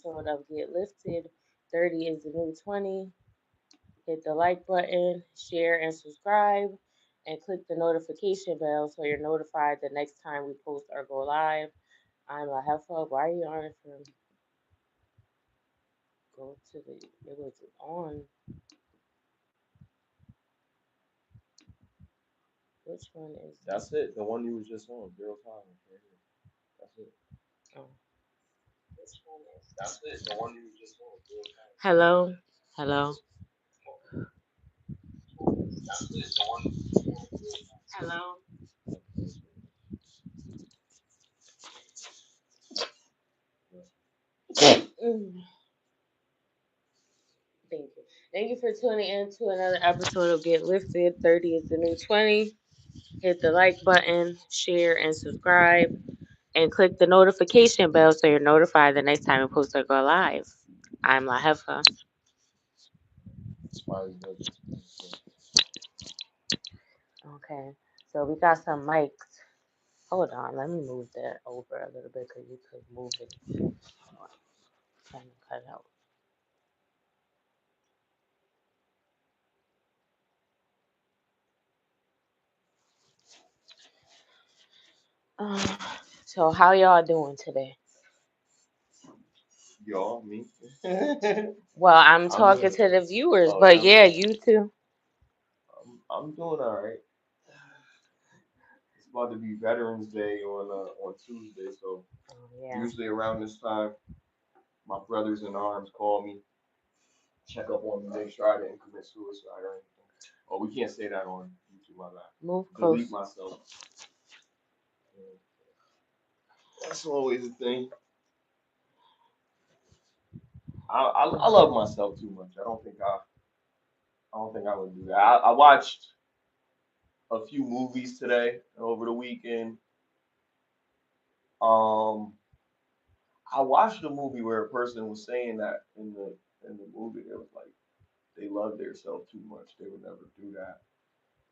episode of Get Lifted. 30 is the new 20. Hit the like button, share, and subscribe, and click the notification bell so you're notified the next time we post or go live. I'm a heifer. Why are you on from go to the it was on which one is That's it. The one you was just on. 0 time. Right here. That's it. oh Which one is? That's it. The one you was just on. 0 time. hello? Hello? That's it. The one you was just on. 0 time. Hello? Mm, thank you. Thank you for tuning in to another episode of Get Lifted. 30 is the new 20. Hit the like button, share, and subscribe, and click the notification bell so you're notified the next time we post or go live. I'm La Hefa. SmileyJizzle. Okay, so we got some mics. Hold on, let me move that over a little bit because you could move it. Trying to cut out. So how y'all doing today? Y'all, me. Well, I'm talking to the viewers, but yeah, you too. I'm doing all right. It's about to be Veterans Day on Tuesday, so Yeah. usually around this time, my brothers in arms call me, check up on me, make sure I didn't commit suicide or anything. Oh, we can't say that on YouTube, my bad. Move close. Delete myself. That's always a thing. I love myself too much. I don't think I would do that. I watched a few movies today over the weekend. I watched a movie where a person was saying that in the movie it was like they love themselves too much. They would never do that.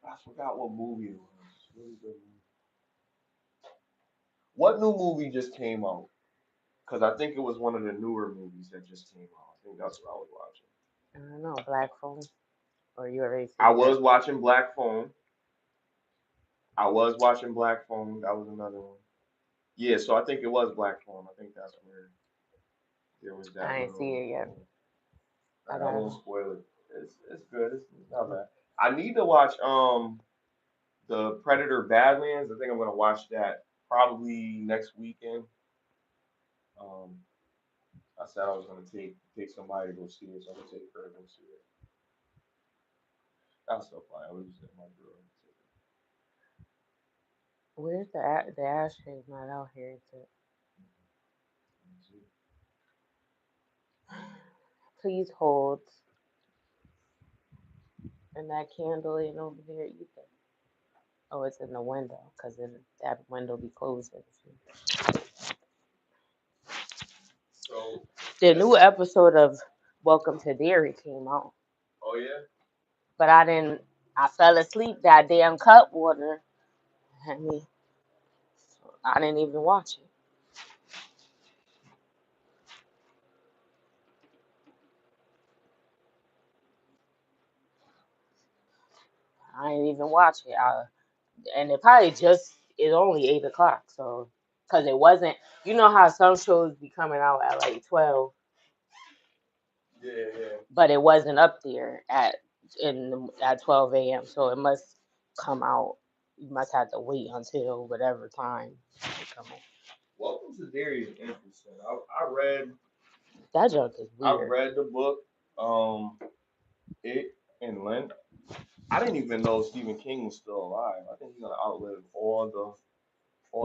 I forgot what movie it was. Really good movie. What new movie just came out? Because I think it was one of the newer movies that just came out. I think that's what I was watching. I don't know, Black Phone. Or you already seen I that? was watching Black Phone. That was another one. Yeah, so I think it was Black Phone. I think that's where there was that. I ain't see it yet. I won't spoil it. It's good. It's not bad. I need to watch the Predator Badlands. I think I'm gonna watch that probably next weekend. Um, I said I was gonna take somebody to go see it, so I'm gonna take her to go see it. That's so fine. I was just my girl. Where's the ashtrays not out here? Please hold. And that candle ain't over there either. Oh, it's in the window because that window be closing. So the new episode of Welcome to Dairy came out. Oh yeah. But I fell asleep. That damn cup water. I didn't even watch it. I didn't even watch it. And it probably it's only 8 o'clock. So, because it wasn't, you know how some shows be coming out at like 12. Yeah. But it wasn't up there at 12 a.m. So it must come out. You must have to wait until whatever time it come out. Welcome to Dairy is interesting. I read that junk is weird. I read the book, It and Lent. I didn't even know Stephen King was still alive. I think he's gonna outlive all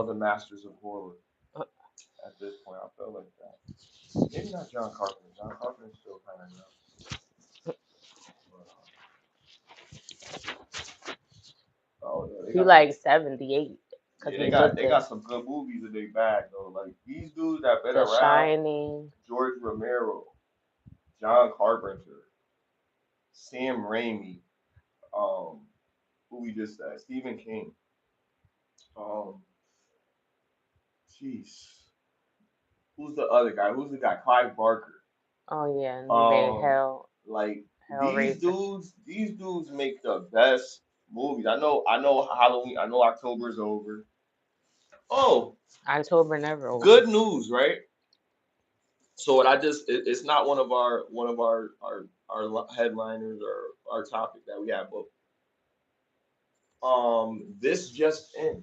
the masters of horror. At this point, I feel like that. Maybe not John Carpenter. John Carpenter's still kind of young. Oh yeah, he like 78. Yeah, they got some good movies in their bag though. Like these dudes that been around. Shining. George Romero, John Carpenter, Sam Raimi, who we just said, Stephen King. Jeez. who's the other guy? Who's the guy? Clive Barker. Oh yeah, and he made Like Hellraiser. these dudes make the best movies. I know Halloween. I know October's over. Oh, October never over. good news, right? So what it's not one of our headliners or our topic that we have, but this just in,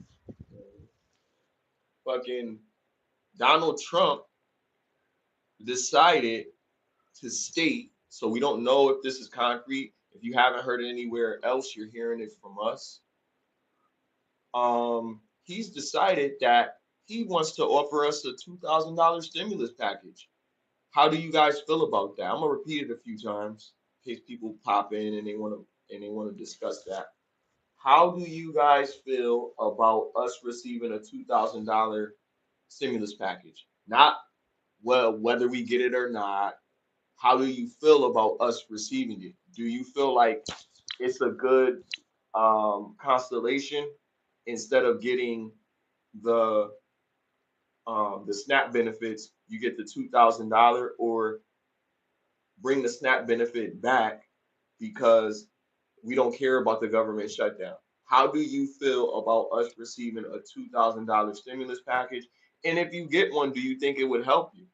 fucking Donald Trump decided to state, so we don't know if this is concrete. If you haven't heard it anywhere else, you're hearing it from us. He's decided that he wants to offer us a $2,000 stimulus package. How do you guys feel about that? I'm gonna repeat it a few times in case people pop in and they want to discuss that. How do you guys feel about us receiving a $2,000 stimulus package? Not well whether we get it or not. How do you feel about us receiving it? Do you feel like it's a good constellation instead of getting the the SNAP benefits? You get the $2,000, or bring the SNAP benefit back because we don't care about the government shutdown. How do you feel about us receiving a $2,000 stimulus package? And if you get one, do you think it would help you?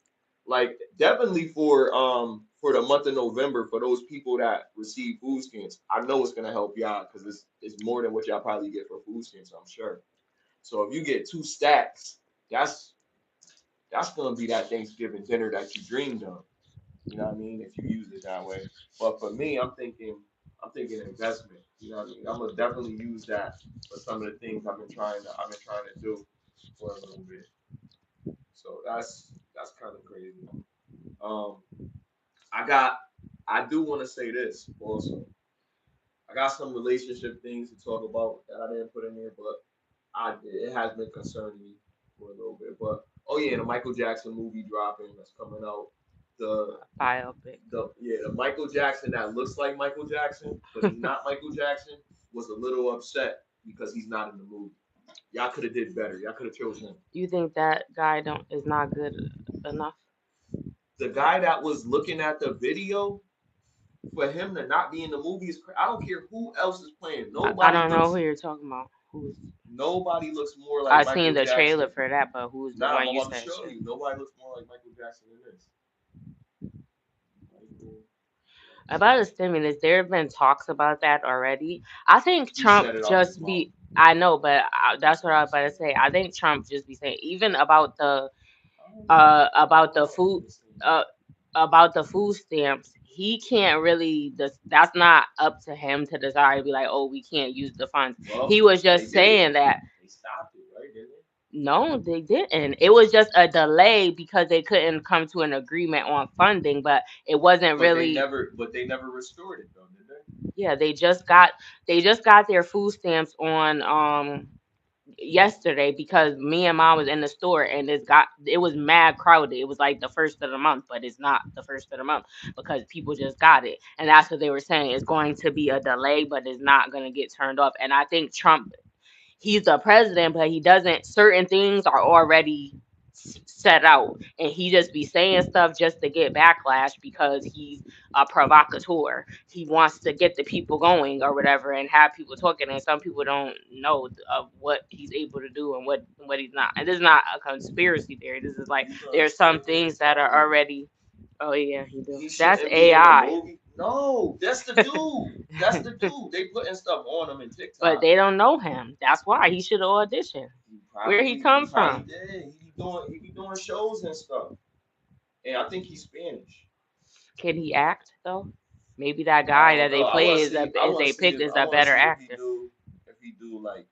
Like definitely for the month of November, for those people that receive food stamps, I know it's gonna help y'all because it's more than what y'all probably get for food stamps, I'm sure. So if you get two stacks, that's that's gonna be that Thanksgiving dinner that you dreamed of. You know what I mean? If you use it that way. But for me, I'm thinking investment. You know what I mean? I'm gonna definitely use that for some of the things I've been trying to do for a little bit. So that's kind of crazy. Um, I got I do want to say this also. I got some relationship things to talk about that I didn't put in there, but it has been concerning me for a little bit. But oh yeah, the Michael Jackson movie dropping that's coming out. The Biopic. the Michael Jackson that looks like Michael Jackson, but he's not Michael Jackson, was a little upset because he's not in the movie. Y'all could have did better. Y'all could have chosen him. You think that guy don't is not good enough? The guy that was looking at the video, for him to not be in the movie is I don't care who else is playing. I don't know who you're talking about. Who's Nobody looks more like I seen Michael the Jackson. trailer for that, but who's the Nah, one I'm you about to said show should? you. Nobody looks more like Michael Jackson than this. Michael About the stimulus, there have been talks about that already. I think He said Trump it off his just mouth. be. I know, but that's what I was about to say. I think Trump just be saying even about the food uh about the food stamps. He can't really. That's not up to him to decide. To be like, oh, we can't use the funds. Well, He was they just did it. saying that. They stopped it, right? Didn't they? No, they didn't. It was just a delay because they couldn't come to an agreement on funding, but it wasn't really. But they never restored it though, did they? Yeah, they just got their food stamps on yesterday because me and mom was in the store and it was mad crowded. It was like the first of the month, but it's not the first of the month because people just got it. And that's what they were saying. It's going to be a delay, but it's not going to get turned off. And I think Trump, he's the president, but he doesn't. Certain things are already set out, and he just be saying stuff just to get backlash because he's a provocateur. He wants to get the people going or whatever, and have people talking. And some people don't know of what he's able to do and what he's not. And this is not a conspiracy theory. This is like there's some things that are already. Oh yeah, he do. That's AI. No, that's the dude. That's the dude. They putting stuff on him in TikTok. But they don't know him. That's why he should audition. Where he come from? Did. He be doing shows and stuff. And I think he's Spanish. Can he act though? Maybe that guy that they play is they picked is a better actor. If he do like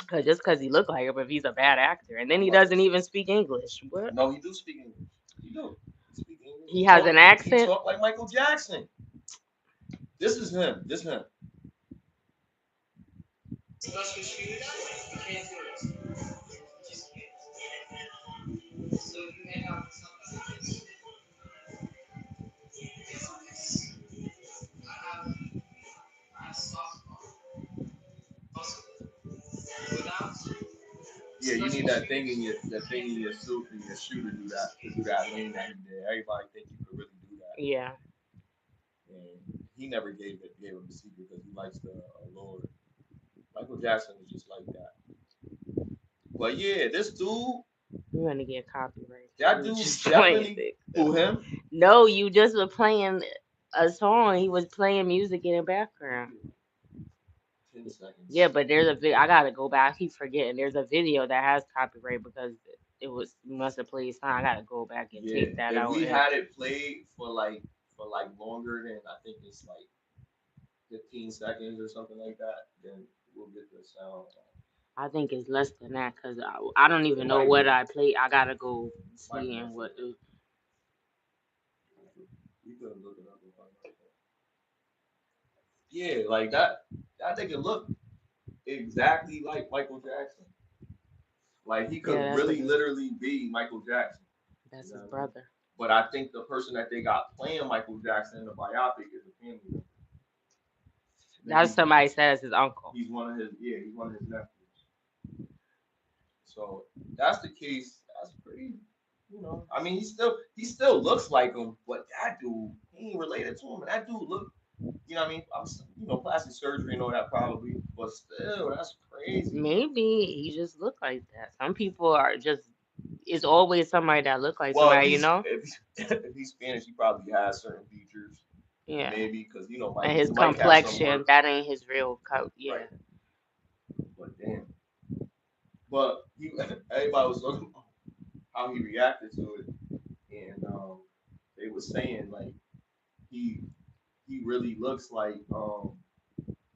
Cause just cause he look like him, if he's a bad actor, and then he doesn't even speak English. What? No, he do speak English. He do. He speak English. He has an accent. He talk like Michael Jackson. This is him. This him. Yeah, you need that thing in your suit and your shoe to do that lane that he did. Everybody think you could really do that. Yeah. And he never gave him the secret because he likes the Lord. Michael Jackson is just like that. But yeah, this dude, You're gonna get copyright. that You dude just playing definitely it. who him. No, you just were playing a song. He was playing music in the background. 10 seconds. Yeah, but there's a video. I gotta go back. I keep forgetting. There's a video that has copyright because it was you must have played song. I gotta go back and take that If out. we And had it played for longer than I think it's like 15 seconds or something like that, then we'll get the sound. I think it's less than that because I don't even know what I played. I gotta go see and what. We couldn't look it up and find out. Yeah, like that. That nigga look exactly like Michael Jackson. Like he could Yeah, really, literally be Michael Jackson. That's his brother. But I think the person that they got playing Michael Jackson in the biopic is a family member. That's somebody says his uncle. He's one of his nephews. So that's the case. That's pretty. I mean, he still looks like him, but that dude, he ain't related to him. And that dude look, I mean, plastic surgery and all that probably, but still, that's crazy. Maybe he just looked like that. Some people are just. It's always somebody that look like somebody, If he's Spanish, he probably has certain features. Yeah. Maybe because and his complexion, that ain't his real coat. Yeah. Right. But damn. But everybody was talking about how he reacted to it, and they were saying like he really looks like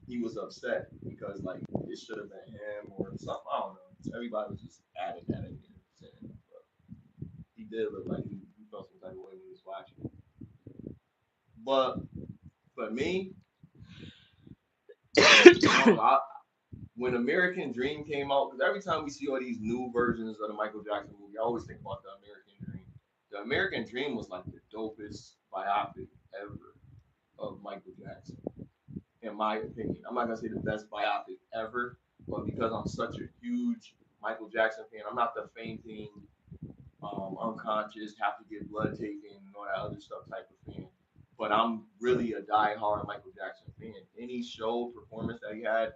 he was upset because like it should have been him or something. I don't know. Everybody was just adding that in there. But he did look like he felt some type of way when he was watching. But for me, when American Dream came out, because every time we see all these new versions of the Michael Jackson movie, I always think about the American Dream. The American Dream was like the dopest biopic ever of Michael Jackson, in my opinion. I'm not gonna say the best biopic ever, but because I'm such a huge Michael Jackson fan, I'm not the fainting, unconscious, have to get blood taken, and all that other stuff type of fan. But I'm really a die-hard Michael Jackson fan. Any show performance that he had,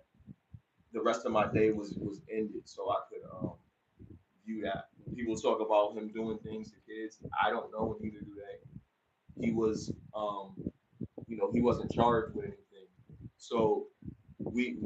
the rest of my day was ended, so I could view that. When people talk about him doing things to kids, I don't know, and neither do they. He was, he wasn't charged with anything, so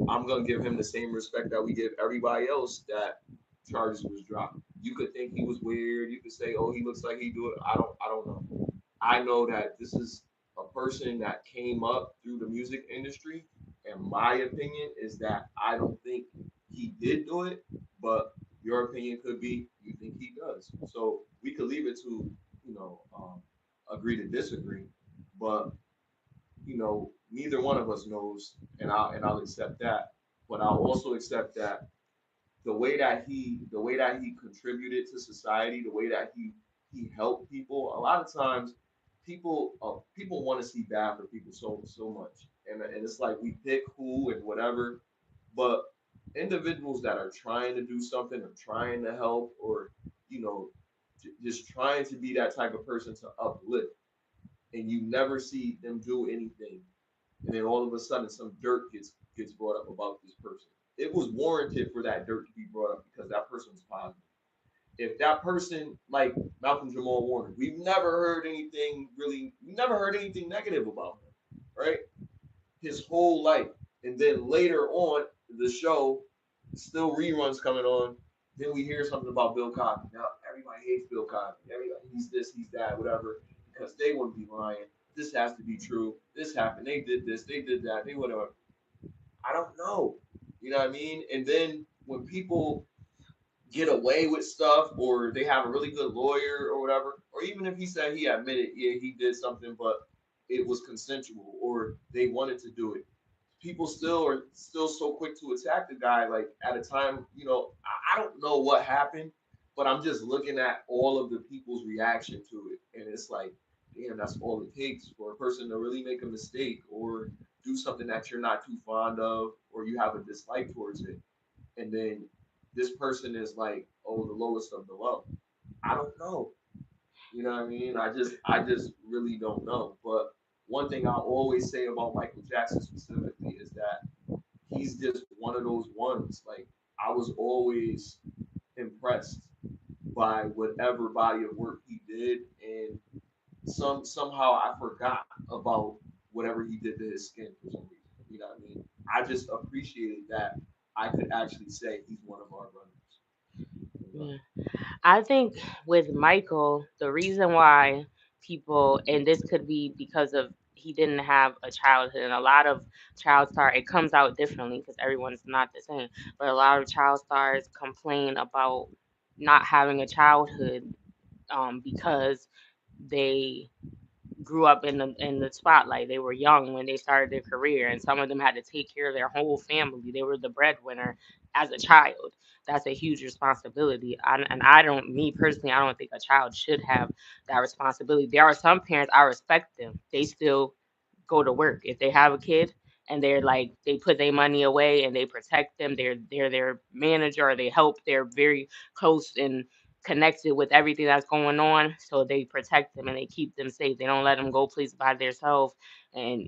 I'm gonna give him the same respect that we give everybody else that charges was dropped. You could think he was weird. You could say, oh, he looks like he do it. I don't know. I know that this is a person that came up through the music industry, and my opinion is that I don't think he did do it, but your opinion could be you think he does. So we could leave it to agree to disagree, but neither one of us knows, and I'll accept that. But I'll also accept that the way that he contributed to society, the way that he helped people. A lot of times, people want to see bad for people so much, and it's like we pick who and whatever, but individuals that are trying to do something or trying to help or you know just trying to be that type of person to uplift, and you never see them do anything, and then all of a sudden some dirt gets brought up about this person. It was warranted for that dirt to be brought up because that person was positive. If that person, like Malcolm Jamal Warner, we never heard anything negative about him, right? His whole life. And then later on, the show, still reruns coming on, then we hear something about Bill Cosby. Now everybody hates Bill Cosby. Everybody, he's this, he's that, whatever, because they wouldn't be lying. This has to be true. This happened. They did this. They did that. They whatever. I don't know. You know what I mean? And then when people get away with stuff or they have a really good lawyer or whatever, or even if he said he admitted, yeah, he did something, but it was consensual or they wanted to do it. People still so quick to attack the guy. Like at a time, I don't know what happened, but I'm just looking at all of the people's reaction to it, and it's like, damn, that's all it takes for a person to really make a mistake or do something that you're not too fond of or you have a dislike towards it, and then this person is like, oh, the lowest of the low. I don't know. You know what I mean? I just really don't know. But one thing I always say about Michael Jackson specifically is that he's just one of those ones. Like I was always impressed by whatever body of work he did, and somehow I forgot about whatever he did to his skin for some reason. You know what I mean? I just appreciated that I could actually say he's one of our brothers. You know? Yeah. I think with Michael, the reason why people, and this could be because of he didn't have a childhood, and a lot of child star, it comes out differently because everyone's not the same. But a lot of child stars complain about not having a childhood, because they grew up in the spotlight. They were young when they started their career, and some of them had to take care of their whole family. They were the breadwinner as a child. That's a huge responsibility. And I don't, me personally, I don't think a child should have that responsibility. There are some parents, I respect them. They still go to work. If they have a kid and they're like they put their money away and they protect them, they're their manager or they help. They're very close and connected with everything that's going on, so they protect them and they keep them safe. They don't let them go places by themselves, and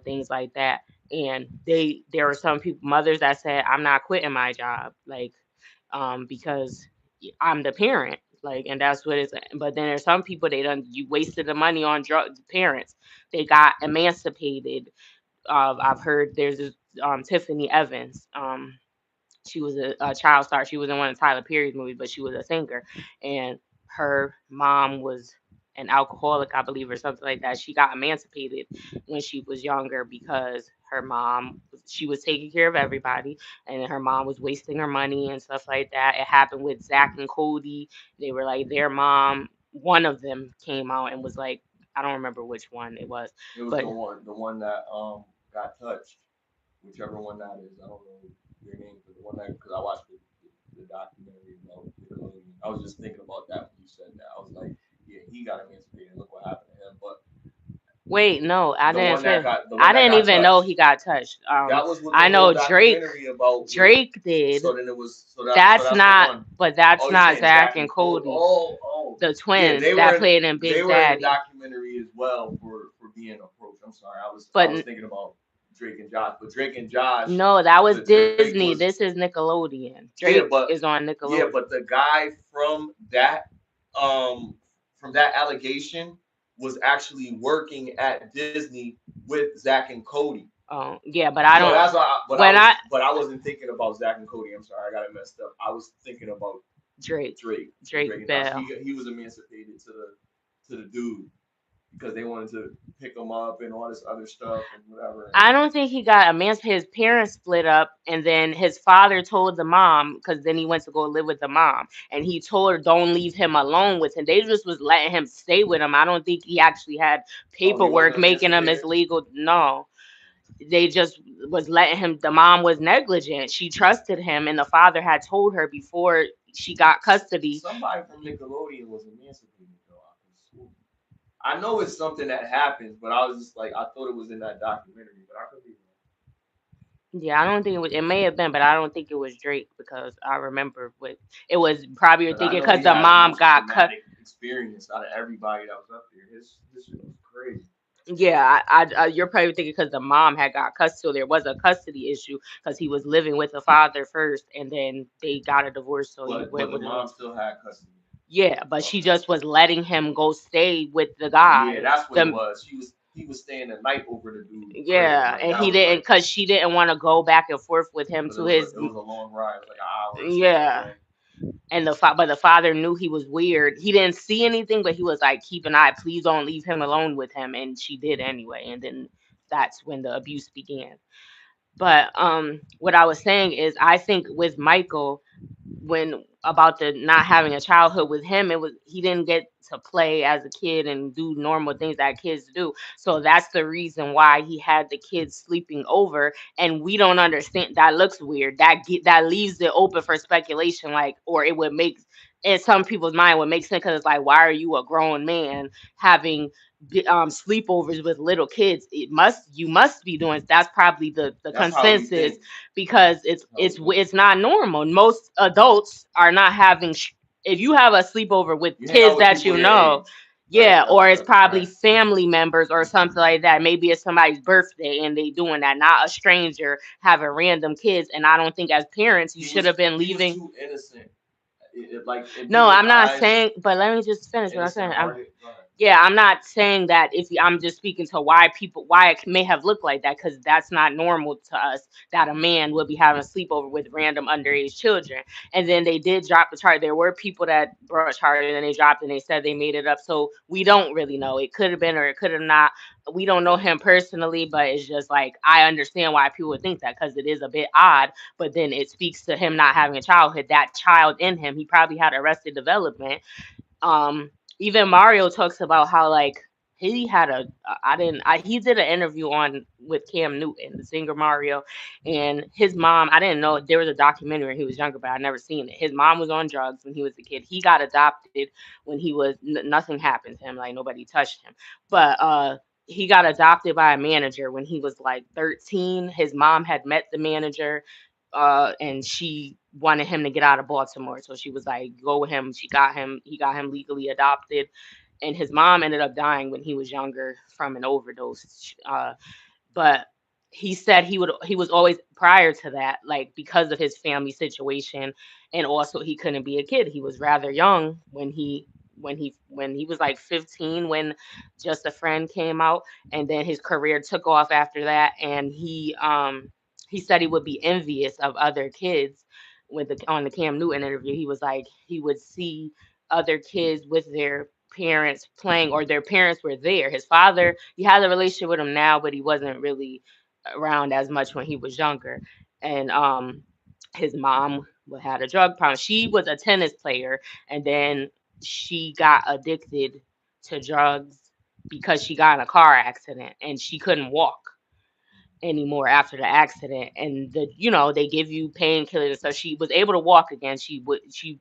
things like that. And there are some people, mothers, that said, I'm not quitting my job, like, because I'm the parent, like, and that's what it's. But then there's some people, they done you wasted the money on drug parents. They got emancipated. I've heard there's this, Tiffany Evans. She was a child star. She was in one of Tyler Perry's movies, but she was a singer, and her mom was an alcoholic, I believe, or something like that. She got emancipated when she was younger because her mom, she was taking care of everybody, and her mom was wasting her money and stuff like that. It happened with Zach and Cody. They were like their mom. One of them came out and was like, I don't remember which one it was, It was but the one that got touched, whichever one that is. I don't know your name, but the one that because I watched the documentary about Nickelodeon. I was just thinking about that when you said that. I was like, yeah, he got emancipated. Look what happened to him. But wait, no, I the didn't one that say. got the one I that didn't got even know touched. he got touched. That was what the I whole know Drake. documentary about. With Drake did. so then it was so That's that's the not, one. but that's Oh, you're not saying Zach Zach and and Cody? Cody, Oh, the yeah. twins that played in They Big were in the Daddy. documentary as well for being approached. I'm sorry, I But was thinking about Drake and Josh, but Drake and Josh, no, that was the Drake Disney. was This is Nickelodeon. yeah, Drake but is on yeah, Nickelodeon. but the guy um from that allegation was actually working at Disney with Zach and Cody. Yeah, but I So don't. that's why. When I But I wasn't thinking about Zach and Cody. I'm sorry, I got it messed up. I was thinking about Drake, Drake Drake and Josh. Bell. He was emancipated to the dude because they wanted to pick him up and all this other stuff and whatever. I don't think he got emancipated. His parents split up, and then his father told the mom, because then he went to go live with the mom, and he told her, "Don't leave him alone with him." They just was letting him stay with him. I don't think he actually had Oh, he paperwork wasn't making him emancipated. as legal. No, they just was letting him. The mom was negligent. She trusted him, and the father had told her before she got custody. Somebody from Nickelodeon was emancipated though. I know it's something that happens, but I was just like I thought it was in that documentary, but I could be wrong. Yeah, I don't think it was. It may have been, but I don't think it was Drake because I remember what it was. Probably you're Because I thinking know because he the had the mom most got cut. traumatic experience out of everybody that was up there. His shit was crazy. Yeah, you're probably thinking because the mom had got custody. So there was a custody issue because he was living with the father first, and then they got a divorce. So he But went the with her. mom still had custody. Yeah, but she Okay. just was letting him go stay with the Yeah, guy. that's what it The was. He was staying the night over the dude's crib. Yeah, Like and that he was didn't like because she didn't want to go back and forth with him because to his. it was a long ride. It was like an hour or something. Yeah, and but the father knew he was weird. He didn't see anything, but he was like, keep an eye, please don't leave him alone with him, and she did anyway, and then that's when the abuse began. But what I was saying is I think with Michael, when about the not having a childhood with him, it was he didn't get to play as a kid and do normal things that kids do. So that's the reason why he had the kids sleeping over, and we don't understand. That looks weird. That leaves it open for speculation, like, or it would make in some people's mind would make sense because it's like, why are you a grown man having sleepovers with little kids? You must be doing. That's probably the That's how we consensus, think. because it's not normal. Most adults are not having. If you have a sleepover with You hang out kids with that people you your know, age. yeah, or it's That's probably right. family members or something like that. Maybe it's somebody's birthday and they doing that, not a stranger having random kids. And I don't think as parents you should have been He was leaving. too innocent. Like in No, people's I'm not eyes, saying, but let me just finish what I'm innocent saying. hearted. Go ahead. Yeah, I'm not saying that if I'm just speaking to why it may have looked like that, because that's not normal to us that a man would be having a sleepover with random underage children. And then they did drop the charge. There were people that brought charges and they dropped and they said they made it up. So we don't really know. It could have been or it could have not. We don't know him personally, but it's just like I understand why people would think that, because it is a bit odd. But then it speaks to him not having a childhood. That child in him, he probably had arrested development. um Even Mario talks about how like he had a I didn't I he did an interview on with Cam Newton, the singer Mario, and his mom. I didn't know there was a documentary when he was younger, but I'd never seen it. His mom was on drugs when he was a kid. He got adopted when he was nothing happened to him, like nobody touched him. But he got adopted by a manager when he was like 13. His mom had met the manager, and she wanted him to get out of Baltimore. So she was like, go with him. He got him legally adopted. And his mom ended up dying when he was younger from an overdose. But he said he was always, prior to that, like because of his family situation, and also he couldn't be a kid. He was rather young when he was like 15 when Just a Friend came out, and then his career took off after that. And he said he would be envious of other kids. On the Cam Newton interview, he was like he would see other kids with their parents playing, or their parents were there. His father, he has a relationship with him now, but he wasn't really around as much when he was younger. And his mom had a drug problem. She was a tennis player, and then she got addicted to drugs because she got in a car accident and she couldn't walk anymore after the accident. And they give you painkillers and stuff. She was able to walk again. She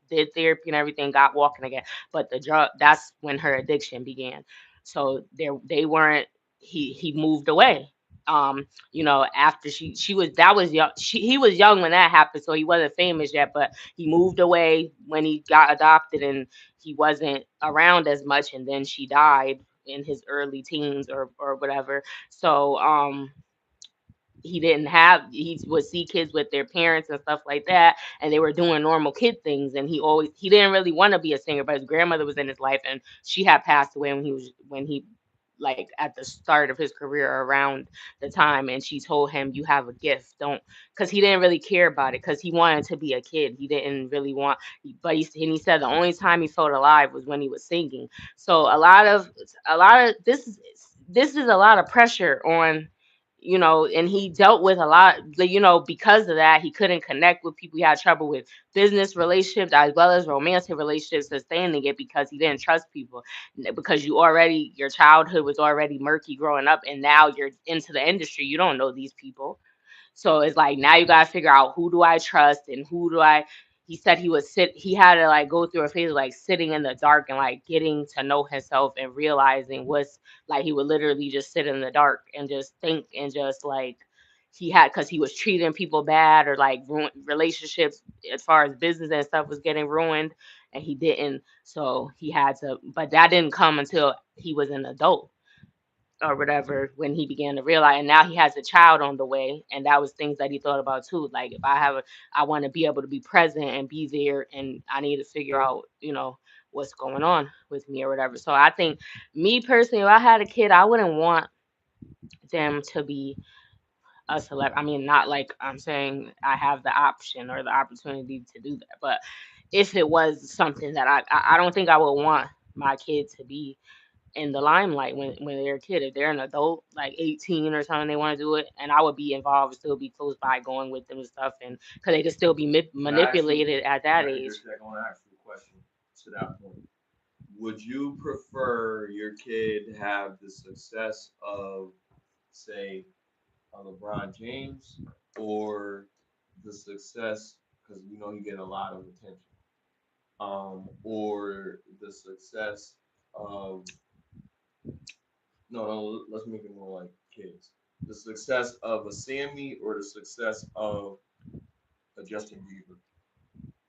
did therapy and everything, got walking again. But the drug, that's when her addiction began. So they weren't he moved away. After she was that was young. He was young when that happened, so he wasn't famous yet. But he moved away when he got adopted, and he wasn't around as much. And then she died in his early teens or whatever. So he would see kids with their parents and stuff like that, and they were doing normal kid things. And he didn't really want to be a singer, but his grandmother was in his life, and she had passed away when he like at the start of his career, around the time. And she told him, you have a gift, don't, because he didn't really care about it, because he wanted to be a kid. He didn't really want, but he said the only time he felt alive was when he was singing. So a lot of this is a lot of pressure on, and he dealt with a lot, because of that. He couldn't connect with people. He had trouble with business relationships as well as romantic relationships, sustaining it, because he didn't trust people. Because your childhood was already murky growing up, and now you're into the industry. You don't know these people. So it's like now you gotta figure out, who do I trust and who do I. He said he had to like go through a phase of like sitting in the dark and like getting to know himself and realizing what's, like, he would literally just sit in the dark and just think, and just like because he was treating people bad, or like relationships as far as business and stuff was getting ruined, and he didn't. So he had to, but that didn't come until he was an adult or whatever, when he began to realize. And now he has a child on the way, and that was things that he thought about too. Like, if I want to be able to be present and be there, and I need to figure out, what's going on with me or whatever. So I think, me personally, if I had a kid, I wouldn't want them to be a celeb. I mean, not like I'm saying I have the option or the opportunity to do that, but if it was something that I don't think I would want my kid to be in the limelight when they're a kid. If they're an adult, like 18 or something, they want to do it, and I would be involved, still be close by, going with them and stuff, and because they could still be manipulated at that Right, age. I want to ask you a question to that point. Would you prefer your kid have the success of, say, a LeBron James, or the success, because you know he get a lot of attention? or the success of no, let's make it more like kids. The success of a Sammy or the success of a Justin Bieber.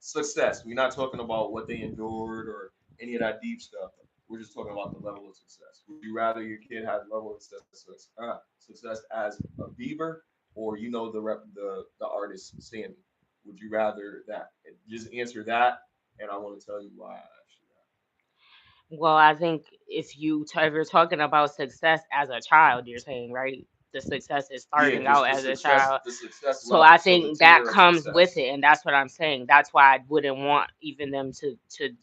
Success. We're not talking about what they endured or any of that deep stuff. We're just talking about the level of success. Would you rather your kid has level of success as a Bieber or the artist Sammy? Would you rather that? Just answer that, and I want to tell you why I asked you Well, I think if you're talking about success as a child, you're saying, right? The success is that. Yeah, starting just out as a child. the success So I level. So the think that tier of comes with success. it, and that's what I'm saying. That's why I wouldn't want even them to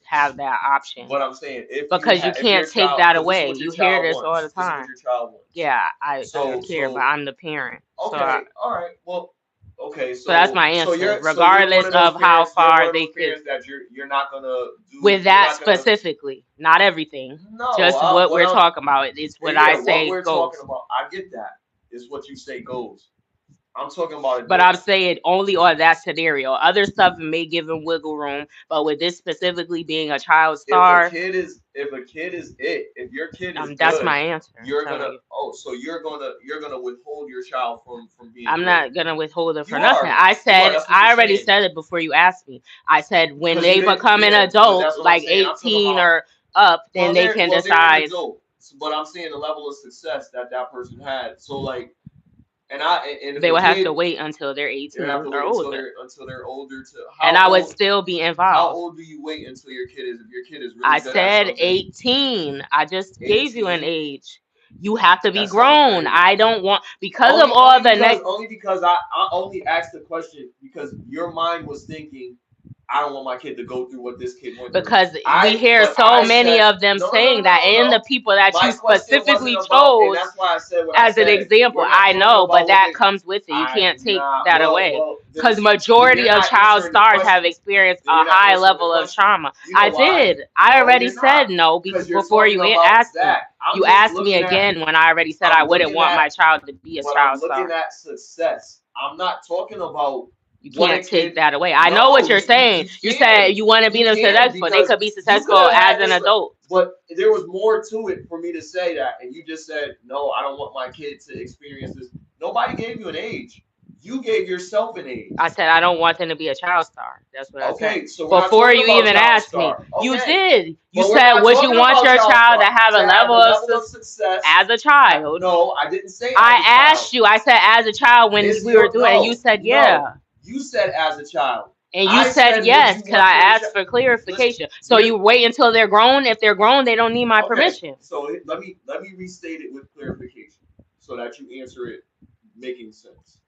have that option But I'm saying because you if your can't take child, that because this is away. what your You hear child this all the wants. This is what time. your child wants. Yeah, I don't So care, but so I'm the parent. okay, all right. Well, okay. So that's So my answer, you're one regardless of those of how parents. You're one far of they those could parents that you're not gonna do. with You're that not gonna. specifically, not everything. No. Just what What we're I'm talking about. It's what I yeah. What say we're talking goes. about. I get that. It's what you say goes. I'm talking about a But I'm different. saying only on that scenario. Other stuff may give him wiggle room, but with this specifically being a child star, If a kid is it, if your kid is that's good, my answer. I'm you're telling gonna you. so you're gonna withhold your child from being I'm good. not gonna withhold it for You nothing. are. I You are. said That's what you're I already saying. said it before you asked me. I said when Because you they didn't. become an Yeah. But adult, that's what I'm like saying. I'm talking 18 about. or up, then they can They're an decide. adult. But I'm saying the level of success that person had. So like, and if They a will have to kid, wait until they're they have 18 to or wait older, until they're older. To and how I would old? still be How involved. old do you wait until your kid is? If your kid is I really good at said something, 18. I just gave you an 18. age. You have to be That sounds grown. crazy. I don't want because of all the next Only because I only asked the question because your mind was thinking I don't want my kid to go through what this kid went through. because we hear But so I many said of them no, no, no, saying no, that, no, and the no. people that My you question wasn't specifically about, and chose that's why I said what I as an said. example. We're not I talking know, but about what that they. comes with it. You can't I'm take not. that away. Then Because majority you're of not child answering the stars have question. experienced Then a you're not high answering the level of question. trauma. You know I why? did. I No, already you're not. said no Because you're before talking you about asked me. that. I'm You just asked me looking at. again when I already said I I'm wouldn't looking want at my child to be a but child I'm looking star. at success. I'm not talking about You what a can't take kid. that away. I know what No, you're saying. you You said can. you want to be You can successful. They because could be you could successful have as had an this, adult. but there was more to it for me to say that, and you just said no. I don't want my kid to experience this. Nobody gave you an age. You gave yourself an age. I said I don't want them to be a child star. That's what I said. Okay, so we're not Before talking you about even child asked me, star. you Okay, did. You but we're said, not would you talking want about your child child to star have to a have level the of level of success. as a child? No, I didn't say as I a child. asked you. I said as a child when It's we were your doing, and you said no. yeah, You said as a child. and you I said said, would you yes. Cause want I your asked child? for Listen, clarification. So you're you wait until they're grown. If they're grown, they don't need my okay. permission. So let me restate it with clarification so that you answer it making sense.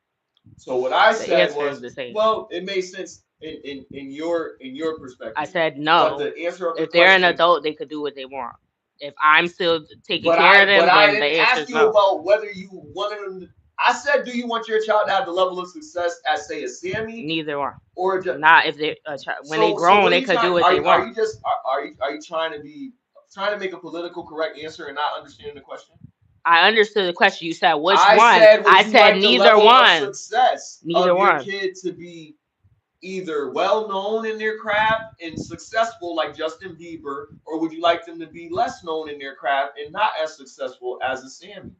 So what I The said answer is was, the same. well, it made sense in your I perspective, said but no. the answer of the If they're an question. adult, they could do what they want. If I'm still taking care of But them, I then the didn't answer ask is you no. about whether you wanted them. I said, do you want your child to have the level of success as say a Sammy Neither one. or just Not if they when they so grown, what are they you could do trying? what they Are want. you just are you trying to be trying to make a political correct answer and not understanding the question? I understood the question. You said which I one? said, would I you said like the neither level of one. success Neither of your one. kid to be either well known in their craft and successful like Justin Bieber, or would you like them to be less known in their craft and not as successful as a Sammy?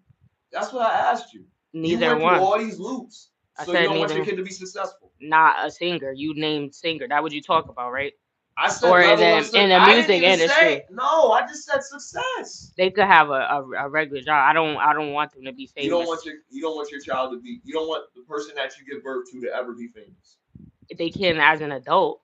That's what I asked you. You Neither went through one. all these loops, I so you said don't want your neither. kid to be successful. Not a singer. You named singer. That what you talk about, right? I said Or in level of the success. in the I didn't music even say industry, no. I just said success. they could have a regular job. I don't want them to be famous. You don't want your child to be. You don't want the person that you give birth to ever be famous. They can as an adult.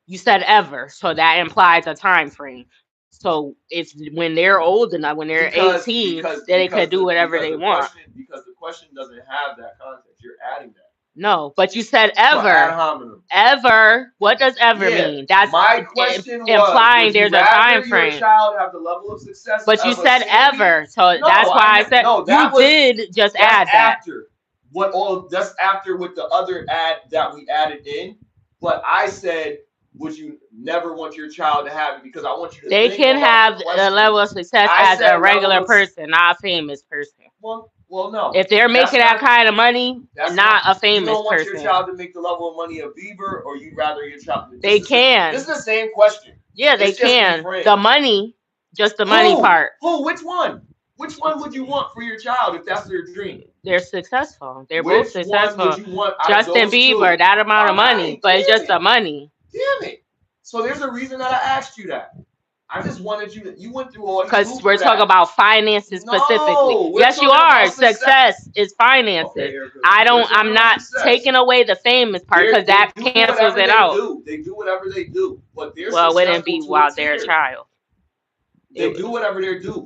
You said ever, so that implies a time frame. So it's when they're old enough, when they're 18, then they could do whatever they want. Because the question doesn't have that context. You're adding that. No, but you said For ad ever. hominem. Ever. What does ever Yeah. mean? That's My question was, implying would you there's a time rather your frame. child have the level of success But you of a said Sammy? ever, so that's No, why I said no, you did just that's add that. after. That's after with the other ad that we added in. But I said, would you never want your child to have it? Because I want you to They think can about the have a question. level of success I as a said level regular of person, not a famous person. well, no. If they're That's making that not kind of money, that's not not a you famous don't want your person. child to make the level of money of Bieber, or you'd rather your child They can. this is the same question. Yeah, they can. The money, just the money part. Which one? Which one would you want for your child if that's their dream? They're successful. They're Which both successful. One would you want out Justin of those Bieber, two? that amount of money, but it's just the money. Damn it. So there's a reason that I asked you that. I just wanted you went through all these because we're talking about finances specifically. Yes, you are. Success is finances. Okay, I'm not taking away the famous part because that cancels it out. They do whatever they do, but they're well, it wouldn't be while they're a child. They do whatever they do,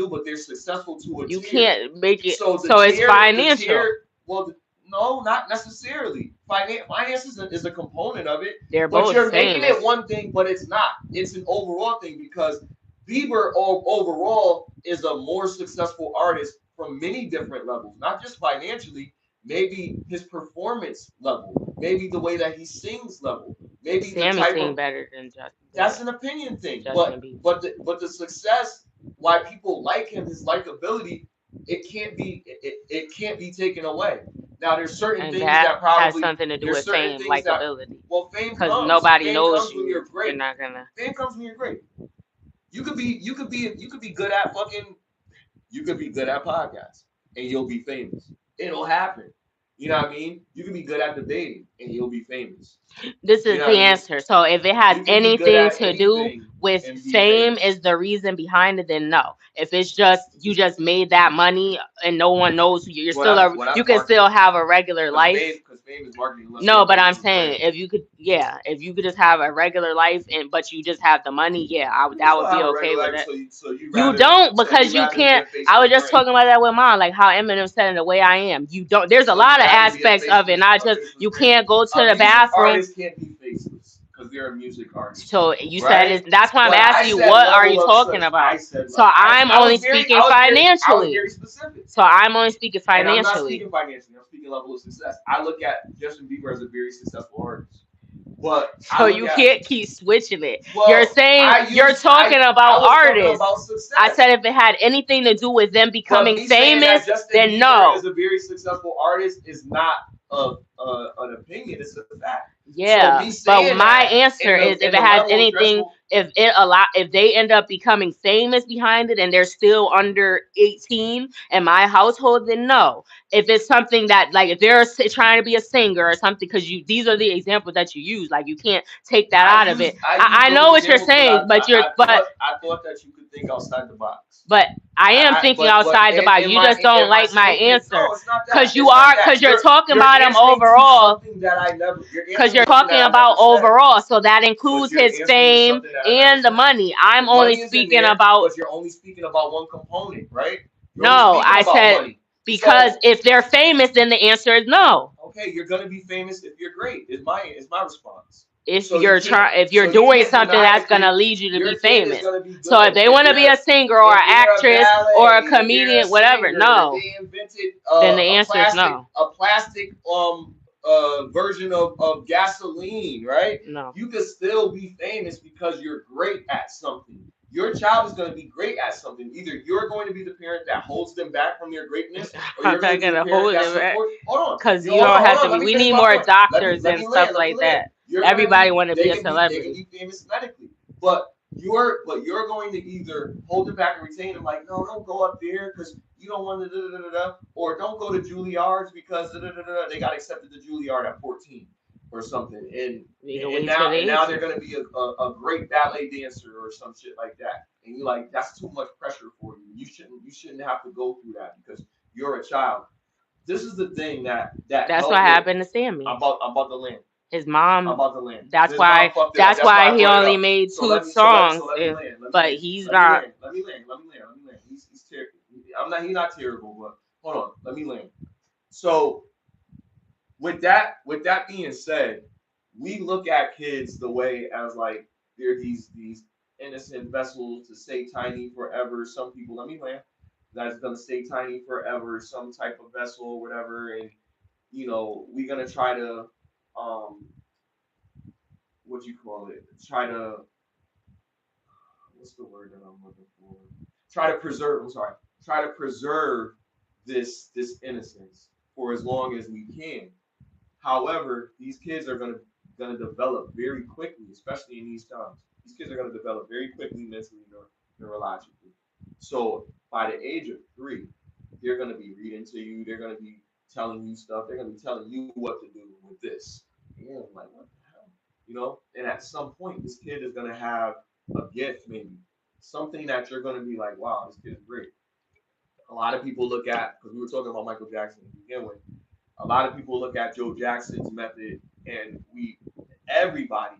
but they're successful to a you tier. Can't make it so it's financial. Well, no, not necessarily. Finance is a component of it. They're both you're making it one thing, but it's not. It's an overall thing because Bieber overall is a more successful artist from many different levels, not just financially. Maybe his performance level, maybe the way that he sings level, maybe Sammy the type sing better than Justin. That's an opinion thing, but the success, why people like him, his likability, it can't be taken away. Now there's certain things that probably has something to do with fame, likability. Fame because nobody knows you. When you're great. You're not gonna. Fame comes when you're great. You could be good at you could be good at podcasts and you'll be famous. It'll happen. You know what I mean? You can be good at debating and you'll be famous. This is the answer. So if it has anything to do with fame is the reason behind it, then no. If it's just you just made that money and no one knows you're you can still have a regular life. Because fame is marketing. No, but I'm saying if you could just have a regular life but you just have the money, that would be okay with it. So you don't because you can't. I was just talking about that with mom, like how Eminem said in The Way I Am. You don't. There's a lot of aspects of it, not just you can't go to the bathroom. Artists can't be faceless because they're a music artist. So you said that's why I'm asking you, what are you talking about? So I'm only speaking financially. Very specific. So I'm only speaking financially. And I'm not speaking financially. I'm speaking level of success. I look at Justin Bieber as a very successful artist. But so you can't keep switching it. Well, you're saying you're talking about artists. I said if it had anything to do with them becoming famous, then no. As a very successful artist is not an opinion; it's a fact. Yeah, so but my answer is if it has anything, if they end up becoming famous behind it and they're still under 18 in my household, then no. If it's something that like if they're trying to be a singer or something, because these are the examples that you use, like you can't take that out of it. I know what you're saying, but I thought that you could think outside the box. But I am thinking outside the box. You just don't like my answer because you're talking about him overall. Because you're talking about overall, so that includes his fame and the money. I'm only speaking about. But you're only speaking about one component, right? No, I said because if they're famous, then the answer is no. Okay, you're gonna be famous if you're great. Is my response. If you're doing something that's gonna lead you to be famous. So if they want to be a singer or an actress or a comedian, whatever, no. Then the answer is no. A plastic version of gasoline, right? No. You could still be famous because you're great at something. Your child is going to be great at something. Either you're going to be the parent that holds them back from their greatness, or you're going to hold them back. Hold on, because you don't have to be. We need more doctors and stuff like that. Everybody want to be a celebrity. They can be famous medically, but you're going to either hold them back and retain them, like no, don't go up there because you don't want to or don't go to Juilliard's because they got accepted to Juilliard at 14 or something, and now they're going to be a great ballet dancer or some shit like that, and you're like that's too much pressure for you. You shouldn't have to go through that because you're a child. This is the thing that's what happened to Sammy. about the land. His mom. About the land. That's why he only made two songs. But he's not. Let me land. He's terrible. He's not terrible, but hold on. Let me land. So with that being said, we look at kids the way as like they're these innocent vessels to stay tiny forever. Some people, let me land, that's gonna stay tiny forever, some type of vessel or whatever, and we're gonna try to what you call it? Try to what's the word that I'm looking for? Try to preserve this innocence for as long as we can. However, these kids are gonna develop very quickly, especially in these times. These kids are going to develop very quickly mentally, neurologically. So by the age of 3, they're going to be reading to you. They're going to be telling you stuff. They're going to be telling you what to do with this. And I'm like, what the hell? And at some point, this kid is going to have a gift, maybe something that you're going to be like, wow, this kid is great. A lot of people look at, because we were talking about Michael Jackson to begin with, a lot of people look at Joe Jackson's method, and everybody,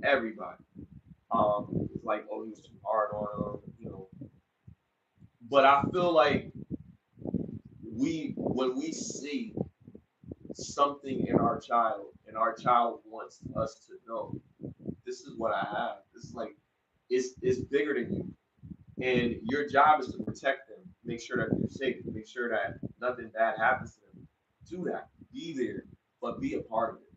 everybody, is like, oh, he was too hard on him. But I feel like when we see something in our child, and our child wants us to know, this is what I have. This is like, it's bigger than you, and your job is to protect them, make sure that they're safe, make sure that nothing bad happens to them. Do that. Be there, but be a part of it.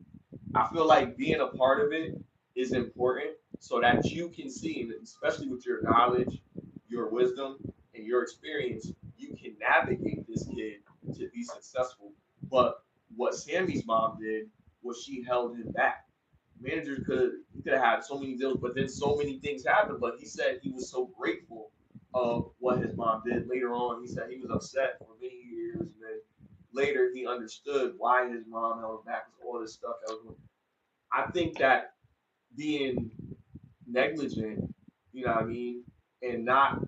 I feel like being a part of it is important so that you can see, and especially with your knowledge, your wisdom, and your experience, you can navigate this kid to be successful. But what Sammy's mom did was she held him back. Manager could have had so many deals, but then so many things happened. But he said he was so grateful of what his mom did. Later on, he said he was upset for many years, and then later he understood why his mom held back all this stuff that was going. I think that being negligent, you know what I mean, and not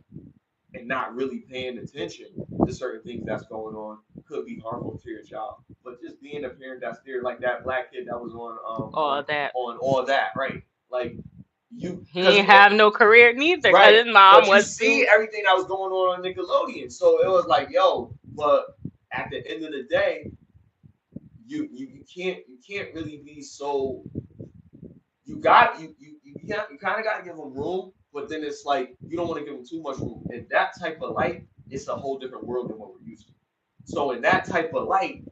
really paying attention to certain things that's going on could be harmful to your child. But just being a parent that's there, like that black kid that was on All that. on all that, right? Like He because didn't have no career neither because right, his mom but you was see too. everything that was going on Nickelodeon, so it was like, yo, but at the end of the day, you can't really be so you kind of got to give them room, but then it's like you don't want to give them too much room. And that type of light, it's a whole different world than what we're used to. So in that type of light,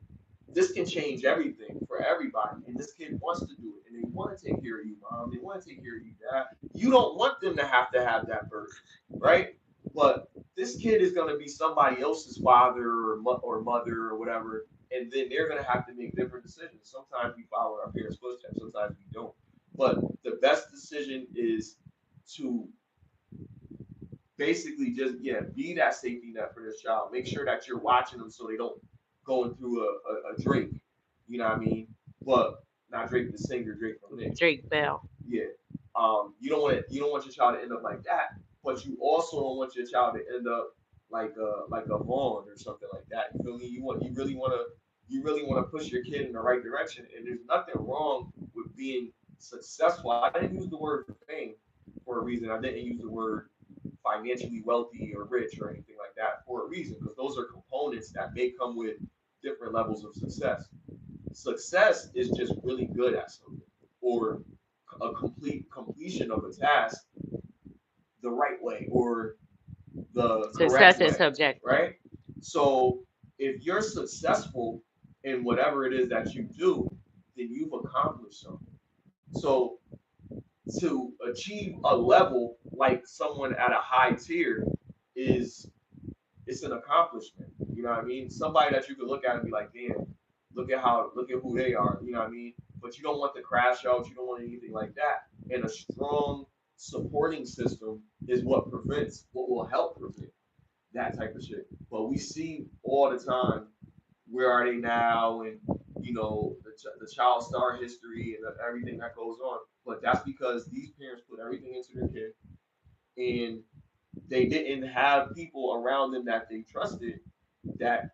this can change everything for everybody. And this kid wants to do it, and they want to take care of you, mom. They want to take care of you, dad. You don't want them to have that burden, right? But this kid is going to be somebody else's father or mother or whatever, and then they're going to have to make different decisions. Sometimes we follow our parents' footsteps, sometimes we don't. But the best decision is to basically just be that safety net for this child. Make sure that you're watching them so they don't going through a Drake. You know what I mean? But not Drake the singer, Drake from Nick. Drake Bell. Yeah. You don't want your child to end up like that, but you also don't want your child to end up like a Vaughn or something like that. You feel me? You really want to push your kid in the right direction, and there's nothing wrong with being successful. I didn't use the word fame for a reason. I didn't use the word financially wealthy or rich or anything like that for a reason, because those are components that may come with different levels of success. Success is just really good at something, or a completion of a task the right way or the correct Success is way, subjective. right? So if you're successful in whatever it is that you do, then you've accomplished something. So to achieve a level like someone at a high tier is it's an accomplishment. You know what I mean? Somebody that you could look at and be like, damn, look at who they are. You know what I mean? But you don't want the crash out. You don't want anything like that. And a strong supporting system is what will help prevent that type of shit. But we see all the time, where are they now, and the child star history and everything that goes on. But that's because these parents put everything into their kid, and they didn't have people around them that they trusted that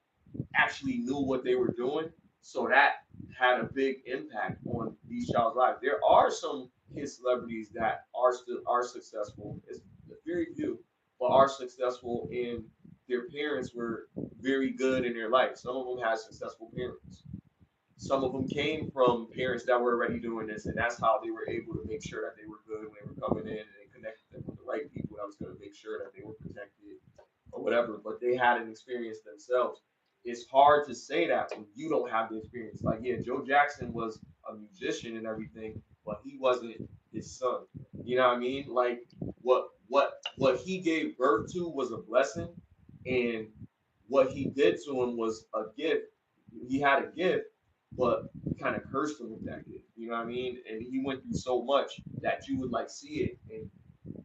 actually knew what they were doing. So that had a big impact on these child's lives. There are some kid celebrities that are successful. It's very few, but are successful, and their parents were very good in their life. Some of them had successful parents. Some of them came from parents that were already doing this, and that's how they were able to make sure that they were good when they were coming in, and they connected them with the right people that was going to make sure that they were protected or whatever. But they had an experience themselves. It's hard to say that when you don't have the experience. Like, yeah, Joe Jackson was a musician and everything, but he wasn't his son. You know what I mean? Like, what he gave birth to was a blessing, and what he did to him was a gift. He had a gift, but kind of cursed him with that gift. You know what I mean? And he went through so much that you would like see it, and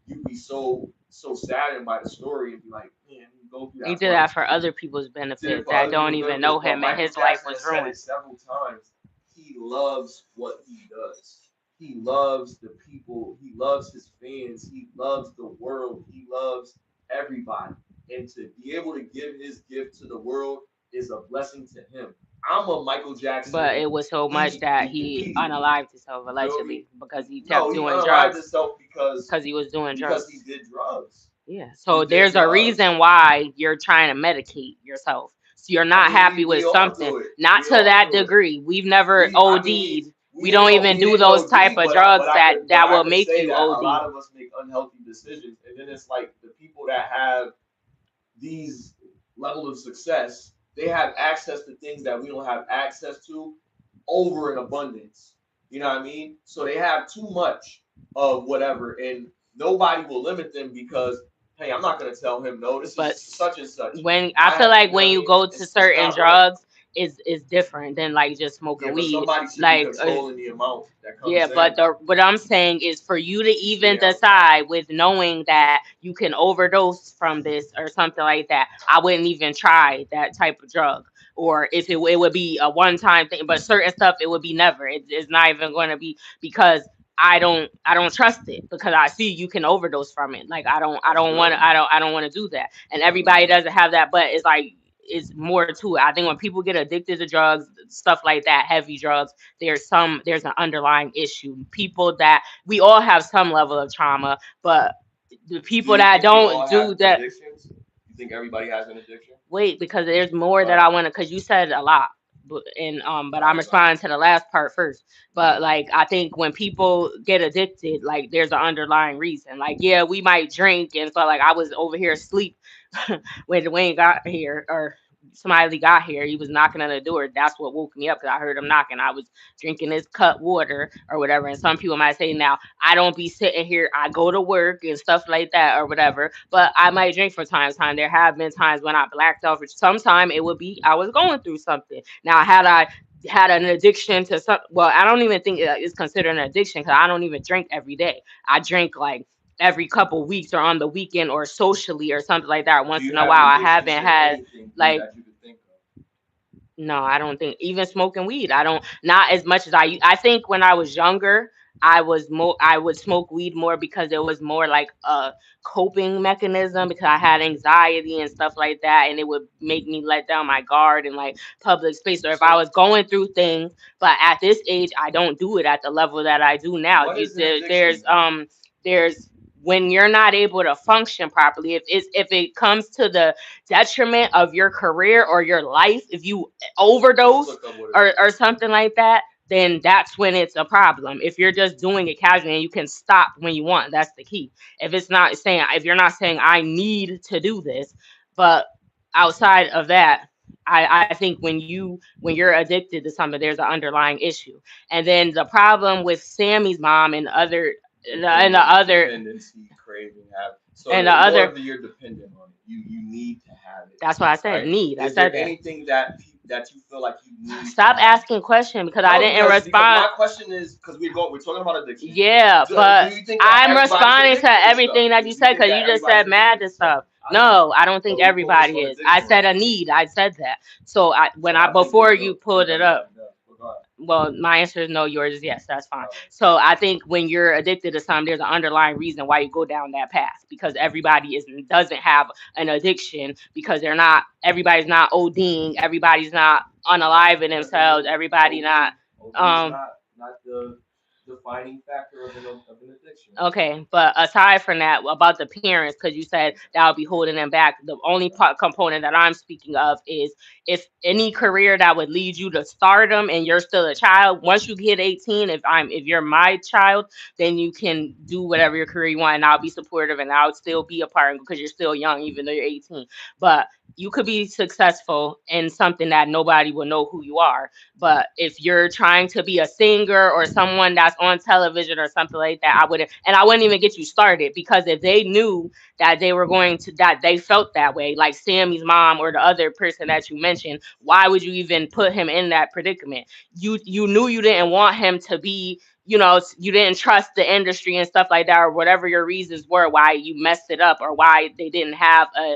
you'd be so saddened by the story and be like, man, he go through He that did much. that for other people's Did it benefit for that other don't people's even benefits, know but him, and Michael his life Jackson was has said ruined. it several times. He loves what he does. He loves the people. He loves his fans. He loves the world. He loves everybody. And to be able to give his gift to the world is a blessing to him. I'm a Michael But Jackson it was so much that he immediately. unalived himself You feel me? allegedly because he No, kept he doing unalived drugs. himself Because he was doing because he drugs. did drugs. Yeah. He So did there's a drugs. reason why you're trying to medicate yourself. So you're I not mean, happy we with all something. do it. Not We to all that do it. degree. We've never I mean, OD'd. We don't even we do didn't those type OD, of drugs but that I will could make say you that a OD. lot of us make unhealthy decisions, and then it's like the people that have these level of success, they have access to things that we don't have access to over in abundance. You know what I mean? So they have too much of whatever, and nobody will limit them because, hey, I'm not gonna tell him no. This But is such and such. when I I feel have, like you know when what I you mean? go to It's certain not right. drugs is different than like just Yeah, smoking but weed. somebody should be Like controlling the amount that yeah, comes but in. the what I'm saying is for you to even Yeah, decide with knowing that you can overdose from this or something like that, I wouldn't even try that type of drug. Or if it would be a one time thing, but certain stuff it would be never. It's not even going to be because I don't trust it because I see you can overdose from it. Like I that's don't want good. to I don't want to do that. And everybody doesn't have that, but it's like it's more to it. I think when people get addicted to drugs, stuff like that, heavy drugs, there's an underlying issue. People that we all have some level of trauma, but the Do people you that think we don't all have do that, addictions? You think everybody has an addiction? wait, because there's more Go that I ahead. want to, because you said a lot, but Go I'm ahead. Go ahead. responding to the last part first. But like I think when people get addicted, like there's an underlying reason. Like yeah, we might drink and so like I was over here asleep when Dwayne got here or Smiley got here, he was knocking on the door. That's what woke me up because I heard him knocking. I was drinking his cut water or whatever. And some people might say now I don't be sitting here. I go to work and stuff like that or whatever. But I might drink from time to time. There have been times when I blacked out. For sometime it would be I was going through something. Now had I had an addiction to some, well, I don't even think it's considered an addiction because I don't even drink every day. I drink like every couple weeks or on the weekend or socially or something like that Do once you in a have while. I addictions haven't to had anything like that you could think of? no, I don't think even smoking weed. I don't not as much as I think when I was younger, I would smoke weed more because it was more like a coping mechanism because I had anxiety and stuff like that and it would make me let down my guard in like public space or if I So, was going through things, but at this age I don't do it at the level that I do now. what is an There's addiction then? there's when you're not able to function properly if it comes to the detriment of your career or your life, if you Let's overdose look up what it or is. something like that, then that's when it's a problem. If you're just doing it casually and you can stop when you want, that's the key. If you're not saying I need to do this, but outside of that, I think when you're addicted to something, there's an underlying issue. And then the problem with Sammy's mom and the other Dependency, craving, habit. So and the the more other of you're dependent on it, you need to have it, that's why I said right? need. I Is there said that. anything that that you feel like you need to Stop have? asking questions because I No, didn't because respond. my question is because we're talking about addiction. Yeah, Do but you think that I'm everybody's responding to addicted to stuff? everything that Do you you said think because that you just everybody's said mad addicted to and stuff? stuff. I know, No, I don't think but we focus everybody on is. I addiction said right a now, need. I said that. So so I I think before you pulled it everybody up, probably does. But go ahead. well, my answer is no. Yours is yes. That's fine. All right. So I think when you're addicted to something, there's an underlying reason why you go down that path because everybody doesn't have an addiction because they're not. Everybody's not ODing. Everybody's not unaliving Yes, they themselves. do. Everybody not. OD is Um, not the defining factor of an addiction. Okay, but aside from that, about the parents, because you said that would be holding them back. The only component that I'm speaking of is if any career that would lead you to stardom and you're still a child. Once you hit 18, if you're my child, then you can do whatever your career you want, and I'll be supportive, and I'll still be a part because you're still young, even though you're 18. But you could be successful in something that nobody will know who you are. But if you're trying to be a singer or someone that's on television or something like that, And I wouldn't even get you started, because if they knew that they were going to, that they felt that way, like Sammy's mom or the other person that you mentioned, why would you even put him in that predicament? You knew you didn't want him to be, you didn't trust the industry and stuff like that, or whatever your reasons were why you messed it up, or why they didn't have a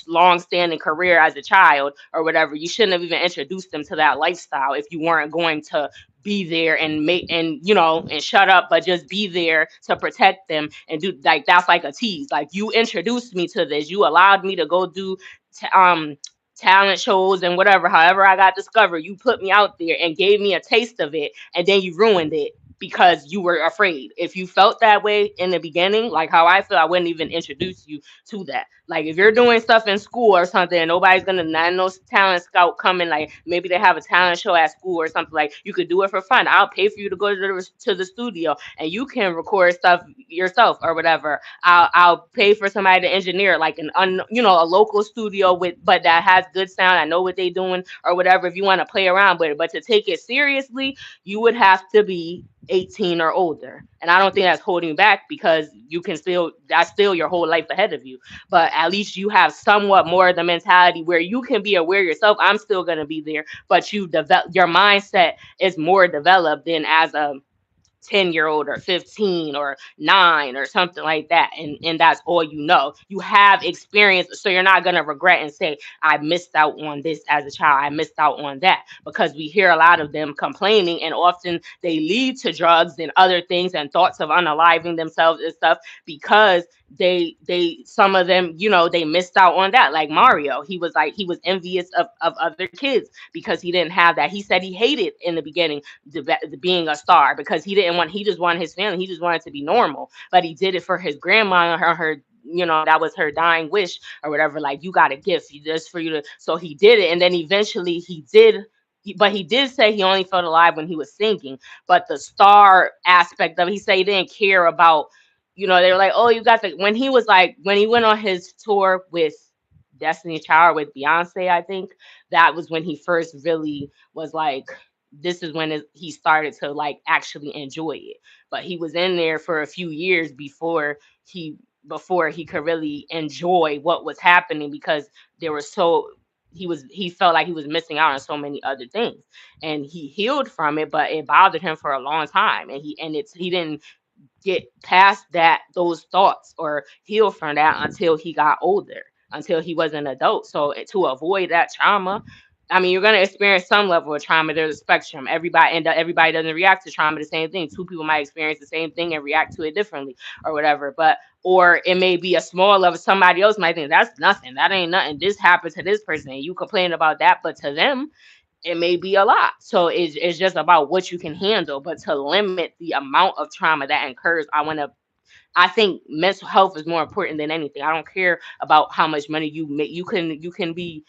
long-standing career as a child or whatever. You shouldn't have even introduced them to that lifestyle if you weren't going to be there and make, and and shut up, but just be there to protect them and do, like, that's like a tease. Like, you introduced me to this, you allowed me to go do t- um talent shows and whatever, however I got discovered, you put me out there and gave me a taste of it, and then you ruined it because you were afraid. If you felt that way in the beginning, like how I feel, I wouldn't even introduce you to that. Like, if you're doing stuff in school or something and nobody's gonna, not no talent scout coming, like maybe they have a talent show at school or something, like, you could do it for fun. I'll pay for you to go to the studio and you can record stuff yourself or whatever. I'll pay for somebody to engineer, like a local studio with, but that has good sound. I know what they're doing or whatever. If you want to play around with it, but to take it seriously, you would have to be 18 or older. And I don't think that's holding you back, because you can still, that's still your whole life ahead of you. But at least you have somewhat more of the mentality where you can be aware yourself. I'm still going to be there, but you develop, your mindset is more developed than as a 10-year-old or 15 or 9 or something like that, and that's all. You have experience, so you're not going to regret and say, I missed out on this as a child, I missed out on that, because we hear a lot of them complaining, and often they lead to drugs and other things and thoughts of unaliving themselves and stuff, because they some of them, they missed out on that. Like Mario, he was like, he was envious of other kids because he didn't have that. He said he hated in the beginning the being a star, because he didn't want, he just wanted his family, he just wanted to be normal, but he did it for his grandma and her, that was her dying wish or whatever, like, you got a gift just for you to, so he did it. And then eventually he did, but he did say he only felt alive when he was singing. But the star aspect of it, he said he didn't care about, they were like, oh, you got the, when he was like, when he went on his tour with Destiny Child with Beyonce, I think that was when he first really was like, this is when he started to like actually enjoy it. But he was in there for a few years he before he could really enjoy what was happening, because there was so, he felt like he was missing out on so many other things, and he healed from it, but it bothered him for a long time, and he didn't get past that, those thoughts, or heal from that until he got older, until he was an adult. So to avoid that trauma, I mean, you're going to experience some level of trauma. There's a spectrum. Everybody doesn't react to trauma the same thing. Two people might experience the same thing and react to it differently or whatever. But, or it may be a small level. Somebody else might think that's nothing. That ain't nothing. This happened to this person, and you complain about that, but to them, it may be a lot. So it's just about what you can handle. But to limit the amount of trauma that occurs, I think mental health is more important than anything. I don't care about how much money you make. You can be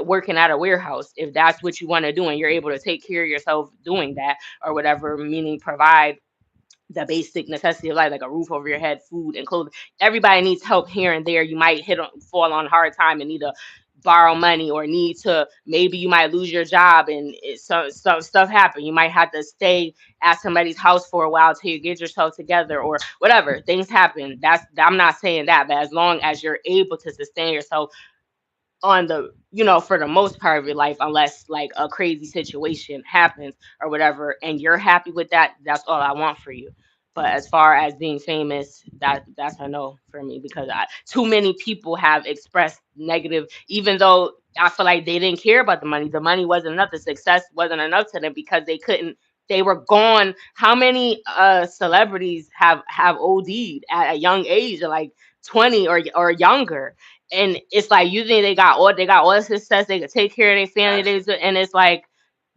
working at a warehouse if that's what you want to do, and you're able to take care of yourself doing that or whatever, meaning provide the basic necessity of life, like a roof over your head, food and clothing. Everybody needs help here and there. You might fall on hard time and need to borrow money, or need to, maybe you might lose your job, and some stuff happen. You might have to stay at somebody's house for a while till you get yourself together or whatever. Things happen. I'm not saying that, but as long as you're able to sustain yourself on the, for the most part of your life, unless like a crazy situation happens or whatever, and you're happy with that, that's all I want for you. But as far as being famous, that's a no for me, because too many people have expressed negative, even though I feel like they didn't care about the money. The money wasn't enough, the success wasn't enough to them, because they couldn't, they were gone. How many celebrities have OD'd at a young age, like 20 or younger? And it's like, you think they got all the success, they could take care of their family, and it's like,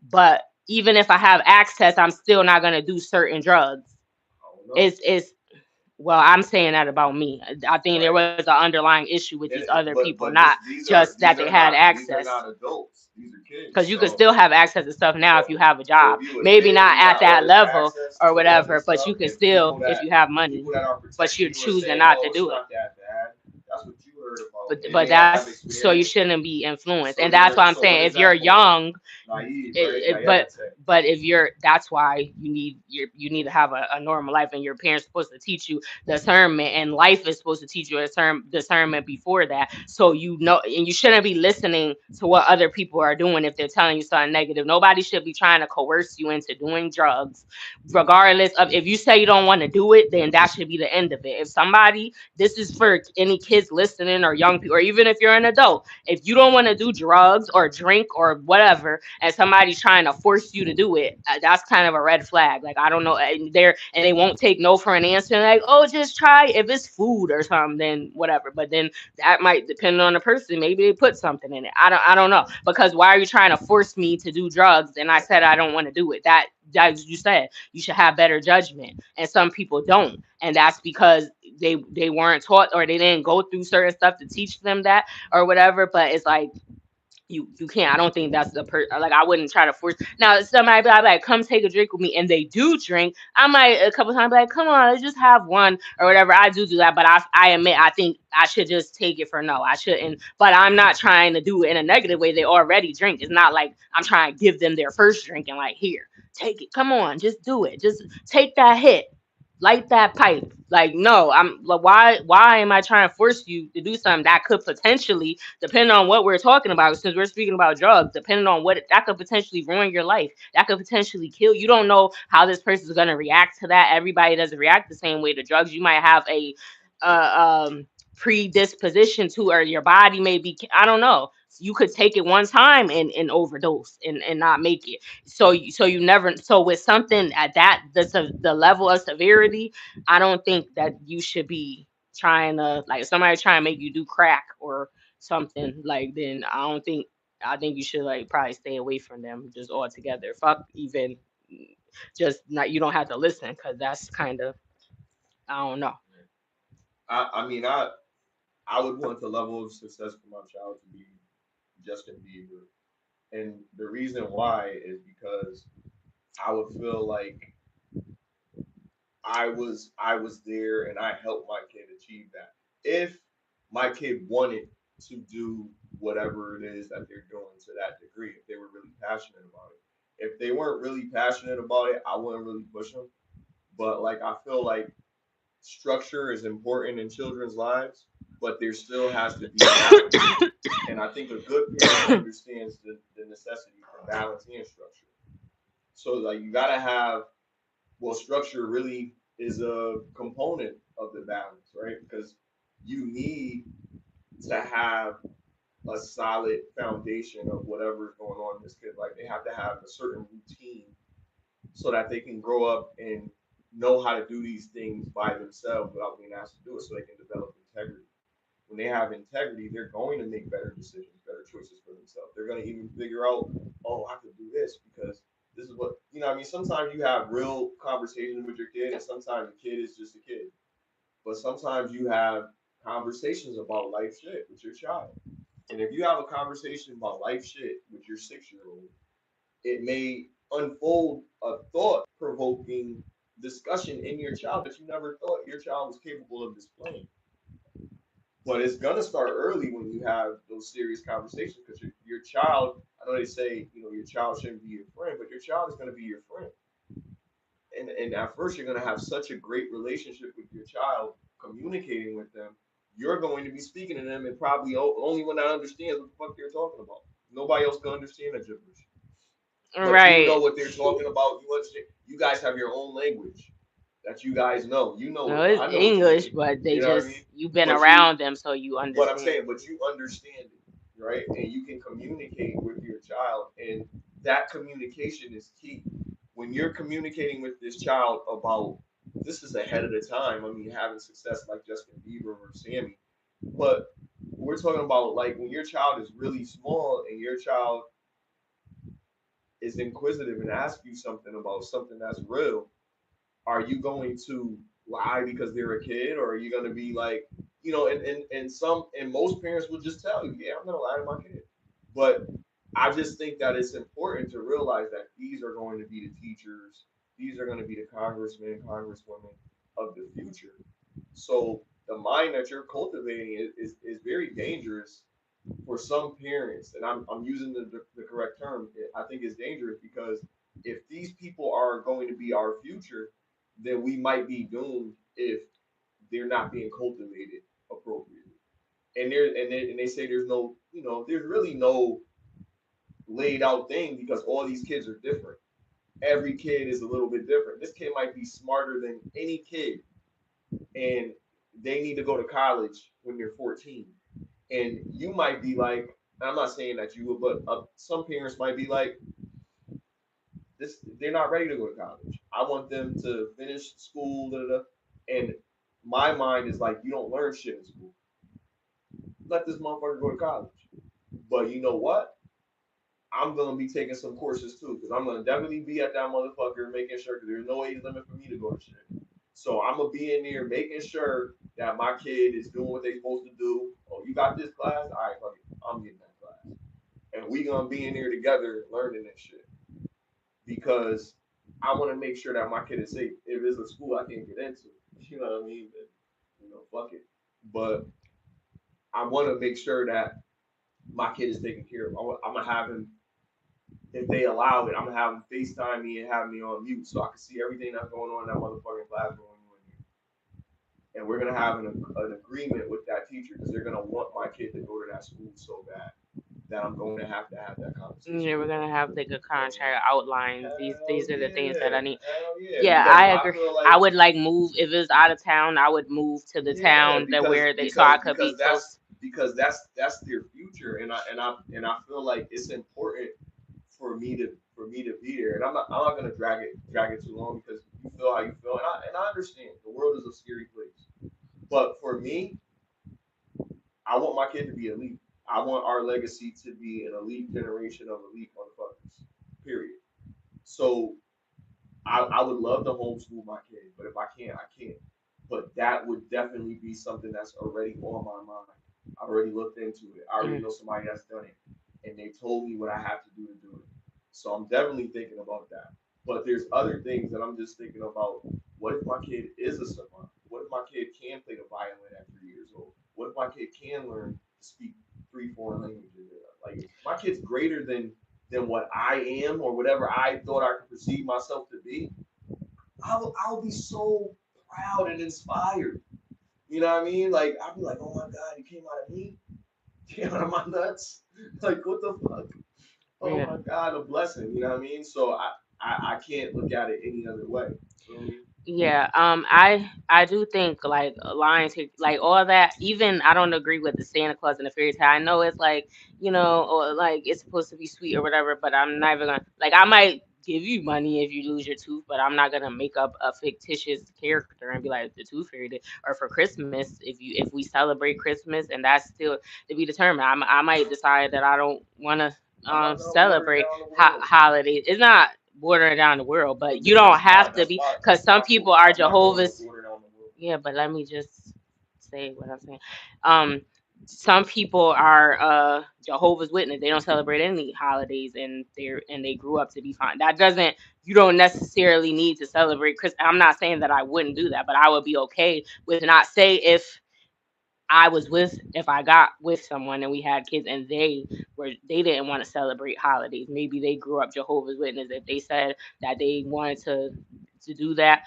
but even if I have access, I'm still not gonna do certain drugs. It's Well, I'm saying that about me. I think there was an underlying issue with these other people, not just that they had access. These are not adults. These are kids. Because you could still have access to stuff now if you have a job. Maybe not at that level or whatever, but you can still, if you have money, but you're choosing not to do it. That's what you heard but that's so you shouldn't be influenced, and that's why I'm saying if you're young, naive, right? but if you're, that's why you need to have a normal life, and your parents supposed to teach you discernment, and life is supposed to teach you discernment before that, so you know, and you shouldn't be listening to what other people are doing if they're telling you something negative. Nobody should be trying to coerce you into doing drugs, regardless of, if you say you don't want to do it, then that should be the end of it. If somebody, this is for any kids listening or young people, or even if you're an adult, if you don't want to do drugs or drink or whatever, and somebody's trying to force you to do it, that's kind of a red flag. Like, I don't know, and they won't take no for an answer. Like, oh, just try. If it's food or something, then whatever. But then that might depend on the person. Maybe they put something in it. I don't know. Because why are you trying to force me to do drugs? And I said I don't want to do it. That you said you should have better judgment, and some people don't, and that's because they weren't taught, or they didn't go through certain stuff to teach them that or whatever. But it's like, you can't. I don't think that's the like, I wouldn't try to force. Now somebody be like, come take a drink with me, and they do drink, I might a couple times be like, come on, let's just have one or whatever. I do that, but I admit, I think I should just take it for no, I shouldn't. But I'm not trying to do it in a negative way. They already drink. It's not like I'm trying to give them their first drink and like, here, take it, come on, just do it, just take that hit, light that pipe. Like, no, I'm like, why am I trying to force you to do something that could potentially, depending on what we're talking about, since we're speaking about drugs, depending on what, that could potentially ruin your life, that could potentially kill you. Don't know how this person is going to react to that. Everybody doesn't react the same way to drugs. You might have a predisposition to, or your body may be, I don't know, you could take it one time and overdose and not make it. So you never, so with something at that, the level of severity, I don't think that you should be trying to, like, if somebody trying to make you do crack or something, like, then I think you should, like, probably stay away from them just altogether. Fuck, even just not, you don't have to listen, because that's kind of, I don't know. I mean, I would want the level of success for my child to be Justin Bieber, and the reason why is because I would feel like I was there and I helped my kid achieve that. If my kid wanted to do whatever it is that they're doing to that degree, if they were really passionate about it. If they weren't really passionate about it, I wouldn't really push them. But like, I feel like structure is important in children's lives, but there still has to be balance. And I think a good parent understands the necessity for balance and structure. So like, you gotta have, well, structure really is a component of the balance, right? Because you need to have a solid foundation of whatever is going on in this kid. Like, they have to have a certain routine so that they can grow up and know how to do these things by themselves without being asked to do it, so they can develop integrity. When they have integrity, they're going to make better decisions, better choices for themselves. They're going to even figure out, oh, I could do this because this is what, you know. I mean, sometimes you have real conversations with your kid, and sometimes the kid is just a kid. But sometimes you have conversations about life shit with your child. And if you have a conversation about life shit with your 6 year old, it may unfold a thought provoking discussion in your child that you never thought your child was capable of displaying. But it's gonna start early when you have those serious conversations, because your child. I know they say, your child shouldn't be your friend, but your child is gonna be your friend. And at first you're gonna have such a great relationship with your child, communicating with them. You're going to be speaking to them, and probably only one that understands what the fuck they're talking about. Nobody else can understand that gibberish. But you know Right. what they're talking about. You understand. You guys have your own language that you guys know. You know No, what it's I know what you English, mean. but they You know what I just, mean? you've been But you around them, so you But I'm understand. saying, but you understand it, right? And you can communicate with your child, and that communication is key. When you're communicating with this child about, this is ahead of the time. I mean, having success like Justin Bieber or Sammy, but we're talking about like when your child is really small and your child is inquisitive and asks you something about something that's real. Are you going to lie because they're a kid, or are you going to be like, and most parents will just tell you, yeah, I'm going to lie to my kid. But I just think that it's important to realize that these are going to be the teachers, these are going to be the congressmen and congresswomen of the future. So the mind that you're cultivating is very dangerous for some parents, and I'm using the correct term. I think it's dangerous because if these people are going to be our future, then we might be doomed if they're not being cultivated appropriately. And they say there's no, there's really no laid out thing because all these kids are different. Every kid is a little bit different. This kid might be smarter than any kid, and they need to go to college when they're 14. And you might be like, I'm not saying that you would, but some parents might be like, this, they're not ready to go to college. I want them to finish school, da, da, da. And my mind is like, you don't learn shit in school. Let this motherfucker go to college. But you know what? I'm gonna be taking some courses too, because I'm gonna definitely be at that motherfucker making sure, because there's no age limit for me to go to shit. So I'm gonna be in there making sure that my kid is doing what they supposed to do. Oh, you got this class? All right, fuck it. I'm getting that class. And we gonna be in there together learning that shit. Because I wanna make sure that my kid is safe. If it's a school I can't get into, you know what I mean? Then, fuck it. But I wanna make sure that my kid is taken care of. I'm gonna have him, if they allow it, I'm gonna have them FaceTime me and have me on mute so I can see everything that's going on in that motherfucking classroom. And we're gonna have an agreement with that teacher because they're gonna want my kid to go to that school so bad that I'm going to have that conversation Yeah, we're with them. gonna have like a contract outline. These Hell are the things that yeah, I need. hell yeah, Yeah, because I I agree. feel I like, would like move if it's out of town. I would move to the yeah, town that because where they so because I could be because close. that's their future, and I feel like it's important for me to be there. And I'm not gonna drag it too long because you feel how you feel, and I understand the world is a scary place. But for me, I want my kid to be elite. I want our legacy to be an elite generation of elite motherfuckers. Period. So I would love to homeschool my kid, but if I can't, I can't. But that would definitely be something that's already on my mind. I already looked into it. I already Mm. know somebody that's done it, and they told me what I have to do it. So I'm definitely thinking about that. But there's other things that I'm just thinking about. What if my kid is a savant? What if my kid can play the violin at 3 years old? What if my kid can learn to speak three foreign languages? Like my kid's greater than what I am or whatever I thought I could perceive myself to be. I'll be so proud and inspired. You know what I mean? Like I'll be like, oh my god, you came out of me, you came out of my nuts. Like what the fuck? Oh Yeah. my god, a blessing. You know what I mean? So I can't look at it any other way. You know what I mean? Yeah, I do think like Lions, like all that. Even I don't agree with the Santa Claus and the fairy tale. I know it's like or like it's supposed to be sweet or whatever, but I'm never gonna like. I might give you money if you lose your tooth, but I'm not gonna make up a fictitious character and be like the Tooth Fairy did. Or for Christmas, if we celebrate Christmas and that's still to be determined, I might decide that I don't want to I'm not gonna water celebrate down the world. holidays. It's not watering down the world, But but you don't have to be because that's some my people are my goal is to Jehovah's. water down the world. Yeah, but let me just say what I'm saying. Um, some people are Jehovah's Witness. They don't celebrate any holidays, and they grew up to be fine. That doesn't. You don't necessarily need to celebrate Christmas. I'm not saying that I wouldn't do that, but I would be okay with not say if I got with someone and we had kids and they didn't want to celebrate holidays. Maybe they grew up Jehovah's Witness. If they said that they wanted to do that,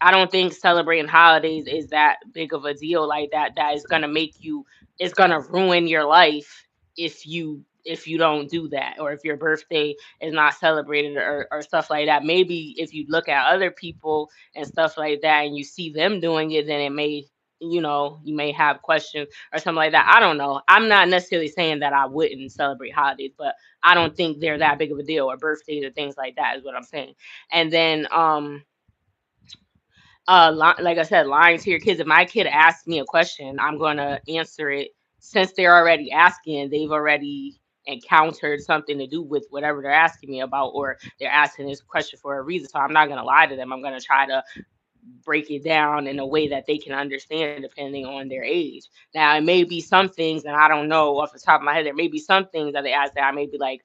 I don't think celebrating holidays is that big of a deal like that. That is gonna make you. It's gonna ruin your life if you don't do that, or if your birthday is not celebrated, or stuff like that. Maybe if you look at other people and stuff like that and you see them doing it, then it may you may have questions or something like that. I don't know. I'm not necessarily saying that I wouldn't celebrate holidays, but I don't think they're that big of a deal, or birthdays or things like that is what I'm saying. And then like I said, lying to your kids. If my kid asks me a question, I'm gonna answer it since they're already asking. They've already encountered something to do with whatever they're asking me about, or they're asking this question for a reason. So I'm not gonna lie to them. I'm gonna try to break it down in a way that they can understand depending on their age. Now, it may be some things, and I don't know off the top of my head, there may be some things that they ask that I may be like,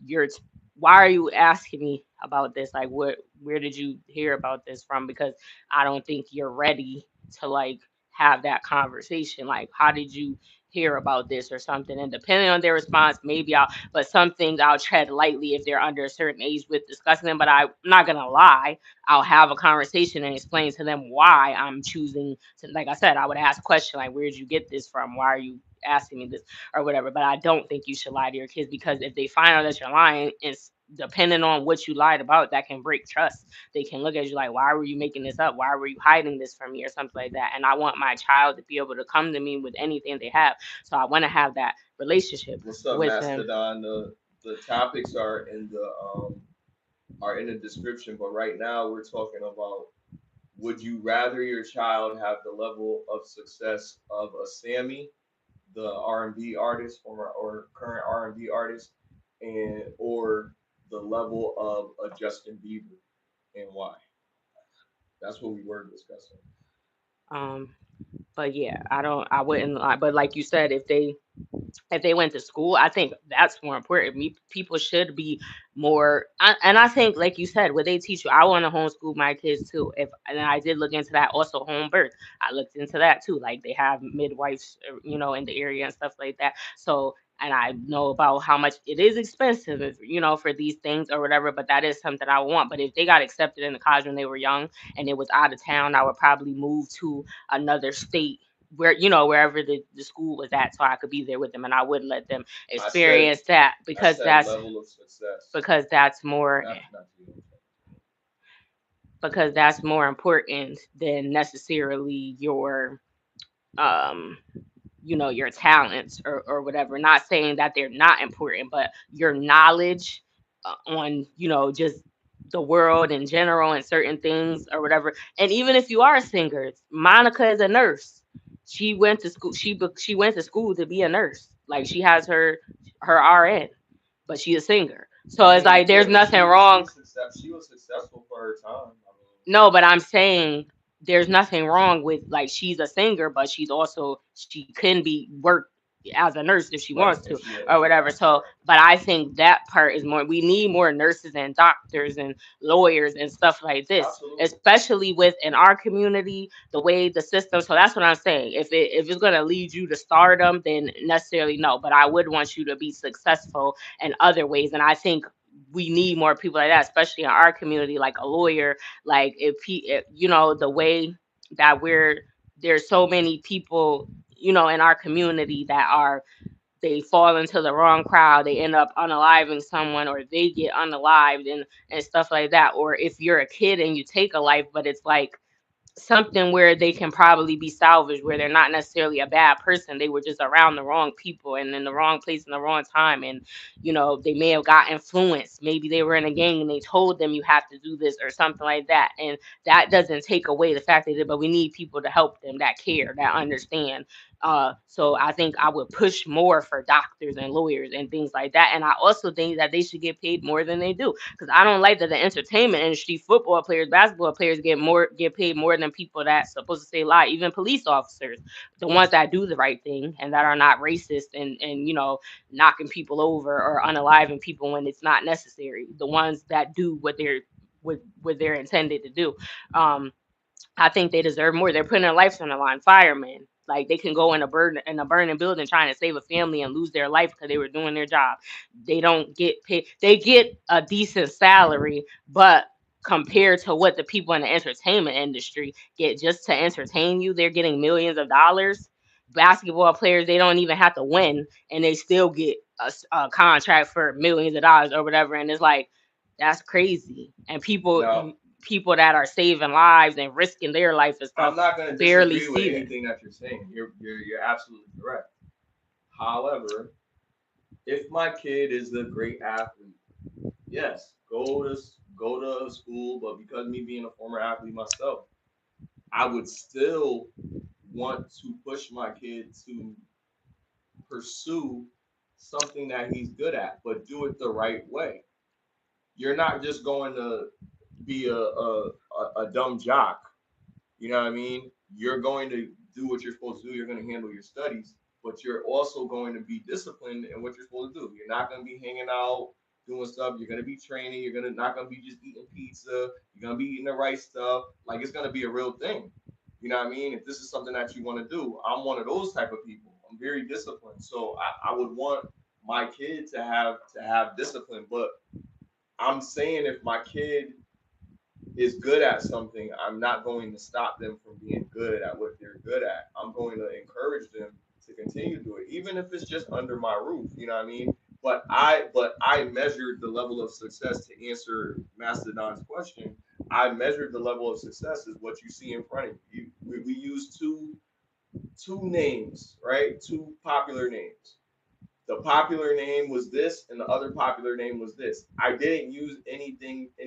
you're, why are you asking me about this? Like, where did you hear about this from? Because I don't think you're ready to like have that conversation. Like, how did you hear about this or something? And depending on their response, maybe but some things I'll tread lightly if they're under a certain age with discussing them. But I'm not gonna lie, I'll have a conversation and explain to them why I'm choosing to, like I said, I would ask a question like, where'd you get this from? Why are you asking me this or whatever? But I don't think you should lie to your kids, because if they find out that you're lying, it's depending on what you lied about, that can break trust. They can look at you like, why were you making this up? Why were you hiding this from me or something like that? And I want my child to be able to come to me with anything they have. So I want to have that relationship What's up, with them. Mastodon? The topics are in the description, but right now we're talking about, would you rather your child have the level of success of a Sammy, the R&B artist, or current R&B artist, and or the level of a Justin Bieber, and why? That's what we were discussing. Um, but yeah, I wouldn't lie. But like you said, if they went to school, I think that's more important. People should be more, and I think, like you said, what they teach you. I want to homeschool my kids too. If and I did look into that, also home birth. I looked into that too. Like they have midwives, in the area and stuff like that. So. And I know about how much it is expensive, for these things or whatever. But that is something I want. But if they got accepted in the college when they were young and it was out of town, I would probably move to another state where wherever the school was at, so I could be there with them, and I would let them I said experience that, I said level of success. because that's more Not you. because that's more important than necessarily your um your talents or whatever. Not saying that they're not important, but your knowledge on just the world in general and certain things or whatever. And even if you are a singer, Monica is a nurse. She went to school. She went to school to be a nurse. Like she has her RN, but she's a singer. So I it's mean, like yeah, there's but nothing wrong. she was successful for her time. I No, but I'm saying there's nothing wrong with, like, she's a singer, but she can be work as a nurse if she mean, right? wants to If or she whatever. has to, So, right? but I think that part is more. We need more nurses and doctors and lawyers and stuff like this, Absolutely. especially within our community, the way the system. So that's what I'm saying. If it's gonna lead you to stardom, then necessarily no. But I would want you to be successful in other ways, and I think we need more people like that, especially in our community, like a lawyer. Like if the way that there's so many people in our community that are, they fall into the wrong crowd, they end up unaliving someone, or they get unalived and stuff like that. Or if you're a kid and you take a life, but it's like something where they can probably be salvaged, where they're not necessarily a bad person, they were just around the wrong people and in the wrong place in the wrong time, and they may have got influenced, maybe they were in a gang and they told them you have to do this or something like that. And that doesn't take away the fact that, but we need people to help them that care, that understand. So I think I would push more for doctors and lawyers and things like that. And I also think that they should get paid more than they do, because I don't like that the entertainment industry, football players, basketball players get paid more than people that's supposed to say lie. Even police officers, the ones that do the right thing and that are not racist and knocking people over or unaliving people when it's not necessary. The ones that do what they're intended to do. Um, I think they deserve more. They're putting their lives on the line. Firemen, like they can go in a burning building trying to save a family and lose their life because they were doing their job. They don't get paid. They get a decent salary, but compared to what the people in the entertainment industry get just to entertain you, they're getting millions of dollars. Basketball players, they don't even have to win, and they still get a contract for millions of dollars or whatever. And it's like, that's crazy. And Now, people that are saving lives and risking their life and stuff I'm not going to barely disagree with see this. anything that you're saying. You're absolutely correct. However, if my kid is a great athlete, yes, go to school. But because me being a former athlete myself, I would still want to push my kid to pursue something that he's good at, but do it the right way. You're not just going to be a dumb jock. You know what I mean? You're going to do what you're supposed to do. You're going to handle your studies, but you're also going to be disciplined in what you're supposed to do. You're not going to be hanging out doing stuff. You're going to be training. You're not going to be just eating pizza. You're going to be eating the right stuff. Like it's going to be a real thing. You know what I mean? If this is something that you want to do, I'm one of those type of people. I'm very disciplined, so I would want my kid to have discipline. But I'm saying if my kid is good at something, I'm not going to stop them from being good at what they're good at. I'm going to encourage them to continue to do it, even if it's just under my roof. You know what I mean? But I measured the level of success to answer Mastodon's question. I measured the level of success as what you see in front of you. We use two names, right? Two popular names. The popular name was this and the other popular name was this. I didn't use any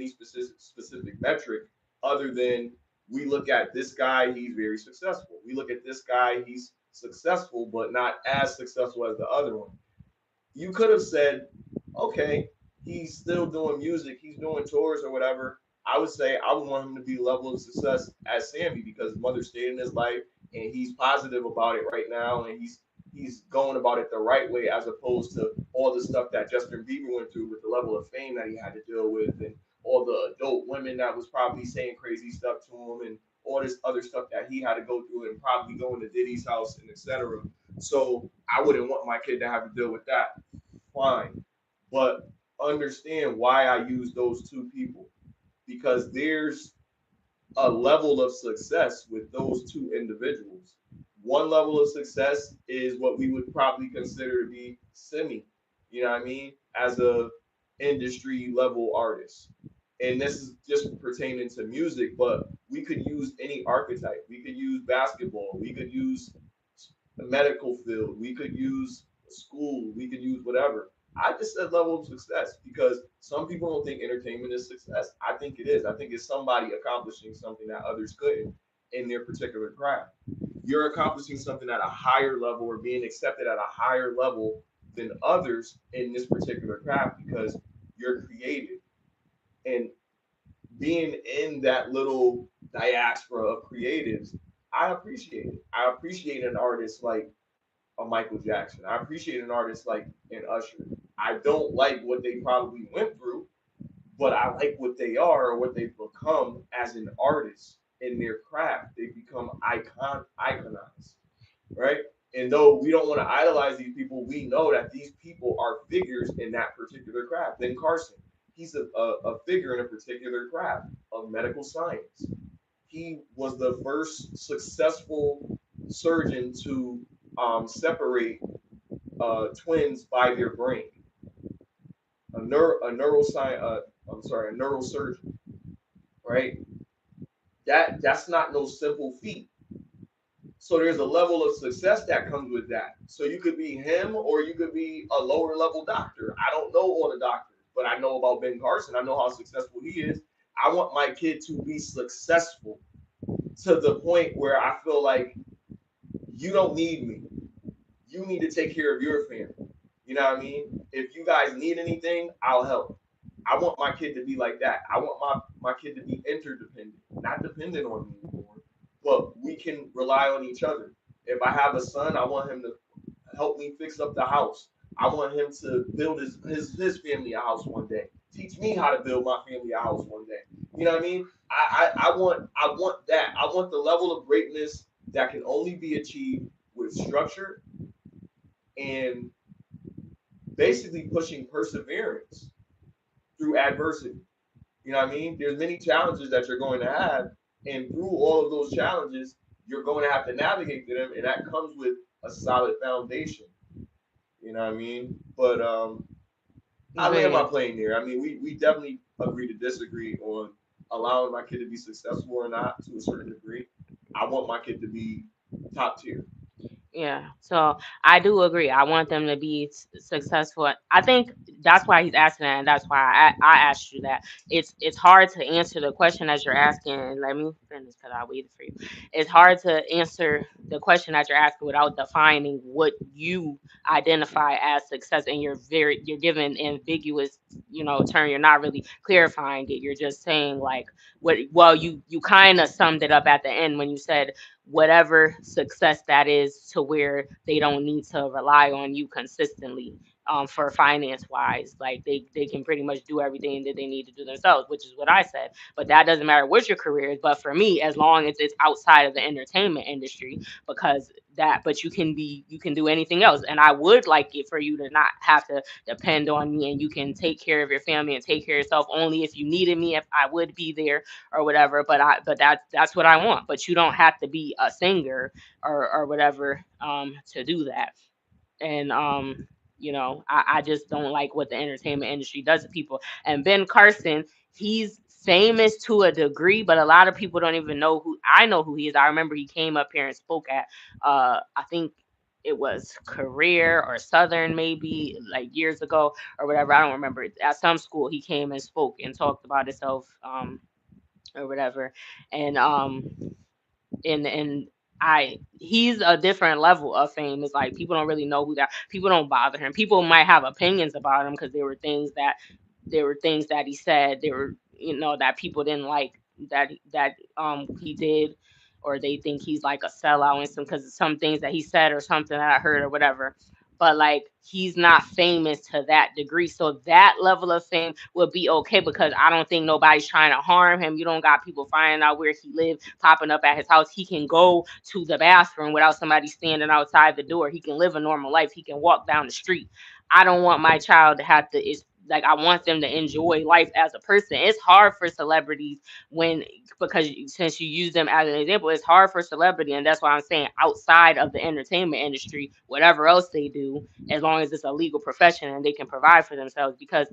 specific metric other than we look at this guy, he's very successful. We look at this guy, he's successful but not as successful as the other one. You could have said, okay, he's still doing music, he's doing tours or whatever. I would say I would want him to be level of success as Sammy because his mother stayed in his life and he's positive about it right now and he's going about it the right way as opposed to all the stuff that Justin Bieber went through with the level of fame that he had to deal with and all the adult women that was probably saying crazy stuff to him and all this other stuff that he had to go through and probably going to Diddy's house and etc. So I wouldn't want my kid to have to deal with that. Fine. But understand why I use those two people. Because there's a level of success with those two individuals. One level of success is what we would probably consider to be semi, you know what I mean, as a industry level artist. And this is just pertaining to music, but we could use any archetype. We could use basketball. We could use the medical field. We could use school. We could use whatever. I just said level of success because some people don't think entertainment is success. I think it is. I think it's somebody accomplishing something that others couldn't in their particular craft. You're accomplishing something at a higher level or being accepted at a higher level than others in this particular craft because you're creative. And being in that little diaspora of creatives, I appreciate it. I appreciate an artist like a Michael Jackson. I appreciate an artist like an Usher. I don't like what they probably went through, but I like what they are or what they've become as an artist in their craft. They become iconized, right? And though we don't want to idolize these people, we know that these people are figures in that particular craft. Ben Carson, he's a figure in a particular craft of medical science. He was the first successful surgeon to separate twins by their brain. A neuroscience, a neurosurgeon, right? That's not no simple feat. So there's a level of success that comes with that. So you could be him or you could be a lower level doctor. I don't know all the doctors, but I know about Ben Carson. I know how successful he is. I want my kid to be successful to the point where I feel like you don't need me. You need to take care of your family. You know what I mean? If you guys need anything, I'll help. I want my kid to be like that. I want my kid to be interdependent, not dependent on me anymore, but we can rely on each other. If I have a son, I want him to help me fix up the house. I want him to build his family a house one day. Teach me how to build my family a house one day. You know what I mean? I want that. I want the level of greatness that can only be achieved with structure and basically pushing perseverance through adversity. You know what I mean? There's many challenges that you're going to have, and through all of those challenges, you're going to have to navigate through them, and that comes with a solid foundation. You know what I mean? But I But land yeah, my plane there. I mean, we definitely agree to disagree on allowing my kid to be successful or not to a certain degree. I want my kid to be top tier. yeah. So I do agree. I want them to be successful. I think that's why he's asking that, and that's why I asked you that. It's hard to answer the question that you're asking. And let me finish because I waited for you. It's hard to answer the question that you're asking without defining what you identify as success, and you're giving ambiguous, term. You're not really clarifying it. You're just saying like what. Well, you kind of summed it up at the end when you said whatever success that is to where they don't need to rely on you consistently. for finance wise. Like they can pretty much do everything that they need to do themselves, which is what I said. But that doesn't matter what your career is. But for me, as long as it's outside of the entertainment industry, because that, but you can do anything else. And I would like it for you to not have to depend on me, and you can take care of your family and take care of yourself only if you needed me, if I would be there or whatever. But that's what I want. But you don't have to be a singer or whatever to do that. And I just don't like what the entertainment industry does to people. And Ben Carson, he's famous to a degree, but a lot of people don't even know who I know who he is. I remember he came up here and spoke at I think it was Career or Southern maybe like years ago or whatever. I don't remember. At some school he came and spoke and talked about himself or whatever. And and he's a different level of fame. It's like people don't really know who that, people don't bother him. People might have opinions about him because there were things that he said, there were, that people didn't like, that he did, or they think he's like a sellout and some, because of some things that he said or something that I heard or whatever. But like he's not famous to that degree, so that level of fame would be okay because I don't think nobody's trying to harm him. You don't got people finding out where he lives, popping up at his house. He can go to the bathroom without somebody standing outside the door. He can live a normal life. He can walk down the street. I don't want my child to have to, it's like I want them to enjoy life as a person. It's hard for celebrities when, because since you use them as an example, it's hard for celebrity, and that's why I'm saying outside of the entertainment industry, whatever else they do, as long as it's a legal profession and they can provide for themselves, because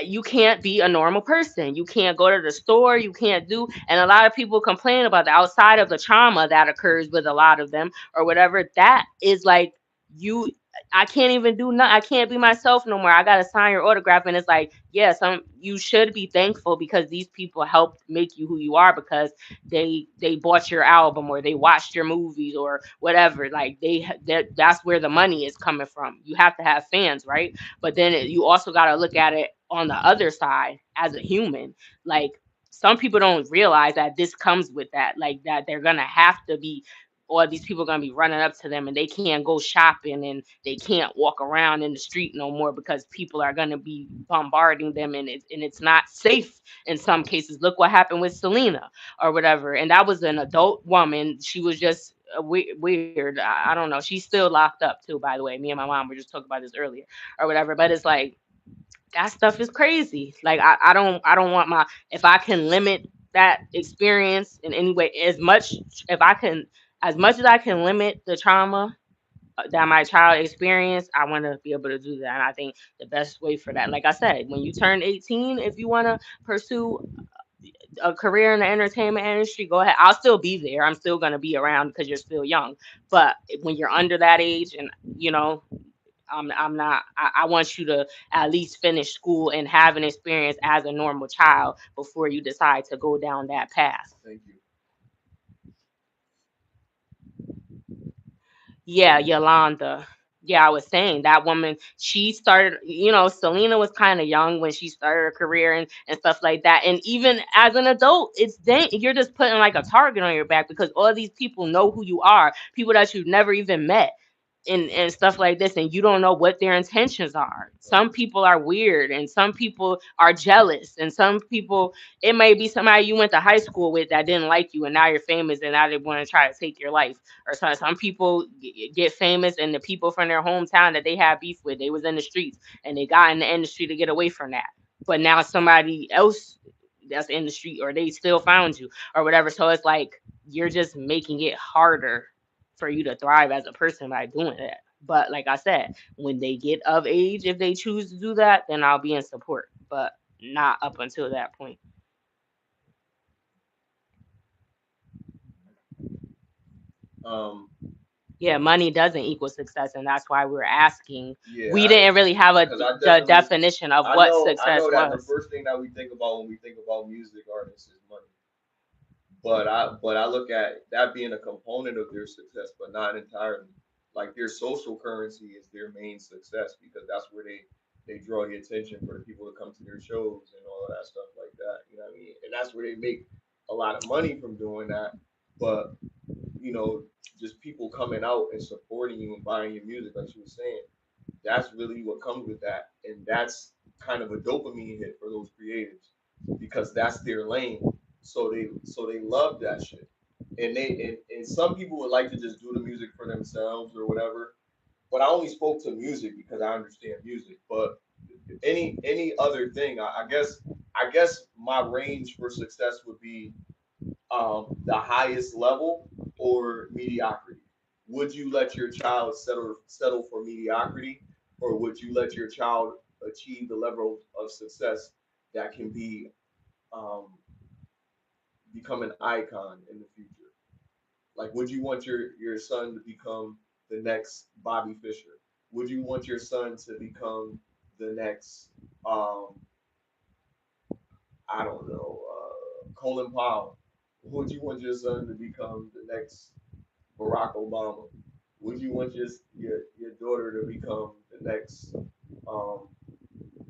you can't be a normal person. You can't go to the store. You can't do. And a lot of people complain about the outside of the trauma that occurs with a lot of them or whatever. That is like you. I can't even do nothing. I can't be myself no more. I gotta sign your autograph, and it's like, yeah, you should be thankful because these people helped make you who you are because they bought your album or they watched your movies or whatever. Like that's where the money is coming from. You have to have fans, right? But then you also got to look at it on the other side as a human. Like some people don't realize that this comes with that, like that they're gonna have to be, or these people are gonna be running up to them and they can't go shopping and they can't walk around in the street no more because people are gonna be bombarding them, and it's not safe in some cases. Look what happened with Selena or whatever, and that was an adult woman. She was just weird. I don't know. She's still locked up too, by the way. Me and my mom were just talking about this earlier or whatever. But it's like that stuff is crazy. Like I don't want my, if I can limit that experience in any way, as much, if I can, as much as I can limit the trauma that my child experienced, I want to be able to do that. And I think the best way for that, like I said, when you turn 18, if you want to pursue a career in the entertainment industry, go ahead. I'll still be there. I'm still going to be around because you're still young. But when you're under that age, and I'm not. I want you to at least finish school and have an experience as a normal child before you decide to go down that path. Thank you. Yeah, Yolanda. Yeah, I was saying that woman, she started, Selena was kind of young when she started her career and stuff like that. And even as an adult, you're just putting like a target on your back because all these people know who you are, people that you've never even met and stuff like this, and you don't know what their intentions are. Some people are weird and some people are jealous, and some people, it may be somebody you went to high school with that didn't like you and now you're famous and now they want to try to take your life. Or some people get famous and the people from their hometown that they had beef with, they was in the streets and they got in the industry to get away from that, but now somebody else that's in the street, or they still found you or whatever. So it's like you're just making it harder for you to thrive as a person by doing that. But like I said, when they get of age, if they choose to do that, then I'll be in support. But not up until that point. Um, Yeah, money doesn't equal success, and that's why we're asking. yeah, We didn't really have because I the definitely, definition of I what know, I success know that the was. first thing that we think about when we think about music artists is money. But I look at that being a component of their success, but not entirely. Like their social currency is their main success because that's where they draw the attention for the people to come to their shows and all of that stuff like that. You know what I mean? And that's where they make a lot of money from doing that. But you know, just people coming out and supporting you and buying your music, like you were saying. that's really what comes with that, and that's kind of a dopamine hit for those creatives because that's their lane. So they love that shit, and and some people would like to just do the music for themselves or whatever. But I only spoke to music because I understand music. But any other thing, I guess my range for success would be the highest level or mediocrity. Would you let your child settle for mediocrity, or would you let your child achieve the level of success that can be um, become an icon in the future? Like, would you want your son to become the next Bobby Fischer? Would you want your son to become the next um, I don't know, Colin Powell? Would you want your son to become the next Barack Obama? Would you want your daughter to become the next um,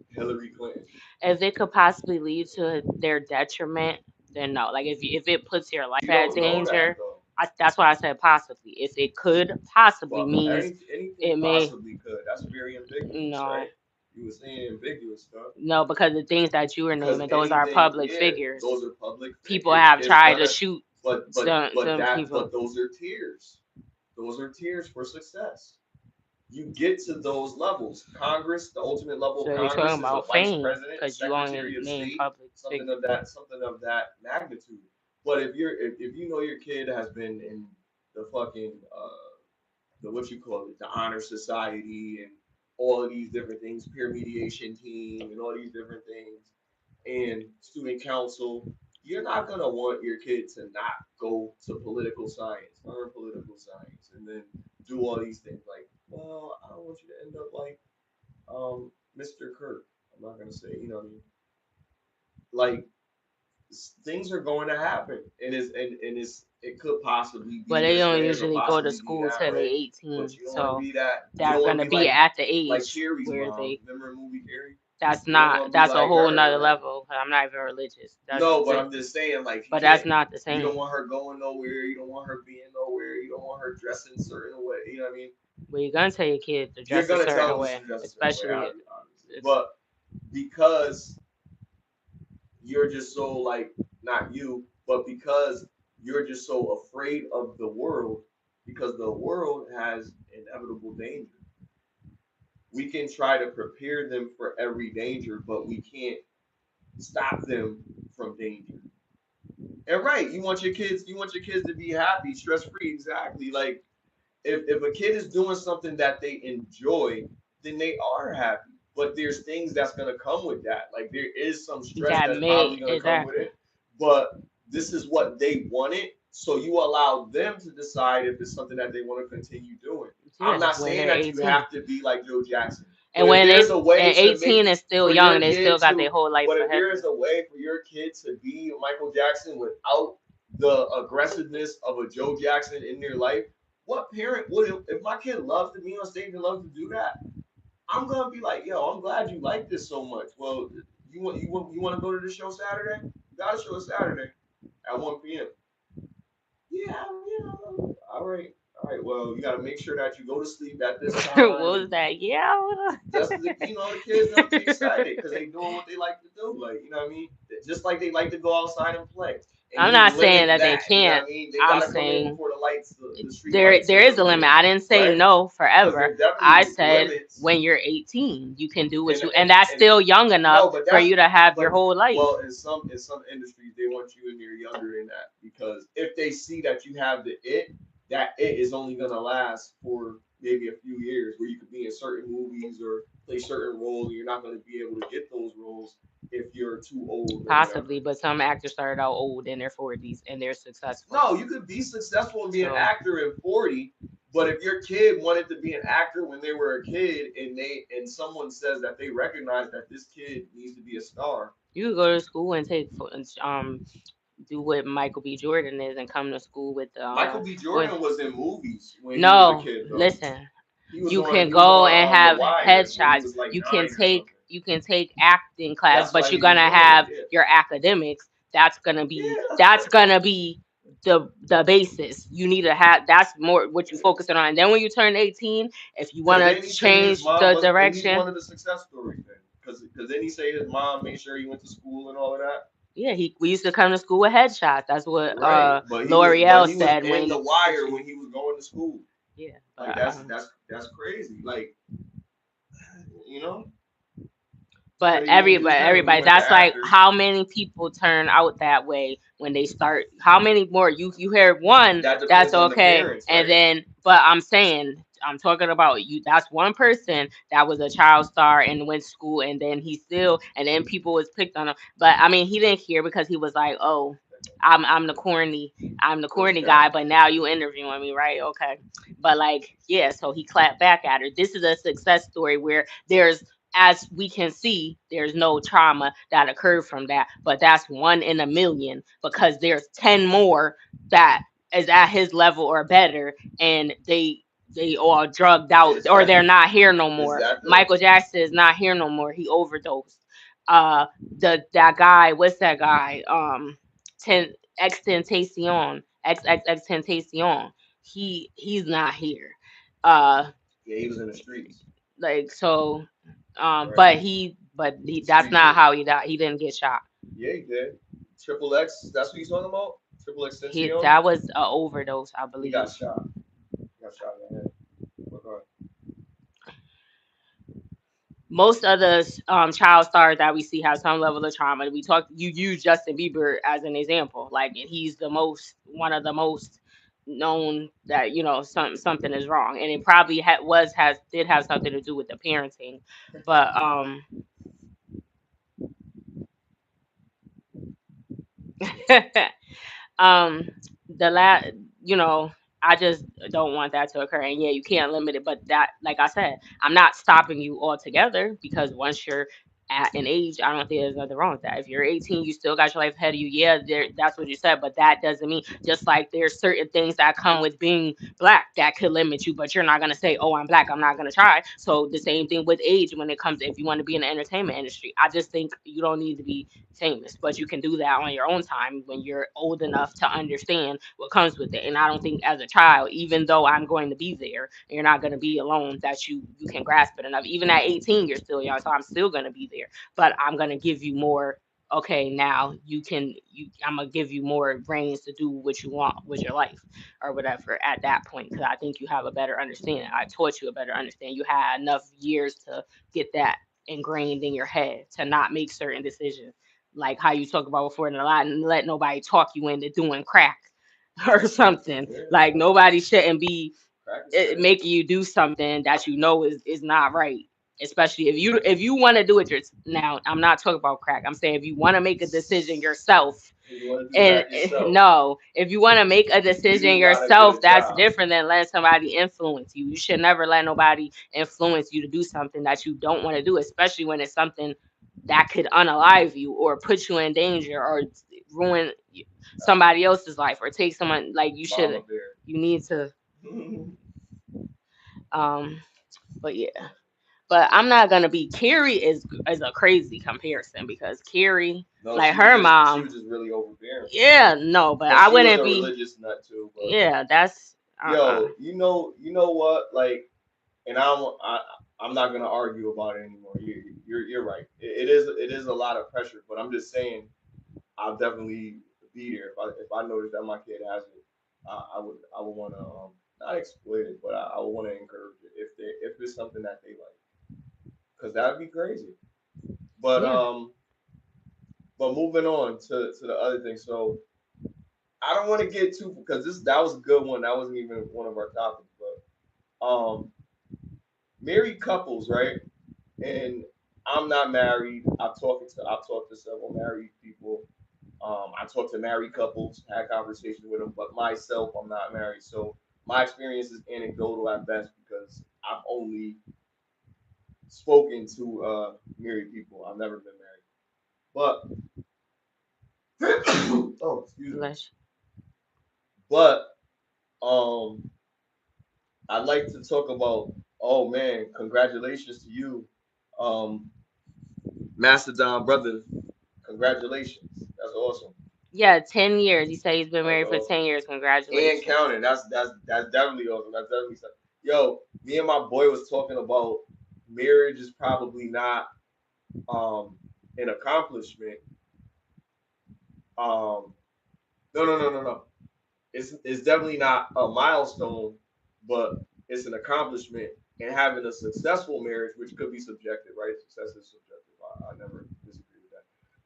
Hillary Clinton? If it could possibly lead to their detriment, then no. Like if it puts your life You at don't know that danger, though. that's why I said possibly. If it could possibly But means anything it may possibly could. That's very ambiguous, no. right? You were saying ambiguous stuff. No, because the things that you were Because naming, those are anything, public yeah, figures. those are public People figures. have It's tried to gonna, shoot but some that, people. but those are tiers. Those are tiers for success. You get to those levels. Congress, the ultimate level So of you're Congress talking is a about vice fame president, a because you only secretary of name state, public figures. something of that magnitude. But if you know your kid has been in the fucking the what you call it, the honor society and all of these different things, peer mediation team and all these different things, and student council, you're not gonna want your kid to not go to political science, learn political science, and then do all these things. Like, well, I don't want you to end up like Mr. Kirk. I'm not gonna say, you know what I mean? Like things are going to happen, and it could possibly But be they this don't way, it could usually go to possibly be school that till they way. 18, But you don't want to so be that. You they're don't want to gonna be be at the like age Carrie's where mom. they. Remember the movie Carrie? That's You don't want not. to be That's a like whole her. nother Like level. I'm not even religious. That's no, but it. I'm just saying, like you But that's can't. not the You don't same. want her going nowhere. You don't want her being nowhere. You don't want her dressing a certain way. You know what I mean? Well, you're gonna tell your kid to You're dress a gonna tell certain them to way, dress a certain way, especially obviously. if But because you're just so like not you, but because you're just so afraid of the world, because the world has inevitable danger. We can try to prepare them for every danger, but we can't stop them from danger. And right, you want your kids to be happy, stress free, exactly. Like if a kid is doing something that they enjoy, then they are happy. But there's things that's gonna come with that. Like there is some stress that that's may probably gonna come with exactly. it. But this is what they wanted. So you allow them to decide if it's something that they want to continue doing. I'm Yeah, not when saying they're that you 18, have to be like Joe Jackson. and But if when they there's a way and to make 18 is still for young, your they still kid got their to whole life but if ahead there of is them. a way for your kid to be Michael Jackson without the aggressiveness of a Joe Jackson in their life, what parent would if my kid loves to be on stage and loves to do that? I'm gonna be like, yo, I'm glad you like this so much. Well, you want to go to the show Saturday? You got a show Saturday at 1 p.m. Yeah, yeah. All right. Well, you got to make sure that you go to sleep at this What time, was and that? Yeah. just the kids gonna be excited because they doing what they like to do. Like you know what I mean? Just like they like to go outside and play, and I'm you not saying limit that they that. You know what can't. I mean? They I'm gotta come in saying before the lights, the street there lights there hit is a them, limit. I didn't say right? no Because forever. there definitely I is said limits, when you're 18, you can do what and you, and that's and still young enough no, but for that's you to have your but whole life. well, in some industries they want you in there younger than that because if they see that you have that it is only gonna last for maybe a few years where you could be in certain movies or play certain roles and you're not gonna be able to get those roles if you're too old or Possibly, whatever. but some actors started out old in their 40s and they're successful. No, you could be successful and be an So actor in 40, but if your kid wanted to be an actor when they were a kid and someone says that they recognize that this kid needs to be a star. you could go to school and take do what Michael B. Jordan is and come to school with Michael B. with Jordan was in movies when he was a no, kid though. listen. You can He was go on and The have Wire when he headshots. was like You can 9 or take something. acting class, That's but why you're he was gonna doing it. have Yeah. your academics. That's Yeah, that's that's what gonna be the basis. You need to have that's more what you focusing on. And then when you turn 18, if you want to Then he say his change mom the was, and he's direction, one of the success stories then. Because then he say his mom made sure he went to school and all of that. yeah, we used to come to school with headshots. That's what Right, but L'Oreal he was said in the when wire when he was going to school. yeah, Like but that's crazy. Like, you know, it's but crazy when he was there. When he everybody, went to that's like actors. how many people turn out that way when they start. How many more you hear one That that's depends on the okay, parents, and right? then but I'm saying I'm talking about you. That's one person that was a child star and went to school, and then he still, and then people was picked on him. But I mean, he didn't care because he was like, oh. I'm the corny guy, but now you interviewing me, right? Okay. But like, yeah, so he clapped back at her. This is a success story where there's as we can see, there's no trauma that occurred from that, but that's one in a million because there's 10 more that is at his level or better, and they all drugged out Is or that they're not here no is more. that the Michael Jackson is not here no more. He overdosed. That guy, what's that guy? Ten Extentacion, Extentacion. He's not here. Uh, yeah, he was in the streets, like so right? but he that's Street not shit. how he died. He didn't get shot. Yeah, he did. Triple X, that's what he's talking about. Triple Extension. That was a overdose, I He got believe. shot. He got shot in the head. But, Most of the child stars that we see have some level of trauma. We talk. You use Justin Bieber as an example, like, and he's the most one of the most known that something is wrong, and it probably has did have something to do with the parenting, but um the you know I just don't want that to occur, and yeah, you can't limit it, but that, like I said, I'm not stopping you altogether because once you're at an age, I don't think there's nothing wrong with that. If you're 18, you still got your life ahead of you. Yeah, that's what you said, but that doesn't mean, just like there's certain things that come with being black that could limit you, but you're not going to say, oh, I'm black, I'm not going to try. So the same thing with age when it comes to if you want to be in the entertainment industry. I just think you don't need to be famous, but you can do that on your own time when you're old enough to understand what comes with it. And I don't think as a child, even though I'm going to be there, you're not going to be alone, that you can grasp it enough. Even at 18, you're still young, so I'm still going to be there, but I'm going to give you more. Okay, now I'm gonna give you more reins to do what you want with your life or whatever at that point, because I think you have a better understanding. I taught you a better understanding. You had enough years to get that ingrained in your head to not make certain decisions, like how you talk about before, and let nobody talk you into doing crack or something. yeah, Like nobody shouldn't be crack is crazy. making you do something that is not right. Especially if you want to do it now. I'm not talking about crack. I'm saying if you want to make a decision yourself, You want to do and crack yourself. no, if you want to make a You decision do gotta get yourself, a that's job. different than letting somebody influence you. You should never let nobody influence you to do something that you don't want to do, especially when it's something that could unalive you or put you in danger or ruin somebody else's life or take someone, like you Mama should. bear. You need to um but yeah. But I'm not gonna be Carrie is a crazy comparison because Carrie, No, like her she mom, was just really overbearing. yeah, no, but But I she was wouldn't a be. religious nut too. But Yeah, that's yo, you know what? Like, and I'm not gonna argue about it anymore. You're right. It is a lot of pressure. But I'm just saying, I'll definitely be there if I notice that my kid has it. I would want to not exploit it, but I would want to encourage it if it's something that they like, because that'd be crazy. But yeah. moving on to the other thing. So I don't want to get too, because this that was a good one. That wasn't even one of our topics, but married couples, right? And I'm not married. I've talked to several married people. I talked to married couples, had conversations with them, but myself, I'm not married. So my experience is anecdotal at best because I've only spoken to married people. I've never been married. But oh, excuse me. Bless But um, I'd like to talk about. Oh man, congratulations to you, um, Mastodon brother. Congratulations. That's awesome. Yeah, 10 years. He said he's been That's married for awesome. 10 years. And Congratulations. counting. That's definitely awesome. That's definitely something. Yo, me and my boy was talking about marriage is probably not an accomplishment. Um, no. It's definitely not a milestone, but it's an accomplishment. And having a successful marriage, which could be subjective, right? Success is subjective. I never disagree with that.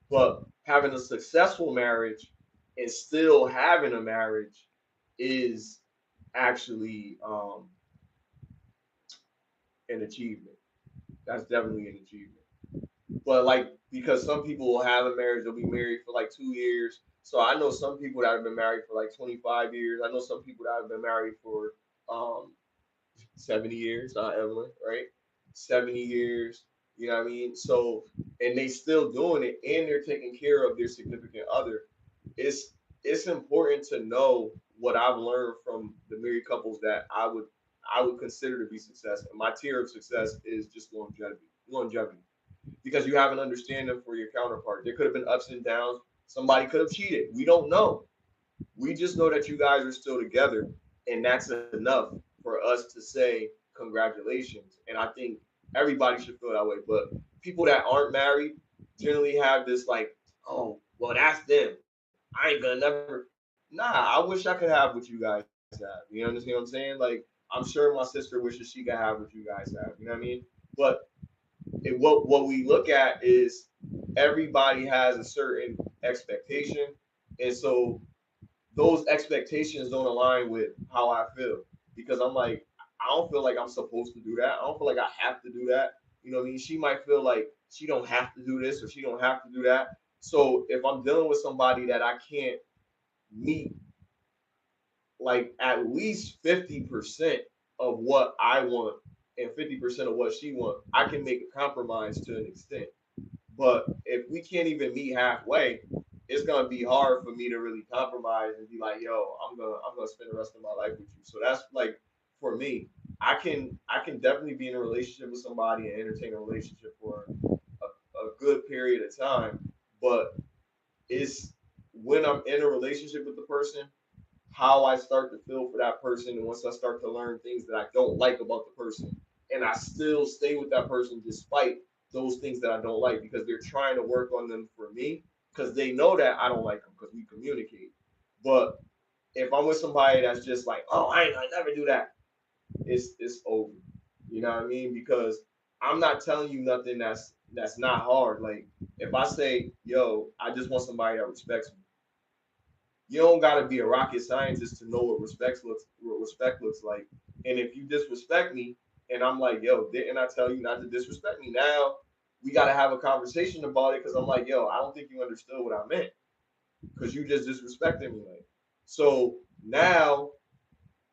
But having a successful marriage and still having a marriage is actually an achievement. That's definitely an achievement. But like because some people will have a marriage, they'll be married for like 2 years. So I know some people that have been married for like 25 years. I know some people that have been married for um 70 years, Evelyn, right? 70 years, you know what I mean? So and they still doing it and they're taking care of their significant other. It's it's important to know what I've learned from the married couples that I would consider to be success. And my tier of success is just longevity. Longevity because you have an understanding for your counterpart. There could have been ups and downs. Somebody could have cheated. We don't know. We just know that you guys are still together, and that's enough for us to say congratulations. And I think everybody should feel that way. But people that aren't married generally have this like, oh, well, that's them. I ain't gonna never. Nah, I wish I could have what you guys have. You understand what I'm saying? Like, I'm sure my sister wishes she could have what you guys have. You know what I mean? But what we look at is everybody has a certain expectation, and so those expectations don't align with how I feel because I'm like I don't feel like I'm supposed to do that. I don't feel like I have to do that. You know what I mean? She might feel like she don't have to do this or she don't have to do that. So if I'm dealing with somebody that I can't meet like at least 50% of what I want and 50% of what she wants, I can make a compromise to an extent. But if we can't even meet halfway, it's gonna be hard for me to really compromise and be like, yo, I'm gonna spend the rest of my life with you. So that's like for me, I can definitely be in a relationship with somebody and entertain a relationship for a good period of time. But it's when I'm in a relationship with the person, how I start to feel for that person, and once I start to learn things that I don't like about the person, and I still stay with that person despite those things that I don't like because they're trying to work on them for me because they know that I don't like them because we communicate. But if I'm with somebody that's just like, oh, I never do that, it's over. You know what I mean? Because I'm not telling you nothing that's not hard. Like if I say, yo, I just want somebody that respects me, you don't gotta be a rocket scientist to know what respect looks like. And if you disrespect me, and I'm like, yo, didn't I tell you not to disrespect me? Now we gotta have a conversation about it because I'm like, yo, I don't think you understood what I meant because you just disrespected me. Like, so now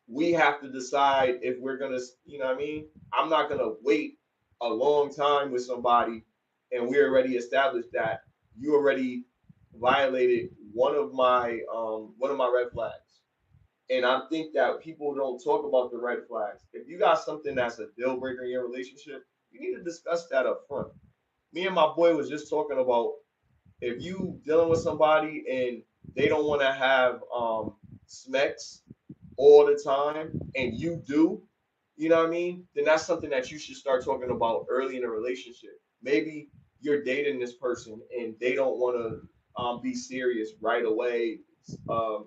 we have to decide if we're gonna, you know what I mean? I'm not gonna wait a long time with somebody and we already established that you already violated one of my red flags. And I think that people don't talk about the red flags. If you got something that's a deal breaker in your relationship, you need to discuss that up front. Me and my boy was just talking about if you dealing with somebody and they don't want to have smecks all the time and you do, you know what I mean? Then that's something that you should start talking about early in a relationship. Maybe you're dating this person and they don't want to be serious right away um,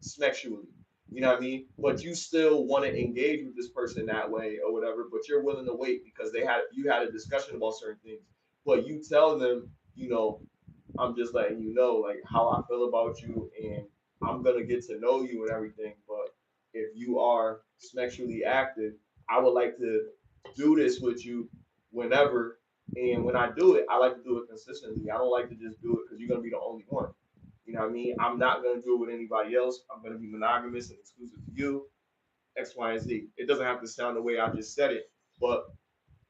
sexually. You know what I mean? But you still want to engage with this person that way or whatever, but you're willing to wait because you had a discussion about certain things. But you tell them, I'm just letting you know like how I feel about you and I'm gonna get to know you and everything. But if you are sexually active, I would like to do this with you whenever. And when I do it, I like to do it consistently. I don't like to just do it because you're gonna be the only one. You know what I mean? I'm not gonna do it with anybody else. I'm gonna be monogamous and exclusive to you. X, Y, and Z. It doesn't have to sound the way I just said it, but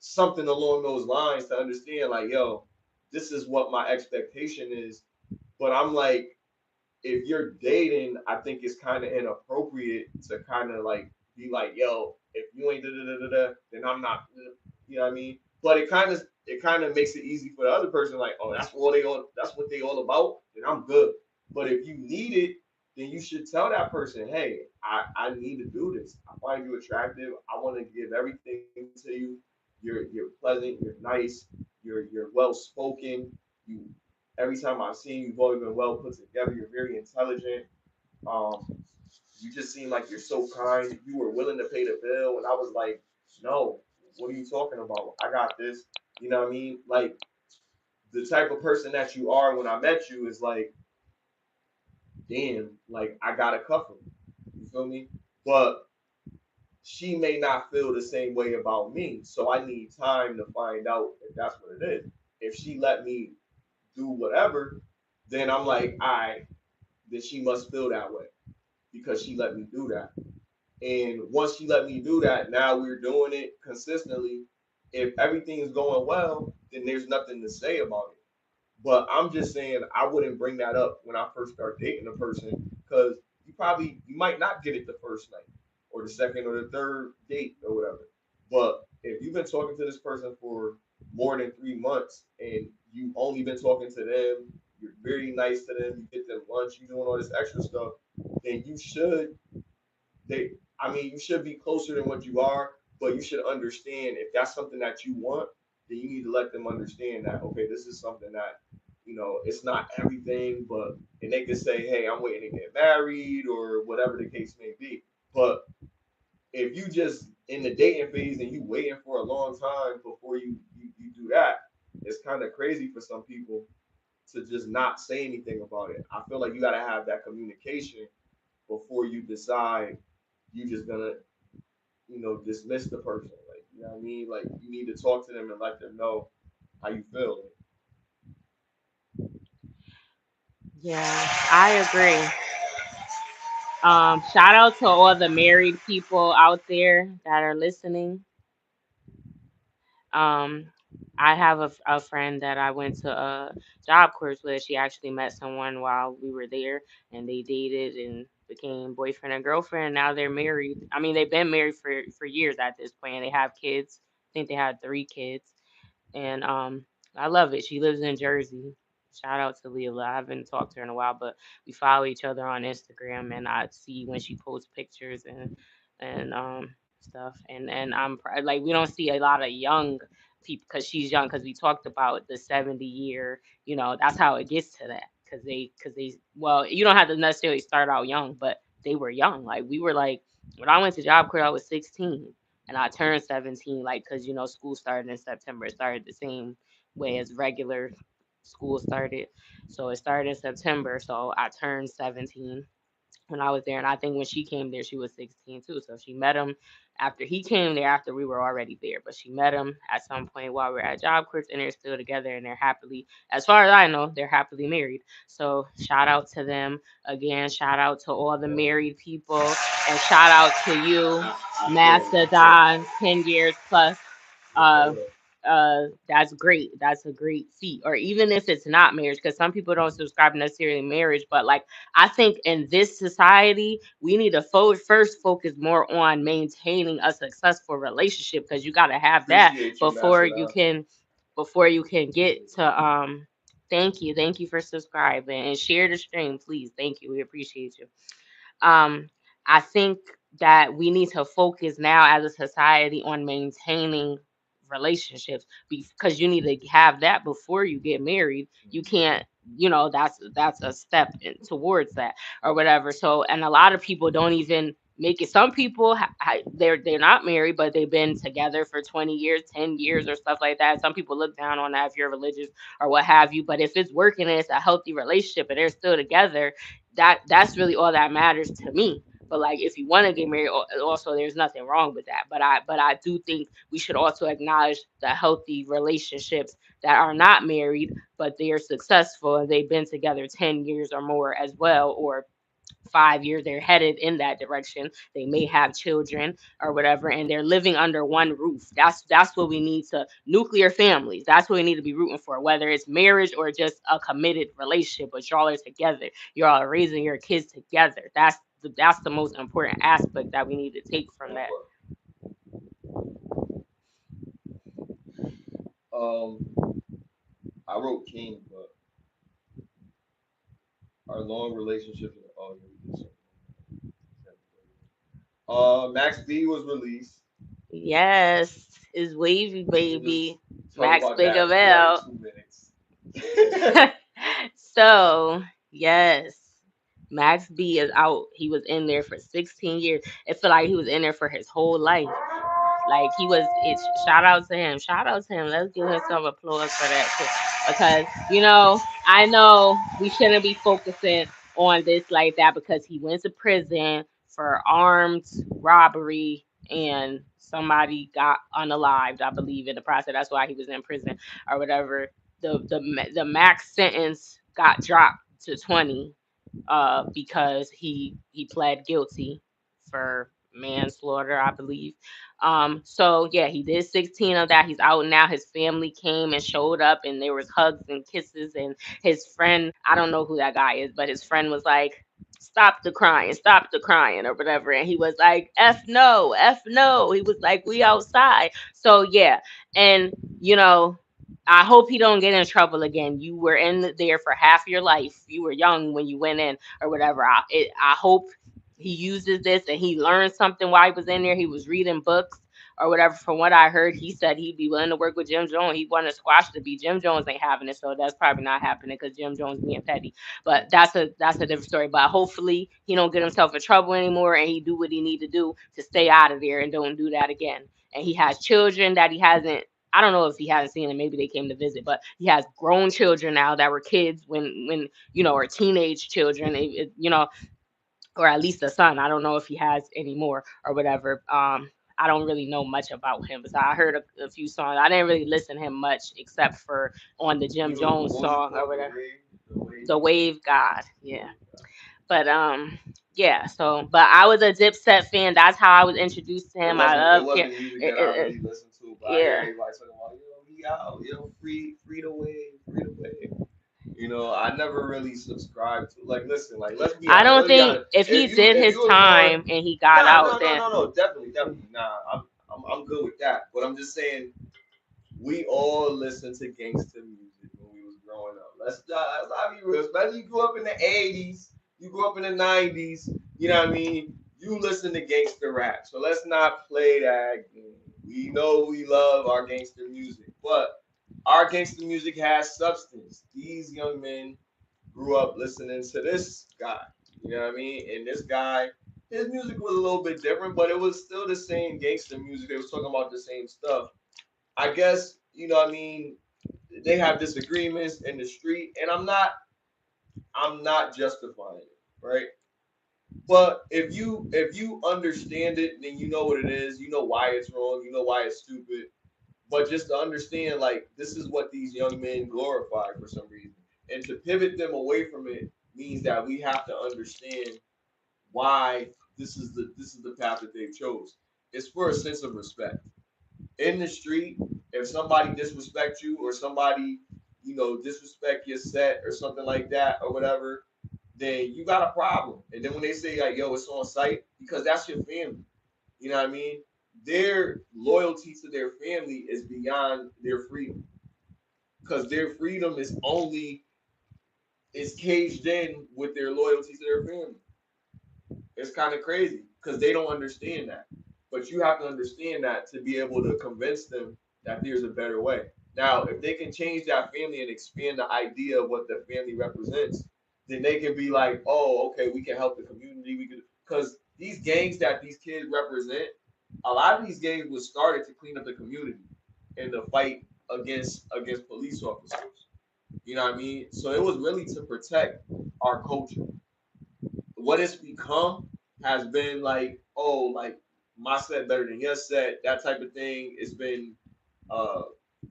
something along those lines to understand, like, yo, this is what my expectation is. But I'm like, if you're dating, I think it's kind of inappropriate to kind of like be like, yo, if you ain't da da da da, then I'm not. You know what I mean? But it kind of makes it easy for the other person, like, oh, that's what they all about. Then I'm good. But if you need it, then you should tell that person, hey, I need to do this. I find you attractive. I want to give everything to you. You're pleasant. You're nice. You're well spoken. You every time I've seen you, you've always been well put together. You're very intelligent. Um, you just seem like you're so kind. You were willing to pay the bill, and I was like, no, what are you talking about? I got this. You know what I mean? Like the type of person that you are when I met you is like, damn, like I gotta cuff him. You feel me? But she may not feel the same way about me, so I need time to find out if that's what it is. If she let me do whatever, then I'm like, all right, then she must feel that way because she let me do that. And once she let me do that, now we're doing it consistently. If everything is going well, then there's nothing to say about it. But I'm just saying I wouldn't bring that up when I first start dating a person because you might not get it the first night or the second or the third date or whatever. But if you've been talking to this person for more than 3 months and you've only been talking to them, you're very nice to them, you get them lunch, you're doing all this extra stuff, then they you should be closer than what you are, but you should understand if that's something that you want, then you need to let them understand that okay, this is something that it's not everything, but and they could say, hey, I'm waiting to get married or whatever the case may be. But if you just in the dating phase and you waiting for a long time before you do that, it's kind of crazy for some people to just not say anything about it. I feel like you got to have that communication before you decide you just gonna dismiss the person. Like, you know what I mean? Like, you need to talk to them and let them know how you feel. Yeah, I agree. Shout out to all the married people out there that are listening. Um, I have a friend that I went to a job course with. She actually met someone while we were there, and they dated and became boyfriend and girlfriend. Now they're married. I mean, they've been married for years at this point. And they have kids. I think they had 3 kids, and I love it. She lives in Jersey. Shout out to Leela. I haven't talked to her in a while, but we follow each other on Instagram, and I see when she posts pictures and stuff. And like we don't see a lot of young people because she's young because we talked about the 70 year. That's how it gets to that because they well, you don't have to necessarily start out young, but they were young. Like we were like when I went to Job Corps, I was 16 and I turned 17, like, because, school started in September. It started the same way as regular school started. So it started in September. So I turned 17 when I was there. And I think when she came there, she was 16 too. So she met him after he came there, after we were already there. But she met him at some point while we were at Job Corps, and they're still together and they're happily, as far as I know, they're happily married. So shout out to them. Again, shout out to all the married people. And shout out to you, I feel it. I feel it. Mastodon, 10 years plus. Uh, that's great. That's a great feat. Or even if it's not marriage, because some people don't subscribe necessarily marriage, but like I think in this society, we need to first focus more on maintaining a successful relationship because you got to have that Appreciate you, before Master. you can get to thank you for subscribing and share the stream, please. Thank you. We appreciate you. um, I think that we need to focus now as a society on maintaining relationships because you need to have that before you get married. You can't, that's a step towards that or whatever. So, and a lot of people don't even make it. Some people they're not married, but they've been together for 20 years, 10 years, or stuff like that. Some people look down on that if you're religious or what have you. But if it's working and it's a healthy relationship and they're still together, that's really all that matters to me. But like if you want to get married, also there's nothing wrong with that. But I do think we should also acknowledge the healthy relationships that are not married but they are successful and they've been together 10 years or more as well, or 5 years they're headed in that direction. They may have children or whatever, and they're living under one roof. That's what we need to nuclear families. That's what we need to be rooting for, whether it's marriage or just a committed relationship. But y'all are together. Y'all are raising your kids together. That's the most important aspect that we need to take from that. Um, I wrote King, but Our long relationships. Oh, yeah, we did Max B was released. Yes, is wavy We'll just baby. talk Max about that for like Bigabell. 2 minutes. So yes, Max B is out. He was in there for 16 years. It felt like he was in there for his whole life. Like he was. It's shout out to him. Shout out to him. Let's give him some applause for that too. Because I know we shouldn't be focusing on this like that because he went to prison for armed robbery and somebody got unalived, I believe, in the process. That's why he was in prison or whatever. The max sentence got dropped to 20 because he pled guilty for manslaughter, I believe. So yeah, he did 16 of that. He's out now. His family came and showed up, and there was hugs and kisses. And his friend, I don't know who that guy is, but his friend was like, stop the crying," or whatever. And he was like, "F no, F no." He was like, "We outside." So yeah, and you know, I hope he don't get in trouble again. You were in there for half your life. You were young when you went in or whatever. I hope he uses this and he learned something while he was in there. He was reading books or whatever. From what I heard, he said he'd be willing to work with Jim Jones. He wanted squash to be. Jim Jones ain't having it, so that's probably not happening because Jim Jones being petty. But that's a different story. But hopefully he don't get himself in trouble anymore and he do what he need to do to stay out of there and don't do that again. And he has children that he hasn't. I don't know if he hasn't seen them. Maybe they came to visit, but he has grown children now that were kids when or teenage children. Or at least a son. I don't know if he has any more or whatever. I don't really know much about him. So I heard a few songs. I didn't really listen to him much except for on the Jim Jones What was it song or called? whatever. The wave. The Wave God. Yeah. But yeah, so but I was a Dipset fan. That's how I was introduced to It him. I wasn't. It love wasn't music that I really listened to, but I hear yeah. everybody talking about, we out, free the wave, free the wave. I never really subscribed to. Like, listen, like, let's be I honest. don't Let's be think honest. if he If did you his was born, time and he got nah, out, no, no, then no, no, definitely, definitely, nah. I'm good with that. But I'm just saying, we all listened to gangster music when we was growing up. Let's not be real. Especially you grew up in the '80s, you grew up in the '90s. You know what I mean? You listen to gangster rap. So let's not play that game. We know we love our gangster music, but our gangster music has substance. These young men grew up listening to this guy. You know what I mean? And this guy, his music was a little bit different, but it was still the same gangster music. They was talking about the same stuff. I guess, what I mean, they have disagreements in the street, and I'm not justifying it, right? But if you understand it, then you know what it is, you know why it's wrong, you know why it's stupid. But just to understand, like, this is what these young men glorify for some reason. And to pivot them away from it means that we have to understand why this is the path that they chose. It's for a sense of respect in the street. If somebody disrespect you or somebody disrespect your set or something like that or whatever, then you got a problem. And then when they say like, yo, it's on site, because that's your family. You know what I mean? Their loyalty to their family is beyond their freedom, because their freedom is caged in with their loyalty to their family. It's kind of crazy because they don't understand that. But you have to understand that to be able to convince them that there's a better way. Now, if they can change that family and expand the idea of what the family represents, then they can be like, oh, okay, we can help the community. We could, because these gangs that these kids represent, a lot of these gangs was started to clean up the community and to fight against police officers. You know what I mean? So it was really to protect our culture. What it's become has been like, oh, like my set better than your set, that type of thing. It's been uh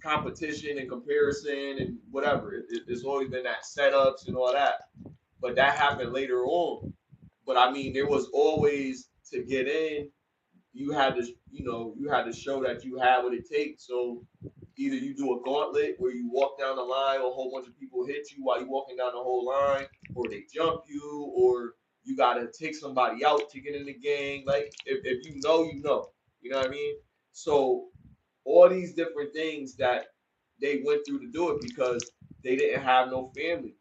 competition and comparison and whatever. It's always been that setups and all that. But that happened later on. But I mean, there was always to get in, you had to show that you had what it takes. So either you do a gauntlet where you walk down the line, or a whole bunch of people hit you while you're walking down the whole line, or they jump you, or you gotta take somebody out to get in the gang. Like if you know, you know. You know what I mean? So all these different things that they went through to do it because they didn't have no family.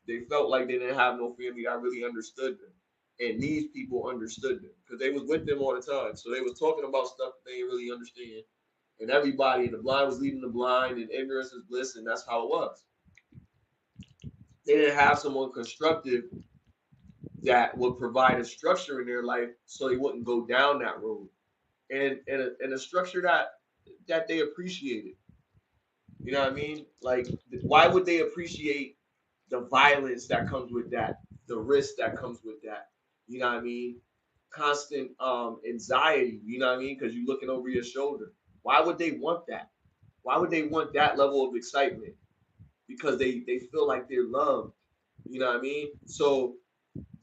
They felt like they didn't have no family that really understood them. And these people understood them because they was with them all the time. So they was talking about stuff that they didn't really understand. And everybody, and the blind was leading the blind, and ignorance is bliss, and that's how it was. They didn't have someone constructive that would provide a structure in their life so they wouldn't go down that road. And a structure that they appreciated. You know what I mean? Like, why would they appreciate the violence that comes with that, the risk that comes with that? You know what I mean? Constant anxiety. You know what I mean? Because you're looking over your shoulder. Why would they want that? Why would they want that level of excitement? Because they feel like they're loved. You know what I mean? So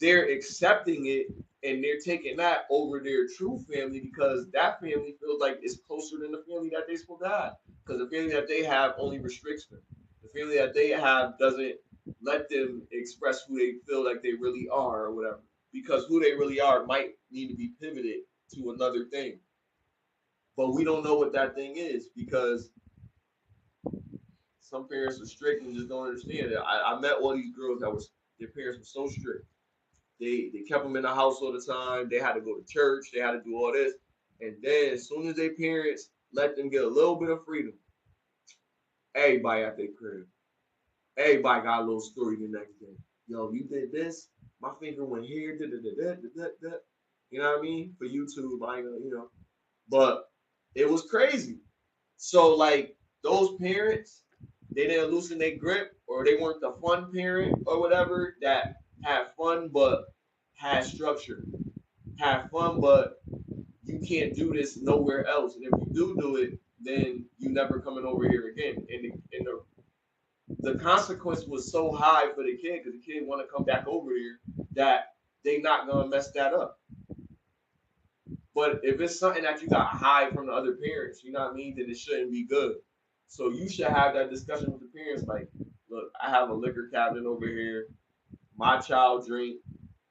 they're accepting it and they're taking that over their true family because that family feels like it's closer than the family that they're supposed to have. Because the family that they have only restricts them. The family that they have doesn't let them express who they feel like they really are or whatever. Because who they really are might need to be pivoted to another thing. But we don't know what that thing is because some parents are strict and just don't understand it. I met all these girls that was their parents were so strict. They kept them in the house all the time. They had to go to church. They had to do all this. And then as soon as their parents let them get a little bit of freedom, everybody at their crib. Everybody got a little story the next day. Yo, you did this. My finger went here. Da, da, da, da, da, da. You know what I mean? For YouTube, I ain't gonna, But it was crazy. So like those parents, they didn't loosen their grip, or they weren't the fun parent or whatever that had fun but had structure. Have fun, but you can't do this nowhere else. And if you do it, then you never coming over here again. And the consequence was so high for the kid because the kid want to come back over here that they not gonna mess that up. But if it's something that you got to hide from the other parents, you know what I mean, then it shouldn't be good. So you should have that discussion with the parents. Like, look, I have a liquor cabinet over here. My child drink,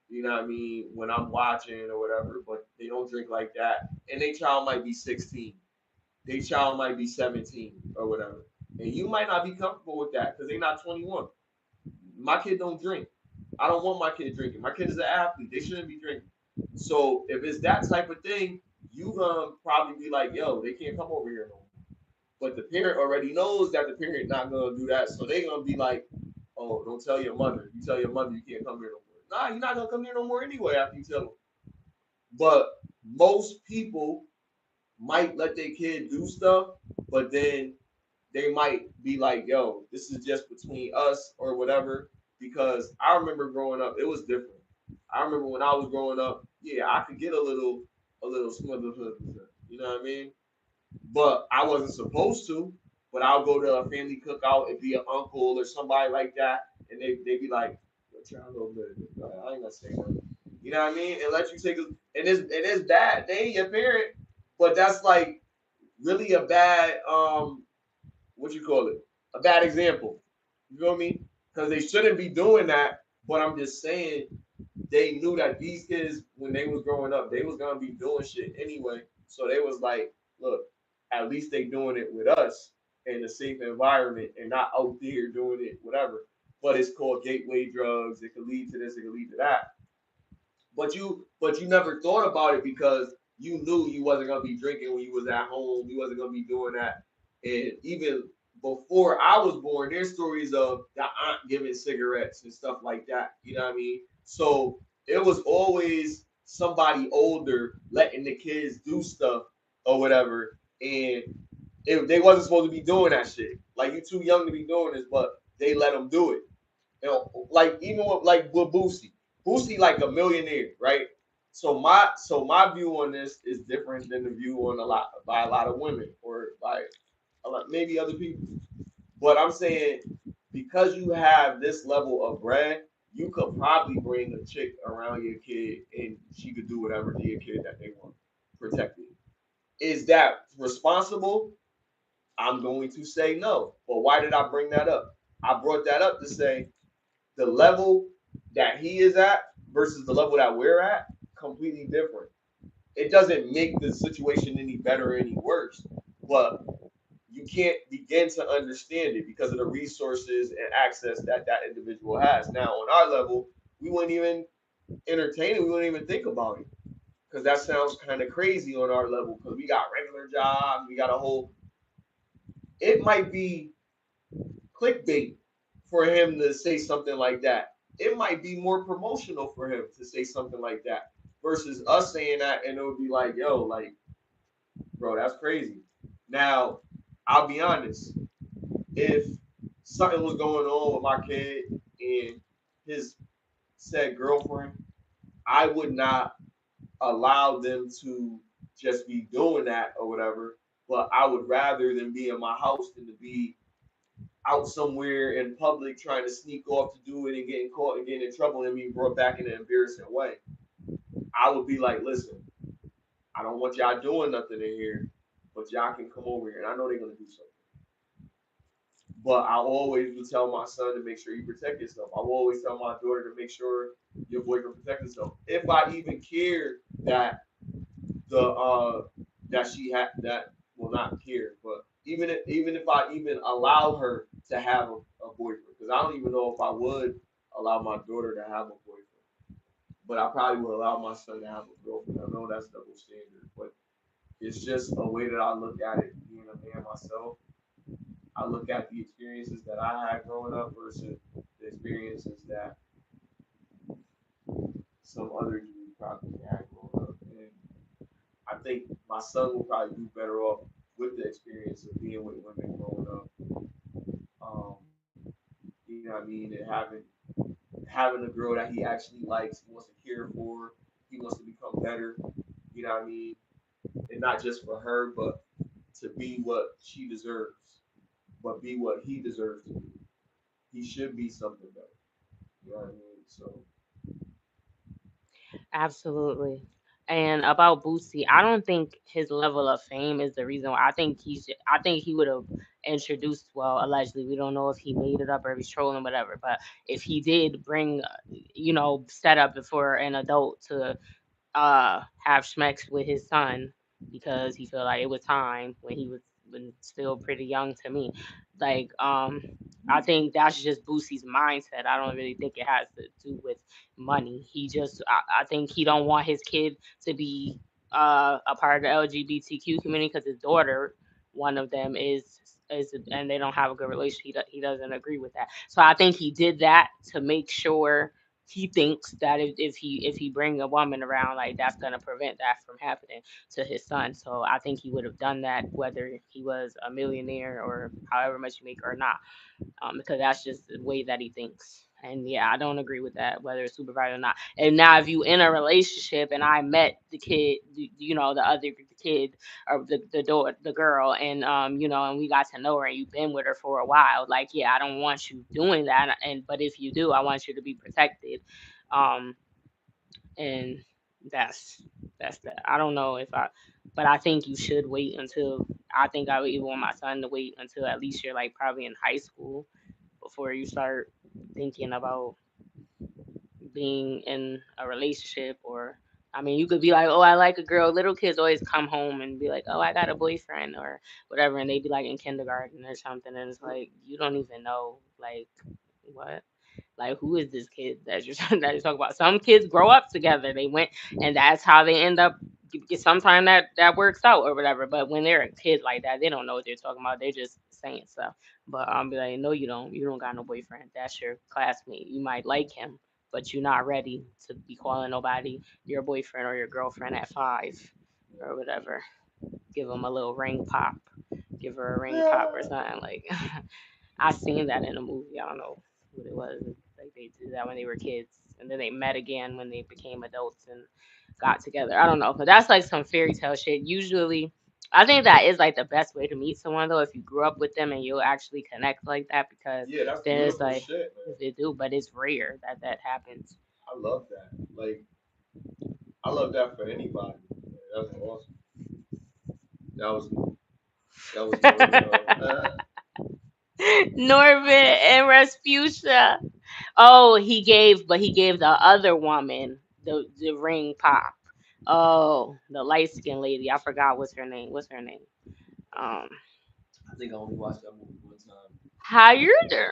you know what I mean, when I'm watching or whatever, but they don't drink like that. And their child might be 16. Their child might be 17 or whatever. And you might not be comfortable with that because they're not 21. My kid don't drink. I don't want my kid drinking. My kid is an athlete. They shouldn't be drinking. So if it's that type of thing, you gonna probably be like, yo, they can't come over here no more. But the parent already knows that the parent not gonna do that, so they gonna be like, oh, don't tell your mother. You tell your mother you can't come here no more. Nah, you're not gonna come here no more anyway after you tell them. But most people might let their kid do stuff, but then they might be like, yo, this is just between us or whatever. Because I remember growing up, it was different. I remember when I was growing up, yeah, I could get a little smother, you know what I mean? But I wasn't supposed to. But I'll go to a family cookout and be an uncle or somebody like that, and they be like, "Yo, child, a little bit. I ain't gonna say nothing." You know what I mean? And let you take it is bad. They ain't your parent, but that's like really a bad what you call it? A bad example. You feel me? Because they shouldn't be doing that. But I'm just saying they knew that these kids, when they was growing up, they was gonna be doing shit anyway. So they was like, look, at least they doing it with us in a safe environment and not out there doing it, whatever. But it's called gateway drugs. It could lead to this, it could lead to that. But you never thought about it because you knew you wasn't gonna be drinking when you was at home. You wasn't gonna be doing that. And even before I was born, there's stories of the aunt giving cigarettes and stuff like that. You know what I mean? So it was always somebody older letting the kids do stuff or whatever. And if they wasn't supposed to be doing that shit. Like you too young to be doing this, but they let them do it. Like even with Boosie. Boosie like a millionaire, right? So my view on this is different than the view on a lot of women or by a lot, maybe other people. But I'm saying because you have this level of bread, you could probably bring a chick around your kid and she could do whatever to your kid that they want, protected. Is that responsible? I'm going to say no. But why did I bring that up? I brought that up to say the level that he is at versus the level that we're at, completely different. It doesn't make the situation any better or any worse, but you can't begin to understand it because of the resources and access that that individual has. Now, on our level, we wouldn't even entertain it. We wouldn't even think about it because that sounds kind of crazy on our level because we got regular jobs. We got a whole. It might be clickbait for him to say something like that. It might be more promotional for him to say something like that versus us saying that and it would be like, yo, like, bro, that's crazy. Now, I'll be honest. If something was going on with my kid and his said girlfriend, I would not allow them to just be doing that or whatever. But I would rather than be in my house than to be out somewhere in public trying to sneak off to do it and getting caught and getting in trouble and being brought back in an embarrassing way. I would be like, listen, I don't want y'all doing nothing in here, but y'all can come over here. And I know they're gonna do something. But I always will tell my son to make sure you protect yourself. I will always tell my daughter to make sure your boyfriend protect himself. If I even care that the that she had that well not care, but even if I even allow her to have a boyfriend, because I don't even know if I would allow my daughter to have a boyfriend, but I probably would allow my son to have a girlfriend. I know that's double standard, but it's just a way that I look at it. Being a man myself, I look at the experiences that I had growing up versus the experiences that some other dude probably had growing up, and I think my son will probably do better off with the experience of being with women growing up. You know what I mean? And having a girl that he actually likes, he wants to care for, he wants to become better. You know what I mean? And not just for her, but to be what she deserves, but be what he deserves to be. He should be something better. You know what I mean? So Absolutely. And about Boosie, I don't think his level of fame is the reason why. I think he would have introduced. Well, allegedly, we don't know if he made it up or if he's trolling, whatever. But if he did bring, set up for an adult to have schmecks with his son because he felt like it was time when he was when still pretty young to me. Like I think that's just Boosie's mindset. I don't really think it has to do with money. I think he don't want his kid to be a part of the LGBTQ community because his daughter, one of them is and they don't have a good relationship. He doesn't agree with that. So I think he did that to make sure he thinks that if he bring a woman around, like that's gonna prevent that from happening to his son. So I think he would have done that whether he was a millionaire or however much he make or not, because that's just the way that he thinks. And yeah, I don't agree with that, whether it's supervised or not. And now, if you in a relationship and I met the kid, the other kid or the girl, and and we got to know her and you've been with her for a while, like yeah, I don't want you doing that. And but if you do, I want you to be protected. Um, and that's that's that. I don't know if I, but I think you should wait until. I think I would even want my son to wait until at least you're like probably in high school before you start thinking about being in a relationship. Or I mean, you could be like, oh, I like a girl. Little kids always come home and be like, oh, I got a boyfriend or whatever, and they be like in kindergarten or something, and it's like you don't even know like what. Like, who is this kid that you're that you talk about? Some kids grow up together. They went, and that's how they end up. Sometimes that works out or whatever. But when they're a kid like that, they don't know what they're talking about. They're just saying stuff. But be like, no, you don't. You don't got no boyfriend. That's your classmate. You might like him, but you're not ready to be calling nobody your boyfriend or your girlfriend at 5 or whatever. Give them a little ring pop. Give her a ring pop or something like. I seen that in a movie. I don't know what it was. Like they did that when they were kids, and then they met again when they became adults and got together. I don't know, but that's like some fairy tale shit. Usually, I think that is like the best way to meet someone though. If you grew up with them and you'll actually connect like that, because yeah, that's then it's beautiful like shit, if man. they do, but it's rare that that happens. I love that. Like I love that for anybody. Yeah, that's awesome. That was Norbit. Norbit and Rasputia. Oh, he gave the other woman the ring pop. Oh, the light skinned lady. I forgot what's her name. What's her name? Um, think I only watched that movie one time. How you doing?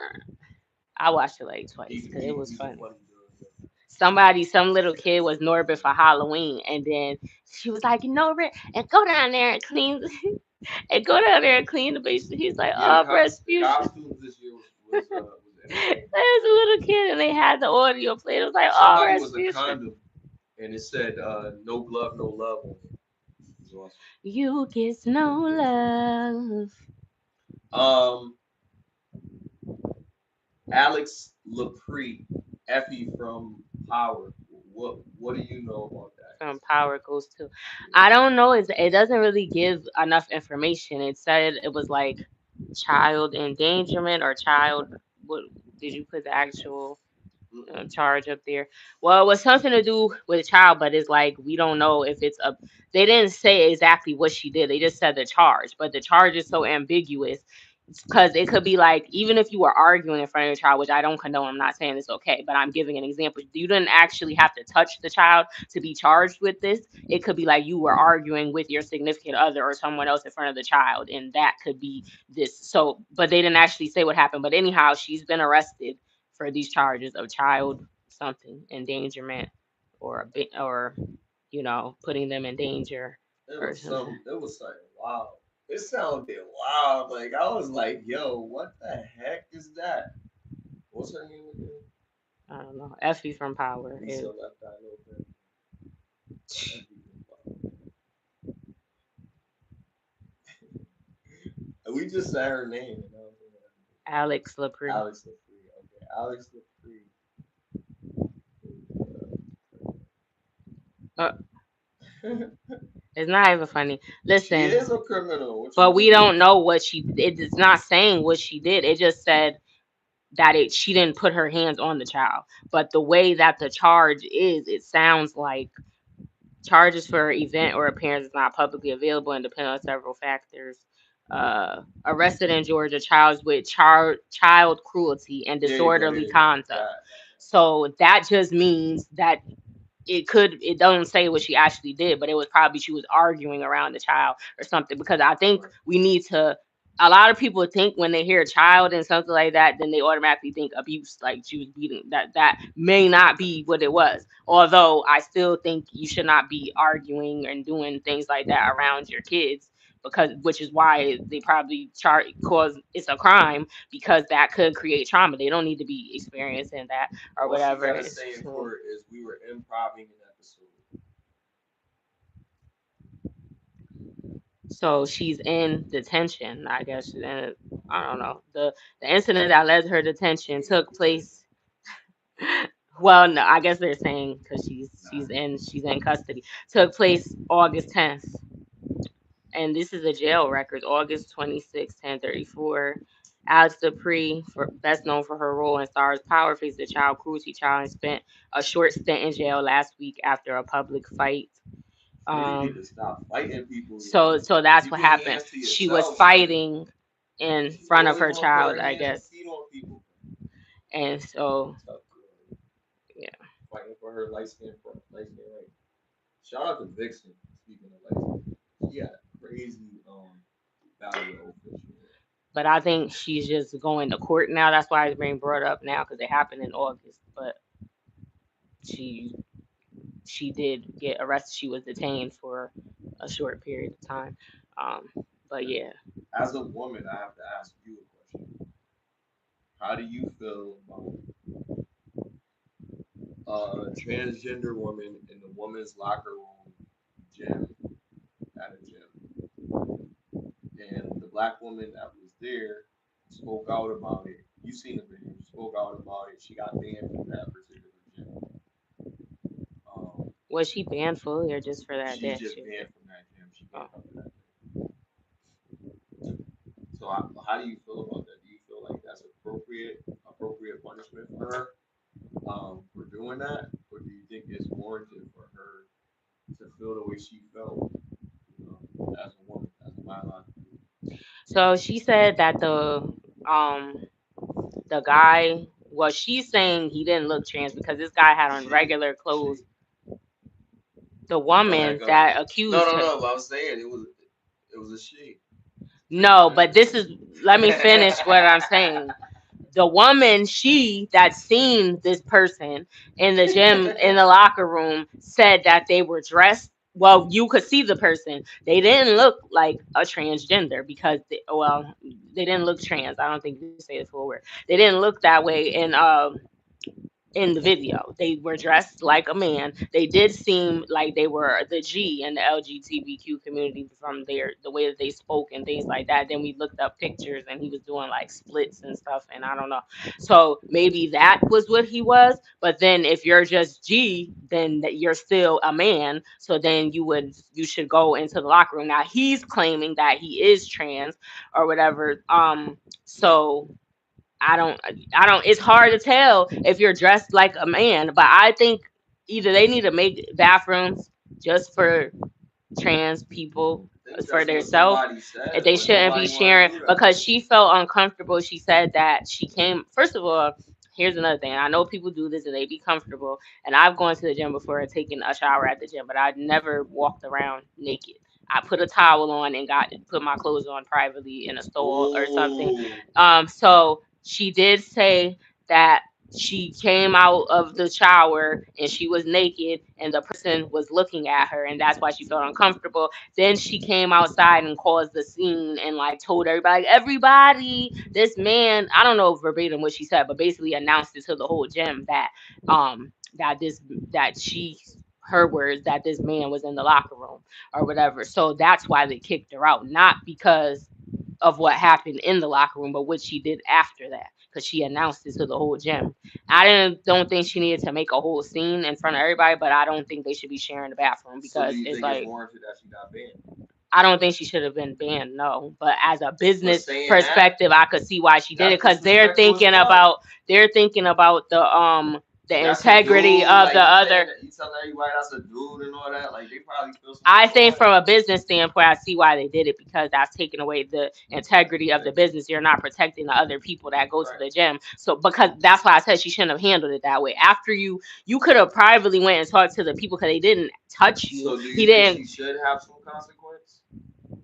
I watched it like twice because it was He's a funny. funny dude. Some little kid was Norbert for Halloween, and then she was like, Norbert, and go down there and clean, and go down there and clean the basement. He's like, Yeah, oh, the Rasputin. costumes this year was entertaining. There's a little kid, and they had the audio played. It was like, oh, Somebody was a Rasputin. condom, and it said "No glove, no love" on it. It was You get no love. awesome. Alix Lapri, Effie from Power. What do you know about that? From Power goes to. I don't know. It doesn't really give enough information. It said it was like child endangerment or child. What did you put the actual charge up there? Well, it was something to do with a child, but it's like we don't know if it's a. They didn't say exactly what she did. They just said the charge, but the charge is so ambiguous because it could be like even if you were arguing in front of your child, which I don't condone. I'm not saying it's okay, but I'm giving an example. You didn't actually have to touch the child to be charged with this. It could be like you were arguing with your significant other or someone else in front of the child, and that could be this. So, but they didn't actually say what happened. But anyhow, she's been arrested for these charges of child something endangerment or a bit or putting them in danger or something. It was something wow. It sounded wild. Like I was like, yo, what the heck is that? What's her name again? I don't know. Effie from Power. Lisa left eye open. We just said her name. Alix Lapri. Alix Lapri. Okay, Alix Lapri. It's not even funny. Listen, she is a criminal. But we don't know what she. It's not saying what she did. It just said that she didn't put her hands on the child. But the way that the charge is, it sounds like charges for an event or appearance is not publicly available and depend on several factors. Arrested in Georgia, charged with child cruelty and disorderly conduct. So that just means that it doesn't say what she actually did, but it was probably she was arguing around the child or something, because I think we need to. A lot of people think when they hear a child and something like that, then they automatically think abuse, like she was beating. That may not be what it was. Although I still think you should not be arguing and doing things like that around your kids, because which is why they probably cause it's a crime, because that could create trauma. They don't need to be experiencing that or whatever. What she got to say in court is we were improving an episode. So she's in detention, I guess. And I don't know. The incident that led to her detention took place. Well, no, I guess they're saying because she's in custody. Took place August 10th, and this is a jail record. August 26th, 10:34. Alix Lapri, best known for her role in Stars Power, faced a child cruelty trial and spent a short stint in jail last week after a public fight. They need to stop fighting people. So that's what happened. She was fighting in front of her child, I guess. And so, yeah. Fighting for her light skin right. Shout out to Vixen. Speaking of light skin, she had crazy value. But I think she's just going to court now. That's why it's being brought up now, because it happened in August. But she did get arrested. She was detained for a short period of time. But yeah. As a woman, I have to ask you a question. How do you feel about a transgender woman in the woman's locker room gym at a gym? And the black woman that was there spoke out about it. You seen the video? Spoke out about it. She got banned from that particular gym. Was she banned fully or just for that? She just banned from that gym. She banned from that. So how do you feel about that? Do you feel like that's appropriate punishment for her for doing that, or do you think it's warranted for her to feel the way she felt, as a woman, as a biological? So she said that the guy, well, she's saying he didn't look trans because this guy had on regular clothes. The woman that accused her. No. I was saying it was a she. No, but this is, let me finish what I'm saying. The woman, she that seen this person in the gym, in the locker room, said that they were dressed. Well, you could see the person. They didn't look like a transgender because, well, they didn't look trans. I don't think you can say it full word. They didn't look that way in the video. They were dressed like a man. They did seem like they were the G in the LGBTQ community from the way that they spoke and things like that. Then we looked up pictures and he was doing like splits and stuff, and I don't know. So maybe that was what he was. But then if you're just G, then you're still a man. So then you should go into the locker room. Now he's claiming that he is trans or whatever. So I don't it's hard to tell if you're dressed like a man, but I think either they need to make bathrooms just for trans people for themselves. They shouldn't be sharing because she felt uncomfortable. She said that she came, first of all, here's another thing. I know people do this and they be comfortable, and I've gone to the gym before and taken a shower at the gym, but I never walked around naked. I put a towel on and got put my clothes on privately in a stall or something. So she did say that she came out of the shower and she was naked and the person was looking at her, and that's why she felt uncomfortable. Then she came outside and caused the scene and like told everybody, everybody, this man, I don't know verbatim what she said, but basically announced it to the whole gym that that this that she her words that this man was in the locker room or whatever. So that's why they kicked her out, not because of what happened in the locker room, but what she did after that, because she announced it to the whole gym. Don't think she needed to make a whole scene in front of everybody, but I don't think they should be sharing the bathroom because so it's like, it's warranted that she got banned? I don't think she should have been banned, no. But as a business perspective, I could see why she did it because they're thinking about the integrity of the other. You telling everybody that's a dude and all that, like they probably feel some. I think from a business standpoint, I see why they did it because that's taking away the integrity of the business. You're not protecting the other people that go to the gym. So because that's why I said she shouldn't have handled it that way. After you could have privately went and talked to the people because they didn't touch you. So do you think she should have some consequence?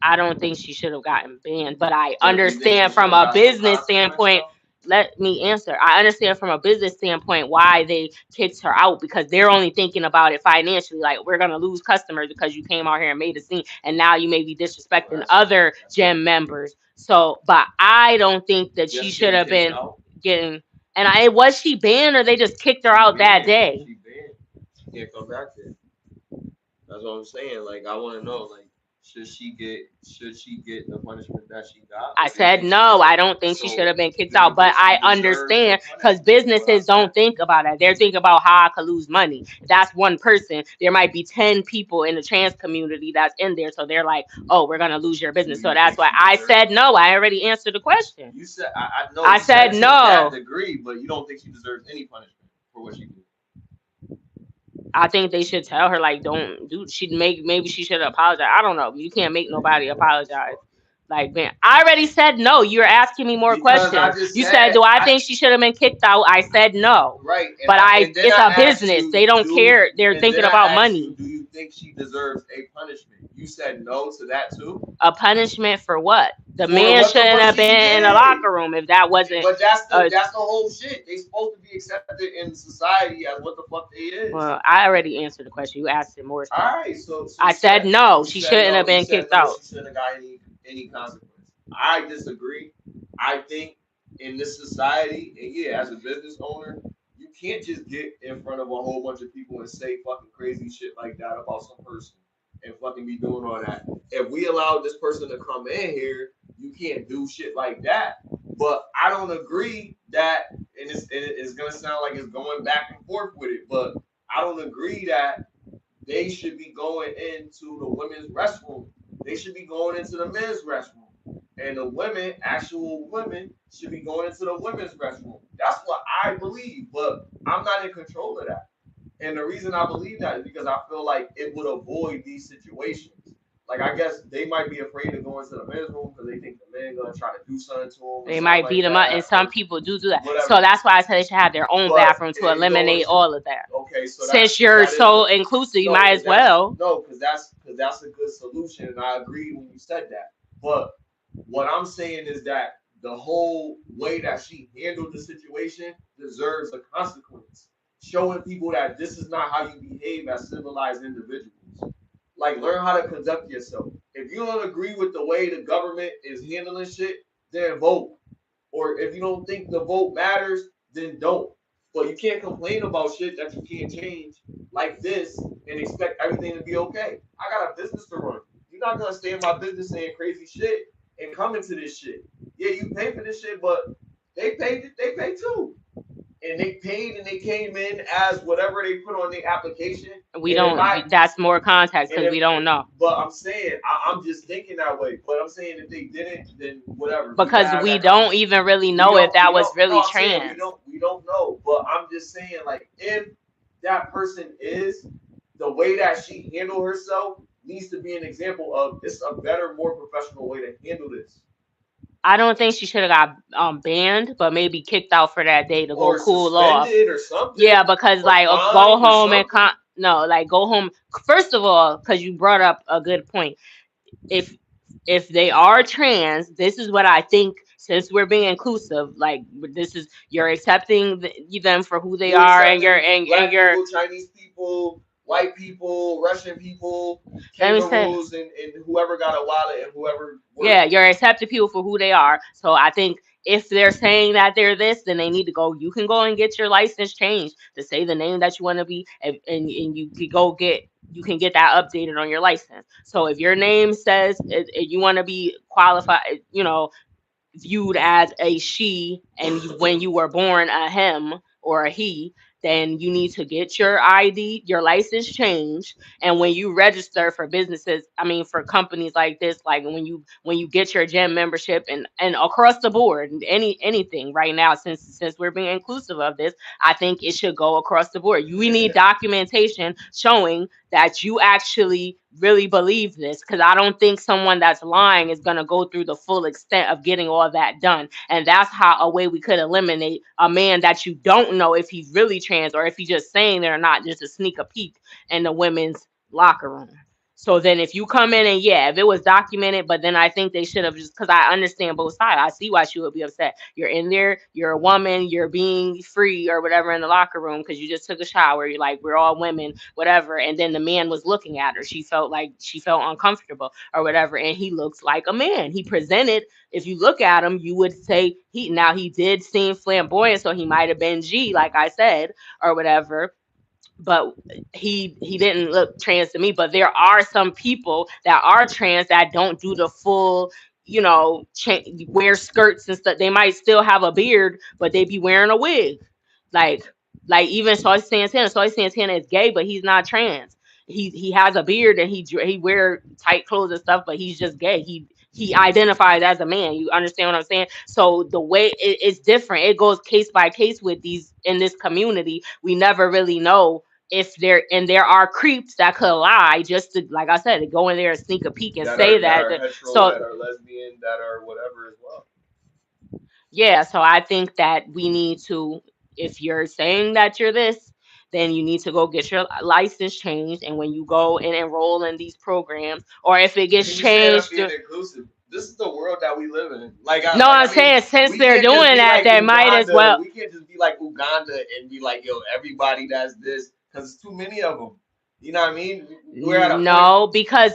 I don't think she should have gotten banned, but I understand from a business standpoint. Let me answer. I understand from a business standpoint why they kicked her out because they're only thinking about it financially. Like, we're gonna lose customers because you came out here and made a scene, and now you may be disrespecting other gym members. So, but I don't think that she should have been getting. And was she banned or they just kicked her out that day? She banned. She can't come back there. That's what I'm saying. Like, I want to know, like, should she get the punishment that she got? I said no. I don't think she should have been kicked out, but I understand because businesses don't think about it. They're thinking about how I could lose money. That's one person. There might be 10 people in the trans community that's in there, so they're like, "Oh, we're gonna lose your business." So that's why I said no. I already answered the question. You said I know. I said no. To that degree, but you don't think she deserves any punishment for what she did. I think they should tell her like, don't do. Maybe she should apologize. I don't know. You can't make nobody apologize. Like, man, I already said no. You're asking me more questions. You said, do I think she should have been kicked out? I said no. Right. But it's a business. They don't care. They're thinking about money. Do you think she deserves a punishment? You said no to that too. A punishment for what? The man shouldn't have been in the locker room if that wasn't. But that's the whole shit. They supposed to be accepted in society as what the fuck they is. Well, I already answered the question. You asked it more. All right. So I said no. She shouldn't have been kicked out. She shouldn't have got any consequence. I disagree. I think in this society, and yeah, as a business owner, you can't just get in front of a whole bunch of people and say fucking crazy shit like that about some person and fucking be doing all that. If we allow this person to come in here, you can't do shit like that. But I don't agree that, and it's gonna sound like it's going back and forth with it, but I don't agree that they should be going into the women's restroom. They should be going into the men's restroom. And the women, actual women, should be going into the women's restroom. That's what I believe, but I'm not in control of that. And the reason I believe that is because I feel like it would avoid these situations. Like, I guess they might be afraid to go into the men's room because they think the men gonna try to do something to them. They might beat them up, and some people do that. Whatever. So that's why I said they should have their own bathroom to eliminate all of that. Okay, so since you're so inclusive, you might as well. No, because that's a good solution, and I agree when you said that. But What I'm saying is that the whole way that she handled the situation deserves a consequence. Showing people that this is not how you behave as civilized individuals. Like, learn how to conduct yourself. If you don't agree with the way the government is handling shit, then vote. Or if you don't think the vote matters, then don't. But you can't complain about shit that you can't change like this and expect everything to be okay. I got a business to run. You're not gonna stay in my business saying crazy shit and come into this shit. Yeah, you pay for this shit, but they pay too. And they paid and they came in as whatever they put on their application. We don't. That's more context because we don't know. But I'm saying I'm just thinking that way. But I'm saying if they didn't, then whatever. Because we don't even really know if that was really trans. We don't know. But I'm just saying, like, if that person is, the way that she handled herself needs to be an example of it's a better, more professional way to handle this. I don't think she should have got banned, but maybe kicked out for that day to or go cool off. Or something. Yeah, because like go home and go home. First of all, because you brought up a good point. If they are trans, this is what I think. Since we're being inclusive, like this is you're accepting them for who they are, and you're people, Chinese people, white people, Russian people, kangaroos, and whoever got a wallet and whoever. Yeah, you're accepting people for who they are. So I think if they're saying that they're this, then they need to go. You can go and get your license changed to say the name that you want to be, and you can go get. You can get that updated on your license. So if your name says you want to be qualified, viewed as a she, and when you were born a him or a he, then you need to get your ID, your license changed. And when you register for businesses, I mean for companies like this, like when you get your gym membership and across the board, anything right now, since we're being inclusive of this, I think it should go across the board. We need documentation showing that you actually really believe this, because I don't think someone that's lying is going to go through the full extent of getting all that done. And that's how a way we could eliminate a man that you don't know if he's really trans or if he's just saying it or not, just to sneak a peek in the women's locker room. So then if you come in and if it was documented, but then I think they should have, just because I understand both sides. I see why she would be upset. You're in there, you're a woman, you're being free or whatever in the locker room because you just took a shower. You're like, we're all women, whatever. And then the man was looking at her. She felt uncomfortable or whatever. And he looks like a man. He presented, if you look at him, you would say he did seem flamboyant. So he might have been G, like I said, or whatever. But he didn't look trans to me. But there are some people that are trans that don't do the full, wear skirts and stuff. They might still have a beard, but they be wearing a wig. Like even Saucy Santana is gay, but he's not trans. He has a beard and he wear tight clothes and stuff, but he's just gay. He identifies as a man. You understand what I'm saying? So the way it's different. It goes case by case with these in this community. We never really know if there are creeps that could lie just to, like I said, to go in there and sneak a peek and say that. That are lesbian, that are whatever as well. Yeah, so I think that we need to, if you're saying that you're this, then you need to go get your license changed. And when you go and enroll in these programs, or if it gets changed, inclusive. This is the world that we live in. I'm saying since they're doing that, they might as well. We can't just be like Uganda and be like, yo, everybody does this, because it's too many of them. You know what I mean? Because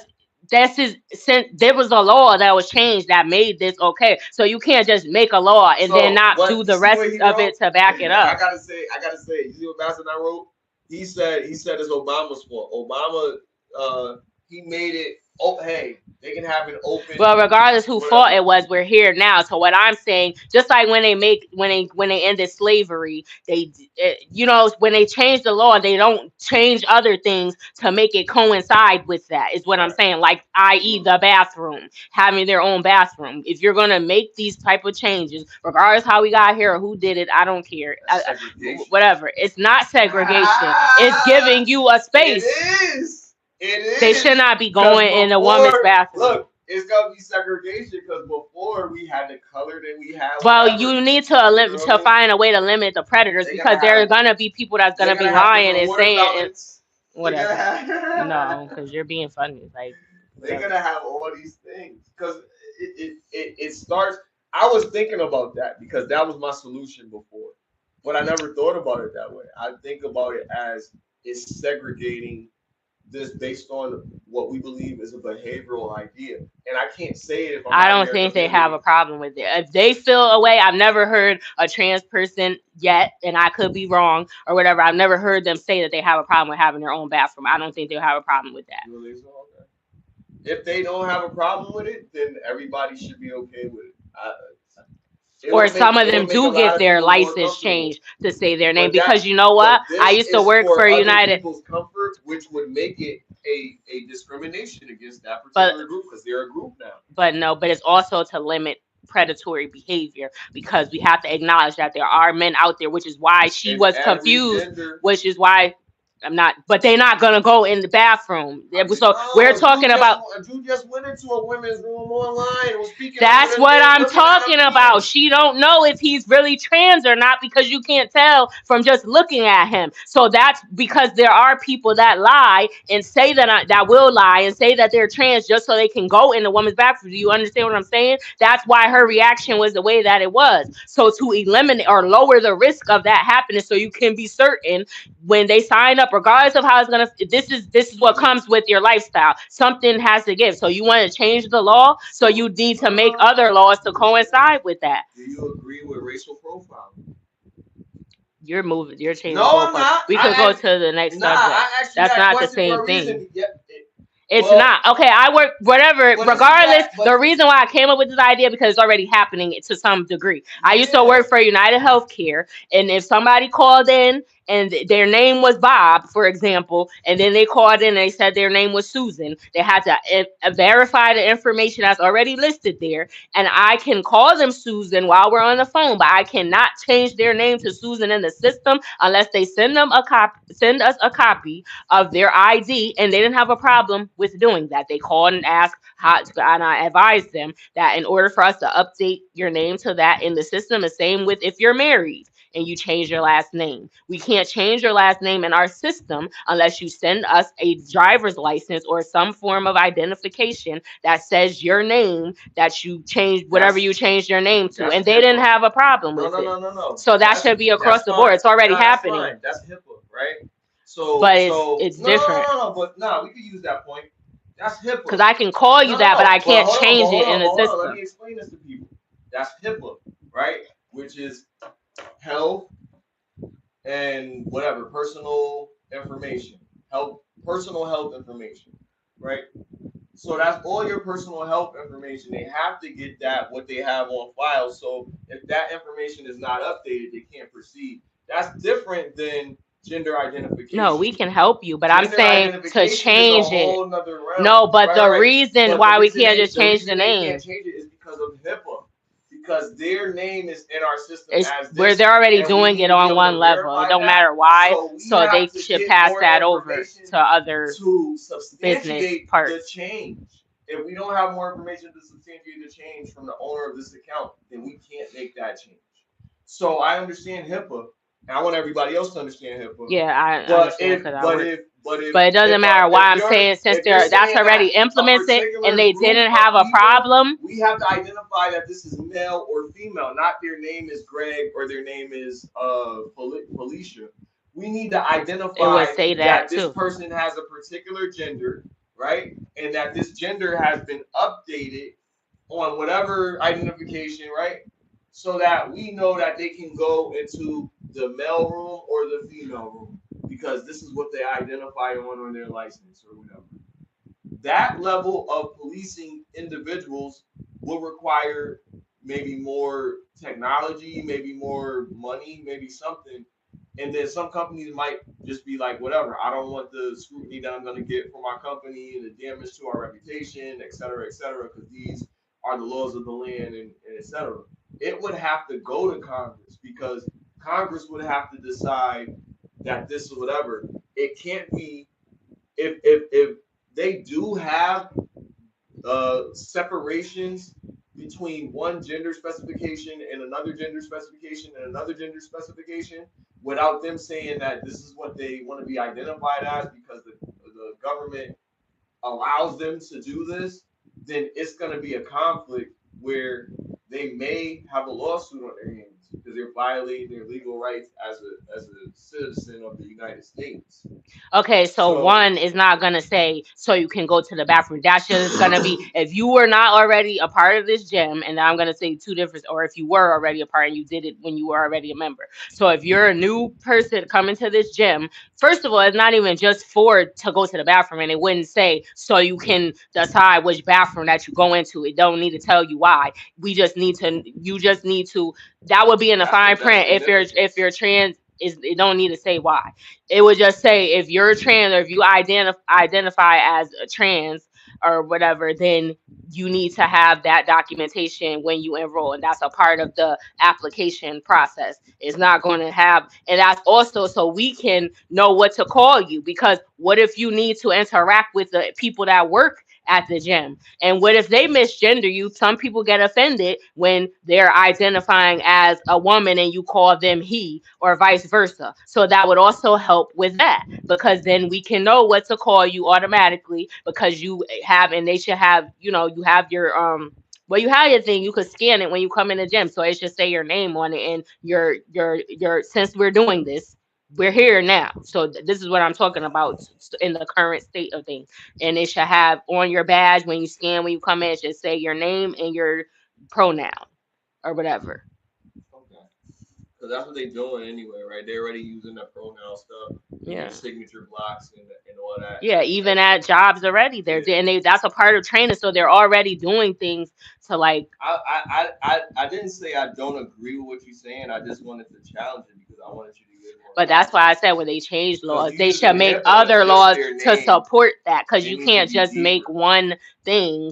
since there was a law that was changed that made this okay. So you can't just make a law and then not do the rest of it to back it up. I gotta say, you see what Master I wrote? He said it's Obama's fault. Obama, he made it. Oh, hey, they can have it open. Well, regardless who fault it was, we're here now. So what I'm saying, just like when they ended slavery, when they change the law, they don't change other things to make it coincide with that. Is what I'm saying. Like, i.e., the bathroom, having their own bathroom. If you're gonna make these type of changes, regardless how we got here or who did it, I don't care. Whatever. It's not segregation. It's giving you a space. It is. It is. They should not be going in a woman's bathroom. Look, it's gonna be segregation because before we had the color that we had. Well, you need to find a way to limit the predators, because there are gonna be people that's gonna be lying and saying whatever. No, because you're being funny. Like, they're gonna have all these things because it starts. I was thinking about that because that was my solution before, but I never thought about it that way. I think about it as it's segregating this based on what we believe is a behavioral idea, and I can't say it if I'm I out don't here think they defending have a it. problem with it. If they feel a way, I've never heard a trans person yet, and I could be wrong or whatever. I've never heard them say that they have a problem with having their own bathroom. I don't think they'll have a problem with that. You believe so? Okay. If they don't have a problem with it, then everybody should be okay with it. Or some of It them would make a do lot get of their people more license comfortable. changed to say their name But because you know what? I this used to is work for for other United, people's comfort, which would make it a discrimination against that but particular group because they're a group now. but it's also to limit predatory behavior because we have to acknowledge that there are men out there, which is why she And was every confused, gender. which is why I'm not, but they're not gonna go in the bathroom. I mean, So we're no, talking about. you just went into a women's room online and was speaking over That's them what things, I'm looking at talking them about. penis. She don't know if he's really trans or not because you can't tell from just looking at him. So that's because there are people that lie and say that will lie and say that they're trans just so they can go in the woman's bathroom. Do you understand what I'm saying? That's why her reaction was the way that it was. So to eliminate or lower the risk of that happening, so you can be certain when they sign up, regardless of how it's gonna. This is what comes with your lifestyle. Something has to give. So you want to change the law, so you need to make other laws to coincide with that. Do you agree with racial profiling? You're changing No, I'm goalposts. not. We could go to the next subject. I asked you That's that not the question same for a thing. reason. Yeah, It's well, not. Okay, I work whatever, but isn't regardless. that? But The reason why I came up with this idea because it's already happening to some degree. I used to yeah, work for United Healthcare, and if somebody called in and their name was Bob, for example, and then they called in and they said their name was Susan, they had to verify the information that's already listed there. And I can call them Susan while we're on the phone, but I cannot change their name to Susan in the system unless they send us a copy of their ID, and they didn't have a problem with doing that. They called and asked how, and I advised them that in order for us to update your name to that in the system, the same with if you're married and you change your last name. We can't change your last name in our system unless you send us a driver's license or some form of identification that says your name that you changed whatever you changed your name to. that's And they didn't HIPAA. have a problem No, with no, it. no, no, no. So that should be across That's the board. fine. It's already Nah, that's happening. fine. That's HIPAA, right? But So it's different. no. But no, we could use that point. That's Because HIPAA. I can call you that, but I But can't change it in the hold on. Let me system. explain this to people. That's HIPAA, right? Which is health and whatever personal information, personal health information, right? So that's all your personal health information. They have to get that what they have on file. So if that information is not updated, they can't proceed. That's different than gender identification. No, we can help you, but I'm Gender saying to identification is a change it. whole nother realm. No, but the Right. reason But the why we reason can't just change the they name can't change it is because of HIPAA. Because their name is in our system is as where this, they're already and we doing need it to be on able one to level. It verify don't that. matter why. So we So they have to should get pass more that over information to other to business substantiate the parts. change. If we don't have more information to substantiate the change from the owner of this account, then we can't make that change. So I understand HIPAA, and I want everybody else to understand HIPAA. Yeah, I But understand because I work. but But it doesn't matter why I'm you're saying since if you're that's saying already that a implemented and particular they group didn't of have a people, problem. we have to identify that this is male or female, not their name is Greg or their name is Felicia. We need to identify It would say that this too. person has a particular gender, right? And that this gender has been updated on whatever identification, right? So that we know that they can go into the male room or the female room because this is what they identify on their license or whatever. That level of policing individuals will require maybe more technology, maybe more money, maybe something. And then some companies might just be like, whatever, I don't want the scrutiny that I'm going to get from my company and the damage to our reputation, et cetera, because these are the laws of the land and et cetera. It would have to go to Congress because Congress would have to decide that this is whatever. It can't be if they do have separations between one gender specification and another gender specification and another gender specification without them saying that this is what they want to be identified as because the government allows them to do this, then it's going to be a conflict where they may have a lawsuit on their hands because they're violating their legal rights as a citizen of the United States. Okay, so So one is not gonna say so you can go to the bathroom. That's just gonna be if you were not already a part of this gym, and I'm gonna say two different, or if you were already a part and you did it when you were already a member. So if you're a new person coming to this gym, first of all, it's not even just for to go to the bathroom, and it wouldn't say so you can decide which bathroom that you go into. It don't need to tell you why. We just need to. You just need to. That would be in the fine that's print if significance. you're trans. Is it don't need to say why. It would just say if you're trans or if you identify as a trans or whatever, then you need to have that documentation when you enroll, and that's a part of the application process. It's not going to have, and that's also so we can know what to call you, because what if you need to interact with the people that work at the gym, and what if they misgender you? Some people get offended when they're identifying as a woman and you call them he, or vice versa. So that would also help with that, because then we can know what to call you automatically, because you have, and they should have, you have your well, you have your thing. You could scan it when you come in the gym, so it should say your name on it, and your. Since we're doing this, we're here now. So this is what I'm talking about in the current state of things, and it should have on your badge when you scan when you come in. It should say your name and your pronoun or whatever. Okay. Because that's what they're doing anyway, right? They're already using the pronoun stuff in their Yeah. signature blocks and all that Yeah, type even stuff. at So jobs already, they're yeah, and that's a part of training, so they're already doing things to like. I didn't say I don't agree with what you're saying. I just wanted to challenge it because I wanted you to give more But that's why I context. said when they change Because laws, you they should using make HIPAA, other laws their to name, support that, because it you needs to can't be just make deeper. one thing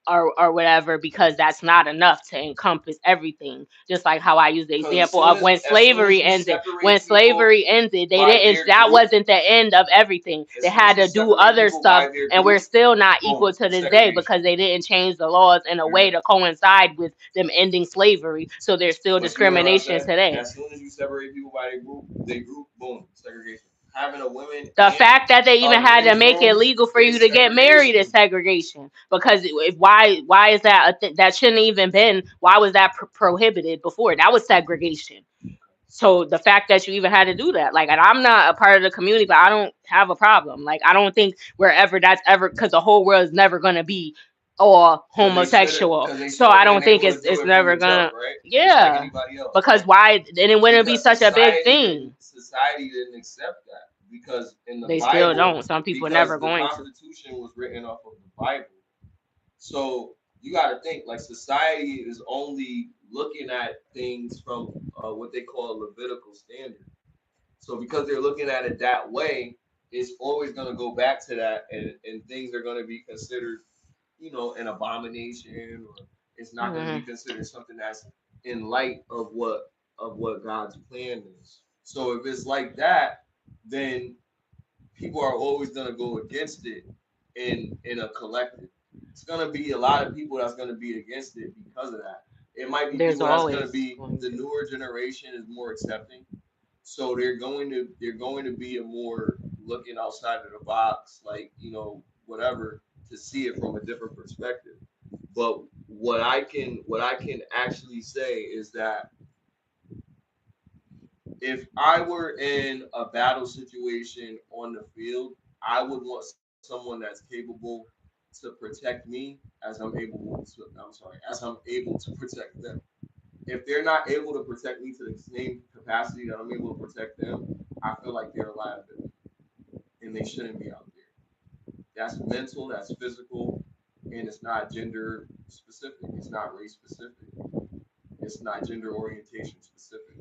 or whatever, because that's not enough to encompass everything. Just like how I use the Because example of when as soon as slavery you ended. When separate people slavery ended, they by didn't. their That group, wasn't the end of everything. They as soon had as you to do separate other people stuff, by their and we're group, still not equal boom, to this day segregation. because they didn't change the laws in a You're way right. to coincide with them ending slavery. So there's still But you heard what I discrimination said? today. As soon as you separate people by their group, boom, segregation. Having a women The and fact that they a even had to men's make it room legal for you is to get married is segregation. segregation. Because why is that that shouldn't even been, why was that prohibited before? That was segregation. So the fact that you even had to do that, like, and I'm not a part of the community, but I don't have a problem. Like, I don't think wherever that's ever, because the whole world is never gonna be all homosexual. Because they So should have I been don't think able to it's do it's it from never the jump, gonna. right? Just like Yeah, anybody else, because right? why then it wouldn't be Because such a big thing. society didn't accept that because in the They still Bible, don't. Some people are never because the going to. Constitution was written off of the Bible. So you got to think like society is only looking at things from what they call a Levitical standard. So because they're looking at it that way, it's always going to go back to that, and things are going to be considered, an abomination, or it's not going to be Mhm. considered something that's in light of what God's plan is. So if it's like that, then people are always going to go against it in a collective. It's going to be a lot of people that's going to be against it because of that. It might be There's people that's going to always be going the to. newer generation is more accepting, so they're going to be a more looking outside of the box, like whatever, to see it from a different perspective. But what I can actually say is that if I were in a battle situation on the field, I would want someone that's capable to protect me as I'm able to protect them. If they're not able to protect me to the same capacity that I'm able to protect them, I feel like they're a liability and they shouldn't be out there. That's mental, that's physical, and it's not gender specific. It's not race specific. It's not gender orientation specific.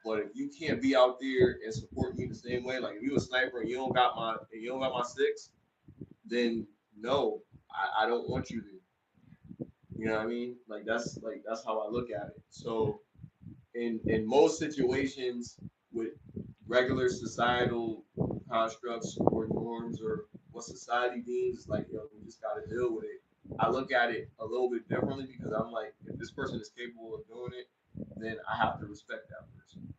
But if you can't be out there and support me the same way, like if you a sniper and you don't got my six, then no, I don't want you there. You know what I mean? Like that's how I look at it. So in most situations with regular societal constructs or norms or what society deems like, we just got to deal with it. I look at it a little bit differently because I'm like, if this person is capable of doing it, then I have to respect that person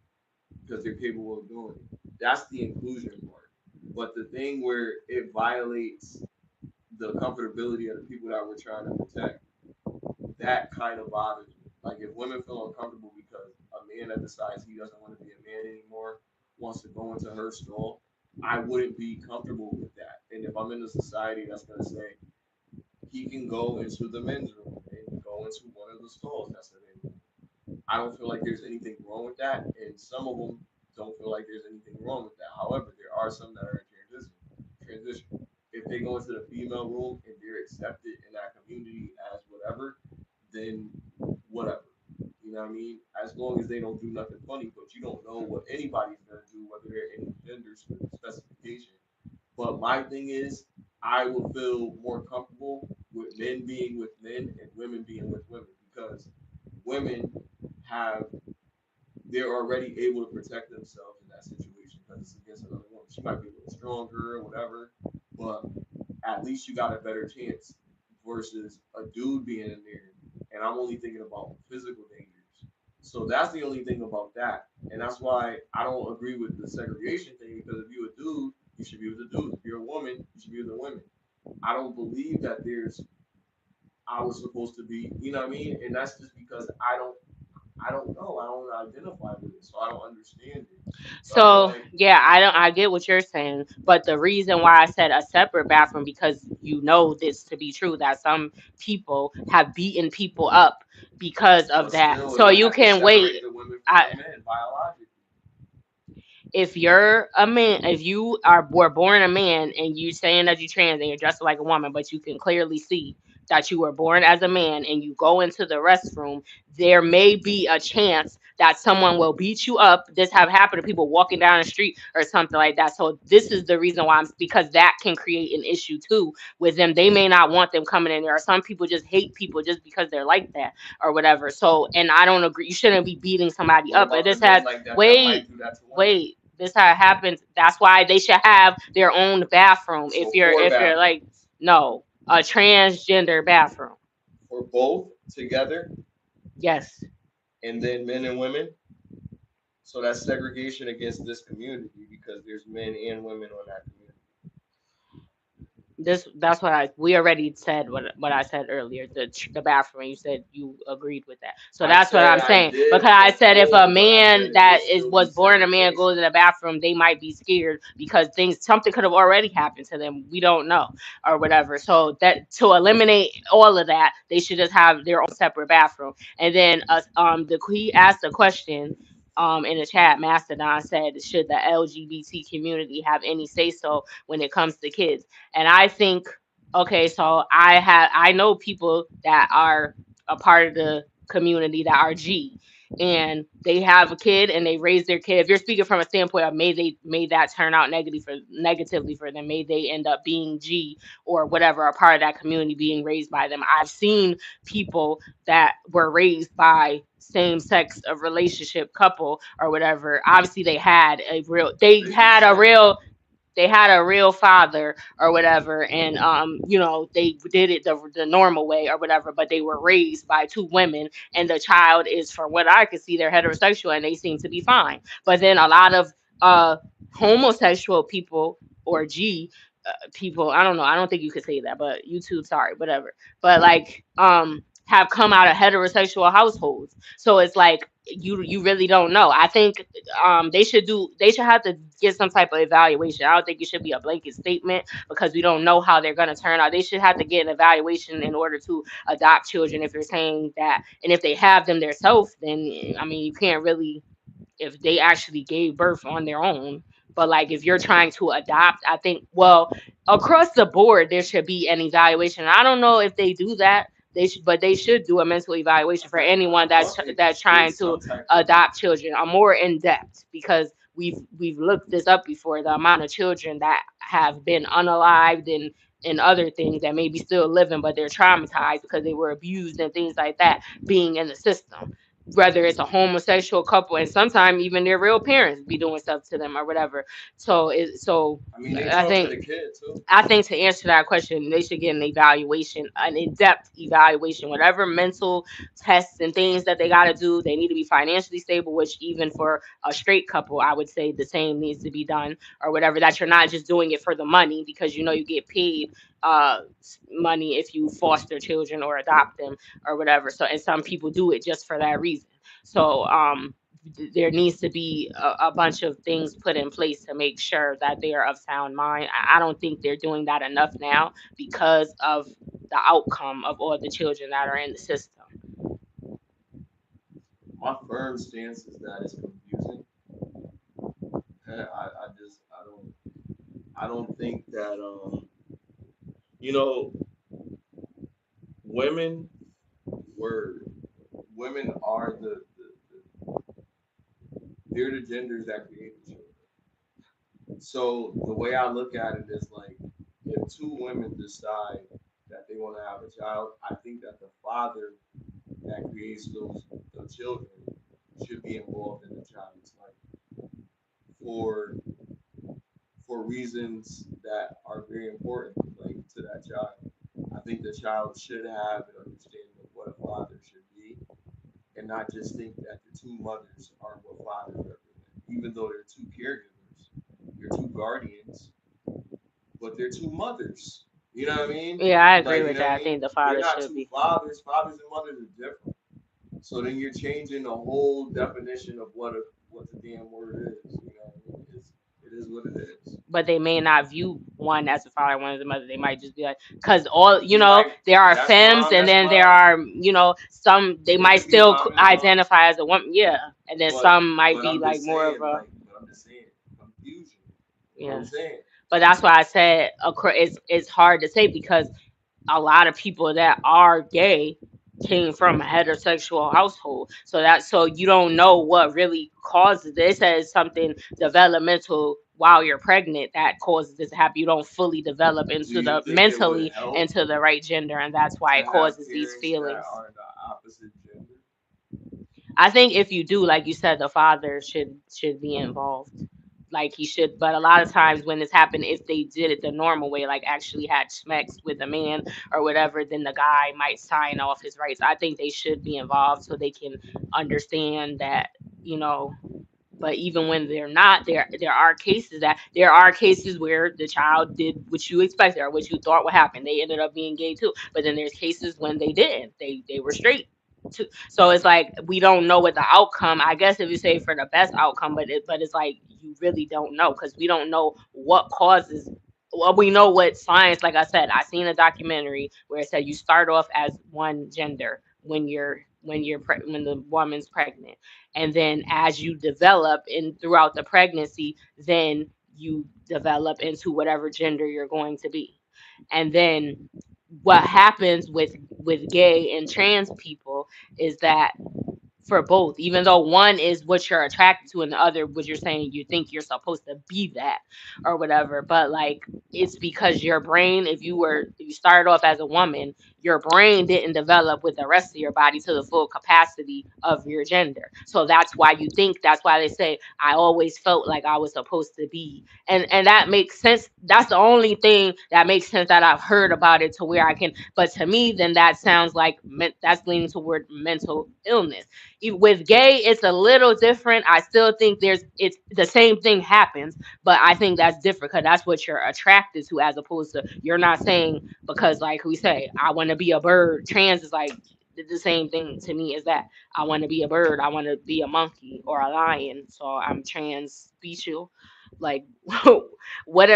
because they're capable of doing it. That's the inclusion part. But the thing where it violates the comfortability of the people that we're trying to protect, that kind of bothers me. Like if women feel uncomfortable because a man that decides he doesn't want to be a man anymore wants to go into her stall, I wouldn't be comfortable with that. And if I'm in a society that's gonna say he can go into the men's room and go into one of the stalls that's available, I don't feel like there's anything wrong with that, and some of them don't feel like there's anything wrong with that. However, there are some that are in transition. Transition. If they go into the female room and they're accepted in that community as whatever, then whatever. You know what I mean? As long as they don't do nothing funny, but you don't know what anybody's gonna do, whether they're any gender specification. But my thing is, I will feel more comfortable with men being with men and women being with women because women have they're already able to protect themselves in that situation because it's against another woman. She might be a little stronger or whatever, but at least you got a better chance versus a dude being in there. And I'm only thinking about physical dangers. So that's the only thing about that. And that's why I don't agree with the segregation thing because if you're a dude, you should be with the dudes. If you're a woman, you should be with the women. I don't believe that I was supposed to be, you know what I mean? And that's just because I don't know. I don't identify with it, so I don't understand it. So I feel So like yeah, I get what you're saying, but the reason why I said a separate bathroom because you know this to be true that some people have beaten people up because of but that. still, So it you had to can wait. separate the women from I the men biologically. if you're a man, if you are were born a man and you saying that you're trans and you're dressed like a woman, but you can clearly see that you were born as a man and you go into the restroom, there may be a chance that someone will beat you up. This have happened to people walking down the street or something like that. So this is the reason why I'm because that can create an issue too with them. They may not want them coming in there. Or some people just hate people just because they're like that or whatever. So and I don't agree. You shouldn't be beating somebody What up. But about the this has men like that that wait might do that to women? wait, this how it happens. That's why they should have their own bathroom. So four If you're like bathrooms no, a transgender bathroom. for both together, Yes. and then men and women. So that's segregation against this community because there's men and women on that community. That's what I we already said what I said earlier the bathroom you said you agreed with that, so I that's what said I'm I saying because did I said if a before, but I said man it that would is still be was born a man goes segregation. to the bathroom they might be scared because things something could have already happened to them we don't know or whatever, so that to eliminate all of that they should just have their own separate bathroom. And then the he asked a question in the chat. Mastodon said should the LGBT community have any say so when it comes to kids, and I think okay, so I know people that are a part of the community that are G and they have a kid and they raise their kid. If you're speaking from a standpoint of may they made that turn out negatively for them, may they end up being G or whatever, a part of that community being raised by them. I've seen people that were raised by same sex of relationship couple or whatever. Obviously they They do had a check. real they had a real father or whatever and you know they did it the normal way or whatever, but they were raised by two women and the child is from what I could see they're heterosexual and they seem to be fine. But then a lot of uh homosexual people or G people, I don't know, I don't think you could say that, but YouTube, sorry, whatever, but like have come out of heterosexual households, so it's like you really don't know. I think they should have to get some type of evaluation. I don't think it should be a blanket statement because we don't know how they're going to turn out. They should have to get an evaluation in order to adopt children if you're saying that, and if they have them themselves then I mean you can't really if they actually gave birth on their own. But like if you're trying to adopt, I think well across the board there should be an evaluation. I don't know if they do that. But they should do a mental evaluation for anyone I thought they that's did trying to some type of. adopt children, a more in depth because we've looked this up before. The amount of children that have been unalived and other things that may be still living, but they're traumatized because they were abused and things like that being in the system, whether it's a homosexual couple and sometimes even their real parents be doing stuff to them or whatever. So I mean, they I talk to think the kid too. to answer that question, they should get an evaluation, an in-depth evaluation, whatever mental tests and things that they got to do. They need to be financially stable, which even for a straight couple, I would say the same needs to be done or whatever. That you're not just doing it for the money because you know you get paid money if you foster children or adopt them or whatever. So, and some people do it just for that reason. So there needs to be a bunch of things put in place to make sure that they are of sound mind. I don't think they're doing that enough now because of the outcome of all the children that are in the system. My firm stance is that it's confusing. I don't think that you know women were women are they're the genders that create the children. So the way I look at it is like if two women decide that they want to have a child, I think that the father that creates the children should be involved in the child's life for reasons that are very important, like to that child. I think the child should have an understanding of what a father should be, and not just think that the two mothers are what fathers represent. Even though they're two caregivers, they're two guardians, but they're two mothers. You know what I mean? Yeah, I agree Like, you with know what that. I I mean? think the They're father not should two be. fathers. Fathers and mothers are different. So then you're changing the whole definition of what the damn word is. You know what I mean? It is what it is. But they may not view one as a father, one as a mother. They might just be like, because all See, like there are that's femmes, and that's then there my. are some they It might could be still mom and pop, identify as a woman, yeah, and then some might but be I'm like just more saying, of a but I'm just saying, confusion. You know what yeah. I'm saying? But that's why I said it's hard to say because a lot of people that are gay came from a heterosexual household. So you don't know what really causes it. It says something developmental while you're pregnant that causes this to happen. You don't fully develop Do into you the think it would mentally help into the right gender, and that's why to it have causes these parents that feelings. are the opposite gender? I think if you do, like you said, the father should be involved. Like he should, but a lot of times when this happened, if they did it the normal way, like actually had sex with a man or whatever, then the guy might sign off his rights. I think they should be involved so they can understand that, you know. But even when they're not, there are cases where the child did what you expected or what you thought would happen. They ended up being gay too. But then there's cases when they didn't. They were straight. So it's like we don't know what the outcome. I guess if you say for the best outcome, but it's like you really don't know because we don't know what causes. Well, we know what science. Like I said, I seen a documentary where it said you start off as one gender when the woman's pregnant, and then as you develop in throughout the pregnancy, then you develop into whatever gender you're going to be, and then what happens with gay and trans people is that for both, even though one is what you're attracted to and the other what you're saying you think you're supposed to be that or whatever, but like it's because your brain, if you started off as a woman, your brain didn't develop with the rest of your body to the full capacity of your gender. So that's why you think, that's why they say I always felt like I was supposed to be, and that makes sense. That's the only thing that makes sense that I've heard about it to where I can, but to me then that sounds like that's leaning toward mental illness. With gay it's a little different. I still think it's the same thing happens, but I think that's different because that's what you're attracted to, as opposed to you're not saying, because like we say I want to be a bird. Trans is like the same thing to me as that. I want to be a bird, I want to be a monkey or a lion, so I'm trans special. Like what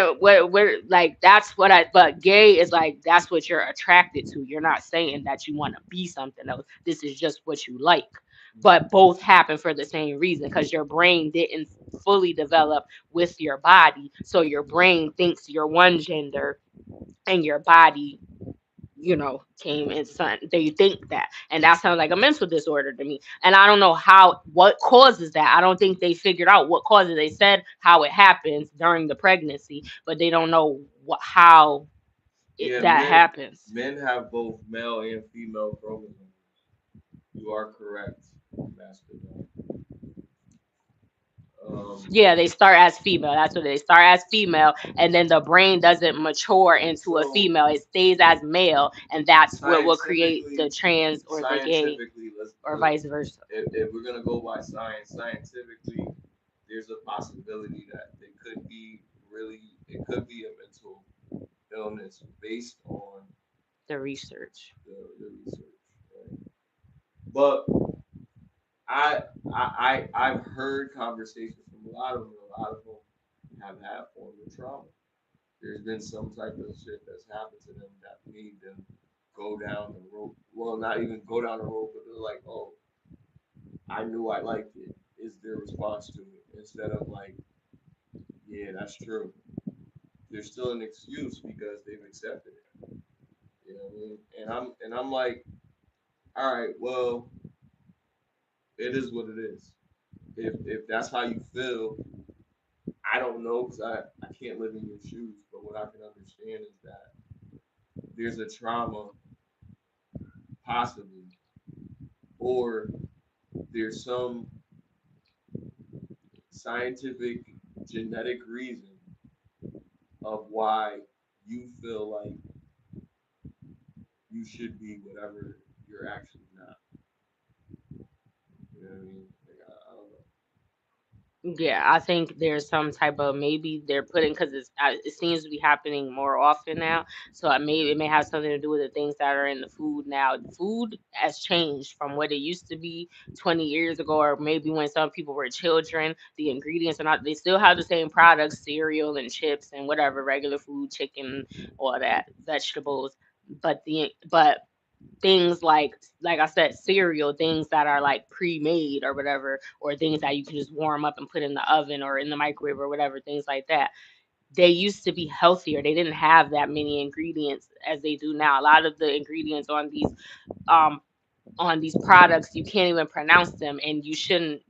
like that's what I, but gay is like that's what you're attracted to. You're not saying that you want to be something else. This is just what you like, but both happen for the same reason because your brain didn't fully develop with your body. So your brain thinks you're one gender and your body, came in something. They think that. And that sounds like a mental disorder to me. And I don't know what causes that. I don't think they figured out what causes. They said how it happens during the pregnancy, but they don't know how Yeah, that happens. men have both male and female chromosomes. You are correct, Master. Yeah, they start as female. That's what they start as female, and then the brain doesn't mature into a So female. It stays as male, and that's what will create the scientifically, trans or the gay, scientifically, or vice versa. if we're gonna go by science, scientifically, there's a possibility that it could be a mental illness it's based on The research. the research. Right? But I've heard conversations from a lot of them. A lot of them have had forms of trauma. There's been some type of shit that's happened to them that made them go down the road. Well, not even go down the road, but they're like, oh, I knew I liked it. Is their response to it instead of like, yeah, that's true. There's still an excuse because they've accepted it. You know what I mean? And I'm like, all right, well, it is what it is. If that's how you feel, I don't know because I can't live in your shoes. But what I can understand is that there's a trauma possibly, or there's some scientific genetic reason of why you feel like you should be whatever you're actually not. You know what I mean? Like, I don't know. Yeah, I think there's some type of, maybe they're putting, because it seems to be happening more often now. So it may have something to do with the things that are in the food now. Food has changed from what it used to be 20 years ago, or maybe when some people were children. The ingredients are not. They still have the same products, cereal and chips and whatever, regular food, chicken, all that, vegetables. But things like I said, cereal, things that are like pre-made or whatever, or things that you can just warm up and put in the oven or in the microwave or whatever, things like that. They used to be healthier. They didn't have that many ingredients as they do now. A lot of the ingredients um on these products, you can't even pronounce them, and you shouldn't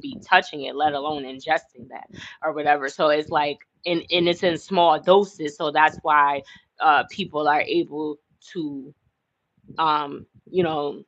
be touching it, let alone ingesting that or whatever. So it's like, and it's in small doses, so that's why people are able to you know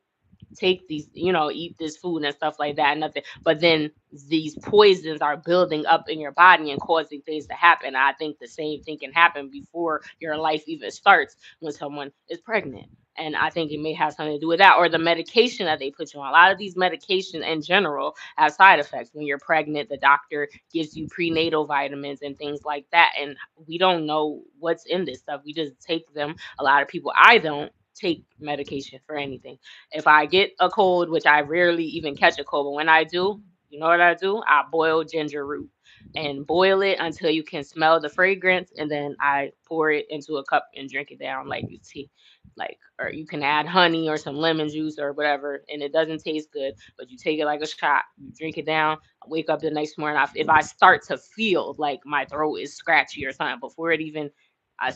take these, eat this food and stuff like that, and nothing. But then these poisons are building up in your body and causing things to happen. I think the same thing can happen before your life even starts when someone is pregnant. And I think it may have something to do with that, or the medication that they put you on. A lot of these medications in general have side effects. When you're pregnant, the doctor gives you prenatal vitamins and things like that. And we don't know what's in this stuff. We just take them. A lot of people, I don't take medication for anything. If I get a cold, which I rarely even catch a cold, but when I do, you know what I do? I boil ginger root and boil it until you can smell the fragrance, and then I pour it into a cup and drink it down like you tea. Like, or you can add honey or some lemon juice or whatever, and it doesn't taste good, but you take it like a shot, you drink it down. I wake up the next morning. If I start to feel like my throat is scratchy or something before it even,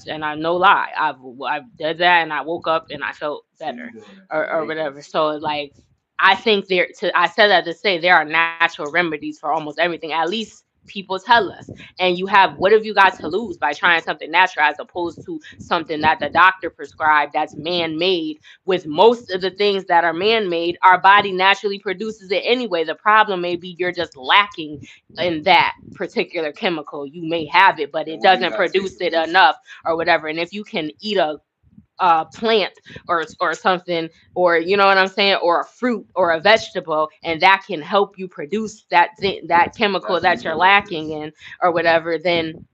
and I no lie, I've did that, and I woke up and I felt So you better, doing that or Jamaican whatever. shit? So like, I think I said that to say there are natural remedies for almost everything. At least people tell us. And what have you got to lose by trying something natural as opposed to something that the doctor prescribed that's man made? With most of the things that are man made, our body naturally produces it anyway. The problem may be you're just lacking in that particular chemical. You may have it, but And it why you doesn't gotta take produce the it risk? enough or whatever. And if you can eat a plant or something, or you know what I'm saying, or a fruit or a vegetable, and that can help you produce that chemical That's that you're lacking eucalyptus. in or whatever, then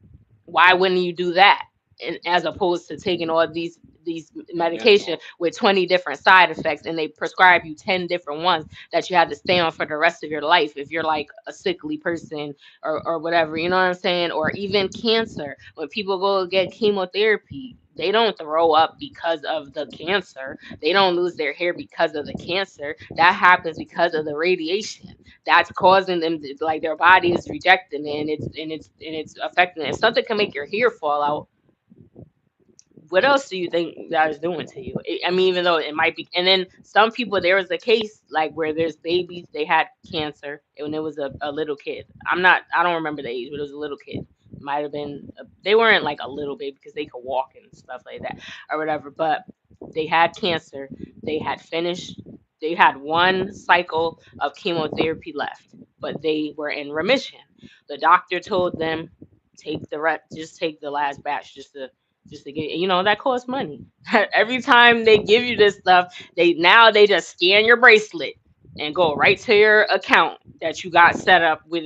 why wouldn't you do that? And as opposed to taking all these And guess medication what? with 20 different side effects, and they prescribe you 10 different ones that you have to stay on for the rest of your life if you're like a sickly person or whatever, you know what I'm saying? Or even cancer, when people go get chemotherapy, they don't throw up because of the cancer, they don't lose their hair because of the cancer. That happens because of the radiation that's causing them like their body is rejecting it, and it's affecting it. If something can make your hair fall out, what else do you think that is doing to you? I mean, even though it might be, and then some people, there was a case like where there's babies, they had cancer when it was a little kid. I don't remember the age, but it was a little kid. Might have been, they weren't like a little baby because they could walk and stuff like that or whatever, but they had cancer. They had finished, they had one cycle of chemotherapy left, but they were in remission. The doctor told them, just take the last batch, just to get, that costs money. Every time they give you this stuff, they just scan your bracelet and go right to your account that you got set up with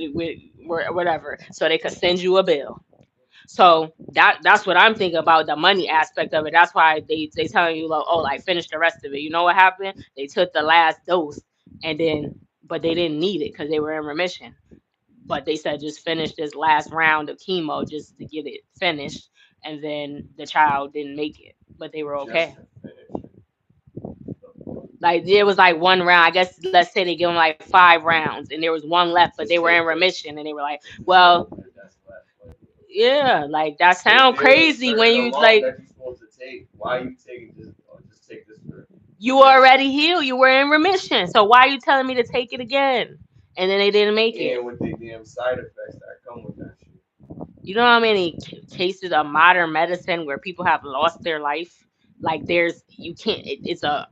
whatever, so they could send you a bill. So that's what I'm thinking about, the money aspect of it. That's why they telling you like, oh, like finish the rest of it. You know what happened? They took the last dose and then but they didn't need it because they were in remission. But they said just finish this last round of chemo just to get it finished, and then the child didn't make it, but they were Just okay. to finish it. Like there was like one round. I guess let's say they give them like 5 rounds, and there was one left, but they Just were in take the, remission, and they were like, just well, take the that's left. Like, yeah, like that if sound there's a crazy when certain you amount like that you're supposed to take, why are you taking just just take this for you this? already healed, you were in remission, so why are you telling me to take it again? And then they didn't make it. And with the damn side effects that come with that shit. You know how many cases of modern medicine where people have lost their life? Like there's you can't it's a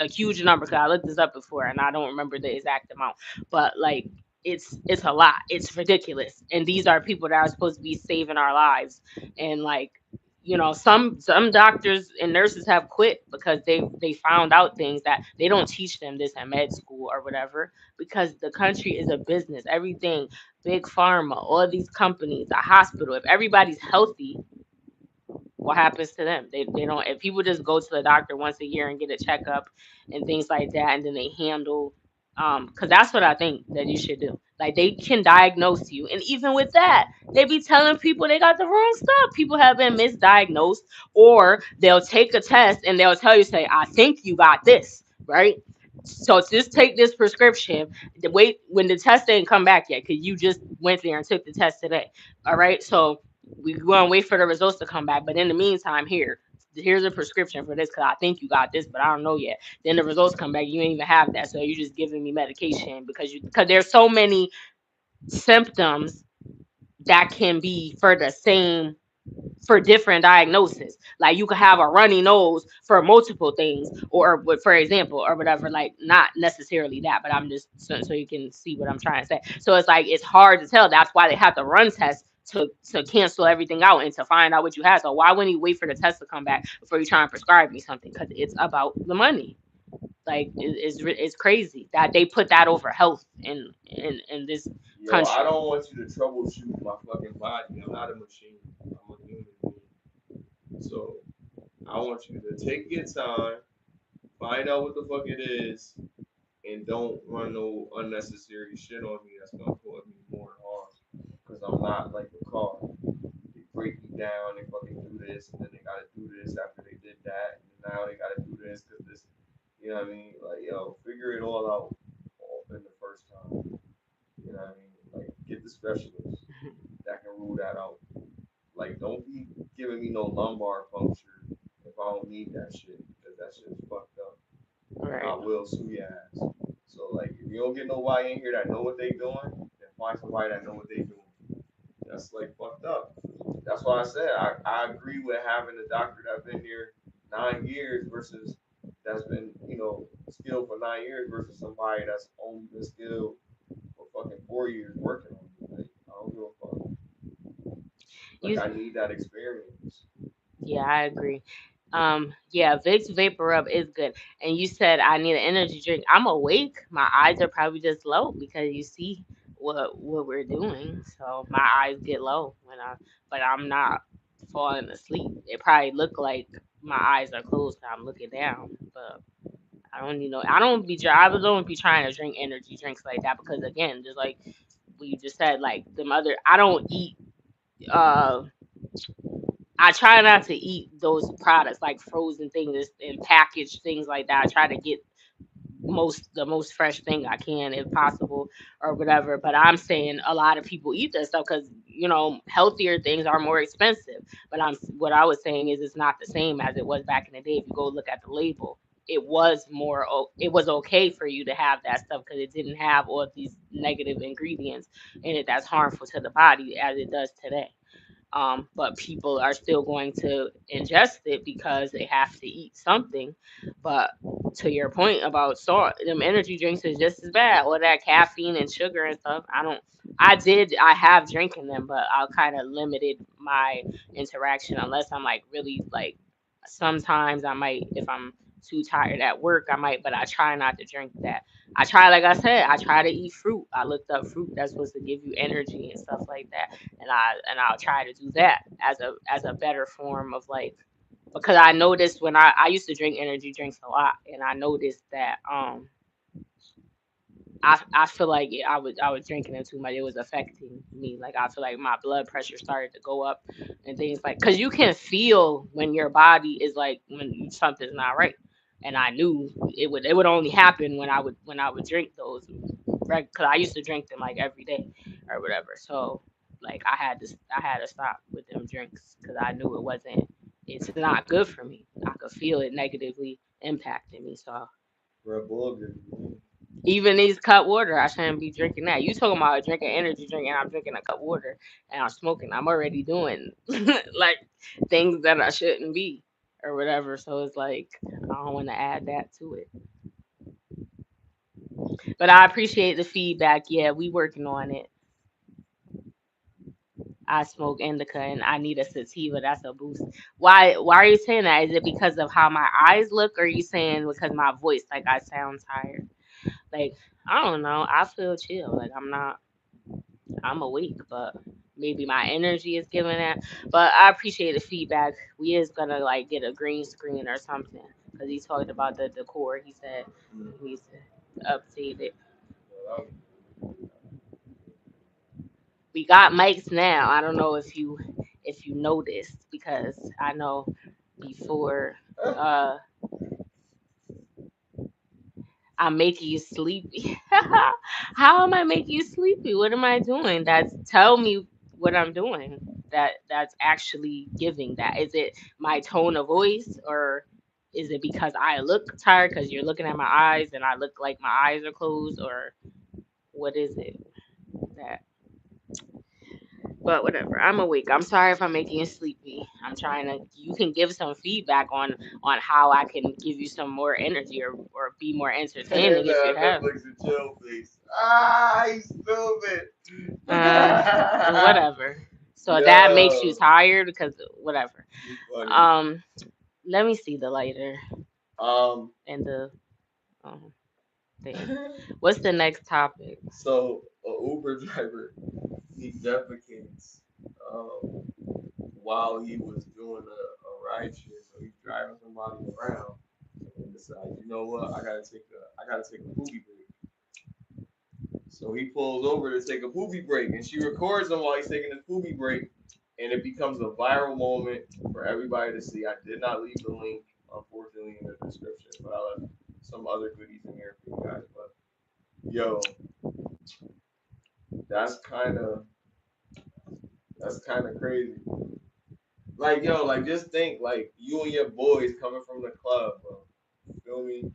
huge number because I looked this up before and I don't remember the exact amount, but like it's a lot. It's ridiculous, and these are people that are supposed to be saving our lives, and like some doctors and nurses have quit because they found out things that they don't teach them this at med school or whatever, because the country is a business. Everything, big pharma, all these companies, a hospital. If everybody's healthy, what happens to them? They don't. If people just go to the doctor once a year and get a checkup and things like that, and then they handle, because that's what I think that you should do. Like they can diagnose you, and even with that, they be telling people they got the wrong stuff. People have been misdiagnosed, or they'll take a test and they'll tell you, say, I think you got this, right? So just take this prescription. The wait when the test didn't come back yet, because you just went there and took the test today. All right, so we're gonna wait for the results to come back. But in the meantime, here's a prescription for this because I think you got this, but I don't know yet. Then the results come back, you ain't even have that, so you're just giving me medication because there's so many symptoms that can be for different diagnoses. Like you could have a runny nose for multiple things, or for example, or whatever. Like not necessarily that, but I'm just so you can see what I'm trying to say. So it's like it's hard to tell. That's why they have to run tests to cancel everything out and to find out what you have. So why wouldn't you wait for the test to come back before you try and prescribe me something? Because it's about the money. Like it's crazy that they put that over health in this Yo, I country. don't want you to troubleshoot my fucking body. I'm not a machine. I'm a human being. So I want you to take your time, find out what the fuck it is, and don't run no unnecessary shit on me that's gonna cause me more harm. Cause I'm not like a car. They break you down, they fucking do this, and then they gotta do this after they did that, and now they gotta do this because this, you know what I mean? Like, yo, figure it all out all in the first time. You know what I mean? Like, get the specialist that can rule that out. Like, don't be giving me no lumbar puncture if I don't need that shit, because that shit is fucked up. And I Right. will sue your ass. So, like, if you don't get nobody in here that know what they doing, then find somebody that know what they doing. That's like fucked up. That's why I said I agree with having a doctor that's been here 9 years versus that's been, skilled for 9 years versus somebody that's only been skilled for fucking 4 years working on it. Like, I don't give a fuck. Like, You I need that experience. Yeah, I agree. Yeah, Vicks Vapor Rub is good. And you said I need an energy drink. I'm awake. My eyes are probably just low because you see what we're doing. So my eyes get low but I'm not falling asleep. It probably look like my eyes are closed 'cause I'm looking down, but I don't be trying to drink energy drinks like that because again, just like we just said, like them other, I don't eat. Uh, I try not to eat those products like frozen things and packaged things like that. I try to get the most fresh thing I can if possible or whatever. But I'm saying a lot of people eat that stuff because healthier things are more expensive. But what I was saying is it's not the same as it was back in the day. If you go look at the label, it was okay for you to have that stuff because it didn't have all these negative ingredients in it that's harmful to the body as it does today. But people are still going to ingest it because they have to eat something. But to your point about salt, them energy drinks is just as bad. All that caffeine and sugar and stuff. I have drinking them, but I kind of limited my interaction unless I'm like really like. Sometimes I might, if I'm too tired at work, I might, but I try not to drink that. I try, like I said, I try to eat fruit. I looked up fruit that's supposed to give you energy and stuff like that, and I'll try to do that as a better form of like, because I noticed when I used to drink energy drinks a lot, and I noticed that I feel like I was drinking it too much. It was affecting me. Like I feel like my blood pressure started to go up and things like, because you can feel when your body is like when something's not right. And I knew it would only happen when I would drink those, because I used to drink them like every day or whatever. So like I had to stop with them drinks because I knew it's not good for me. I could feel it negatively impacting me. So Red Bull gives you even these cut water, I shouldn't be drinking that. You talking about drinking energy drink, and I'm drinking a cut water, and I'm smoking. I'm already doing like things that I shouldn't be, or whatever. So it's like I don't want to add that to it. But I appreciate the feedback. Yeah, we working on it. I smoke indica, and I need a sativa. That's a boost. Why are you saying that? Is it because of how my eyes look, or are you saying because my voice, like I sound tired? Like I don't know. I feel chill. Like I'm awake, but maybe my energy is giving that. But I appreciate the feedback. We is gonna like get a green screen or something because he talked about the decor. He said he needs to update it. We got mics now. I don't know if you noticed, because I know before I'm making you sleepy. How am I making you sleepy? What am I doing? That's tell me what I'm doing. That's actually giving that. Is it my tone of voice, or is it because I look tired because you're looking at my eyes and I look like my eyes are closed, or what is it that? But whatever. I'm awake. I'm sorry if I'm making you sleepy. I'm trying to. You can give some feedback on how I can give you some more energy, or be more entertaining if you that have. Netflix and chill face. Ah, he's stupid. Whatever. So that makes you Yo, tired because whatever. you funny. Um, let me see the lighter Um, and the um thing. What's the next topic? so a Uber driver, he defecates while he was doing a ride share. So he's driving somebody around and decides, you know what, I gotta take a poopy break. So he pulls over to take a poopy break, and she records him while he's taking his poopy break, and it becomes a viral moment for everybody to see. I did not leave the link, unfortunately, in the description, but I left some other goodies in here for you guys. But yo, that's kind of that's kind of crazy. Like yo, like just think, like you and your boys coming from the club, bro. You feel me?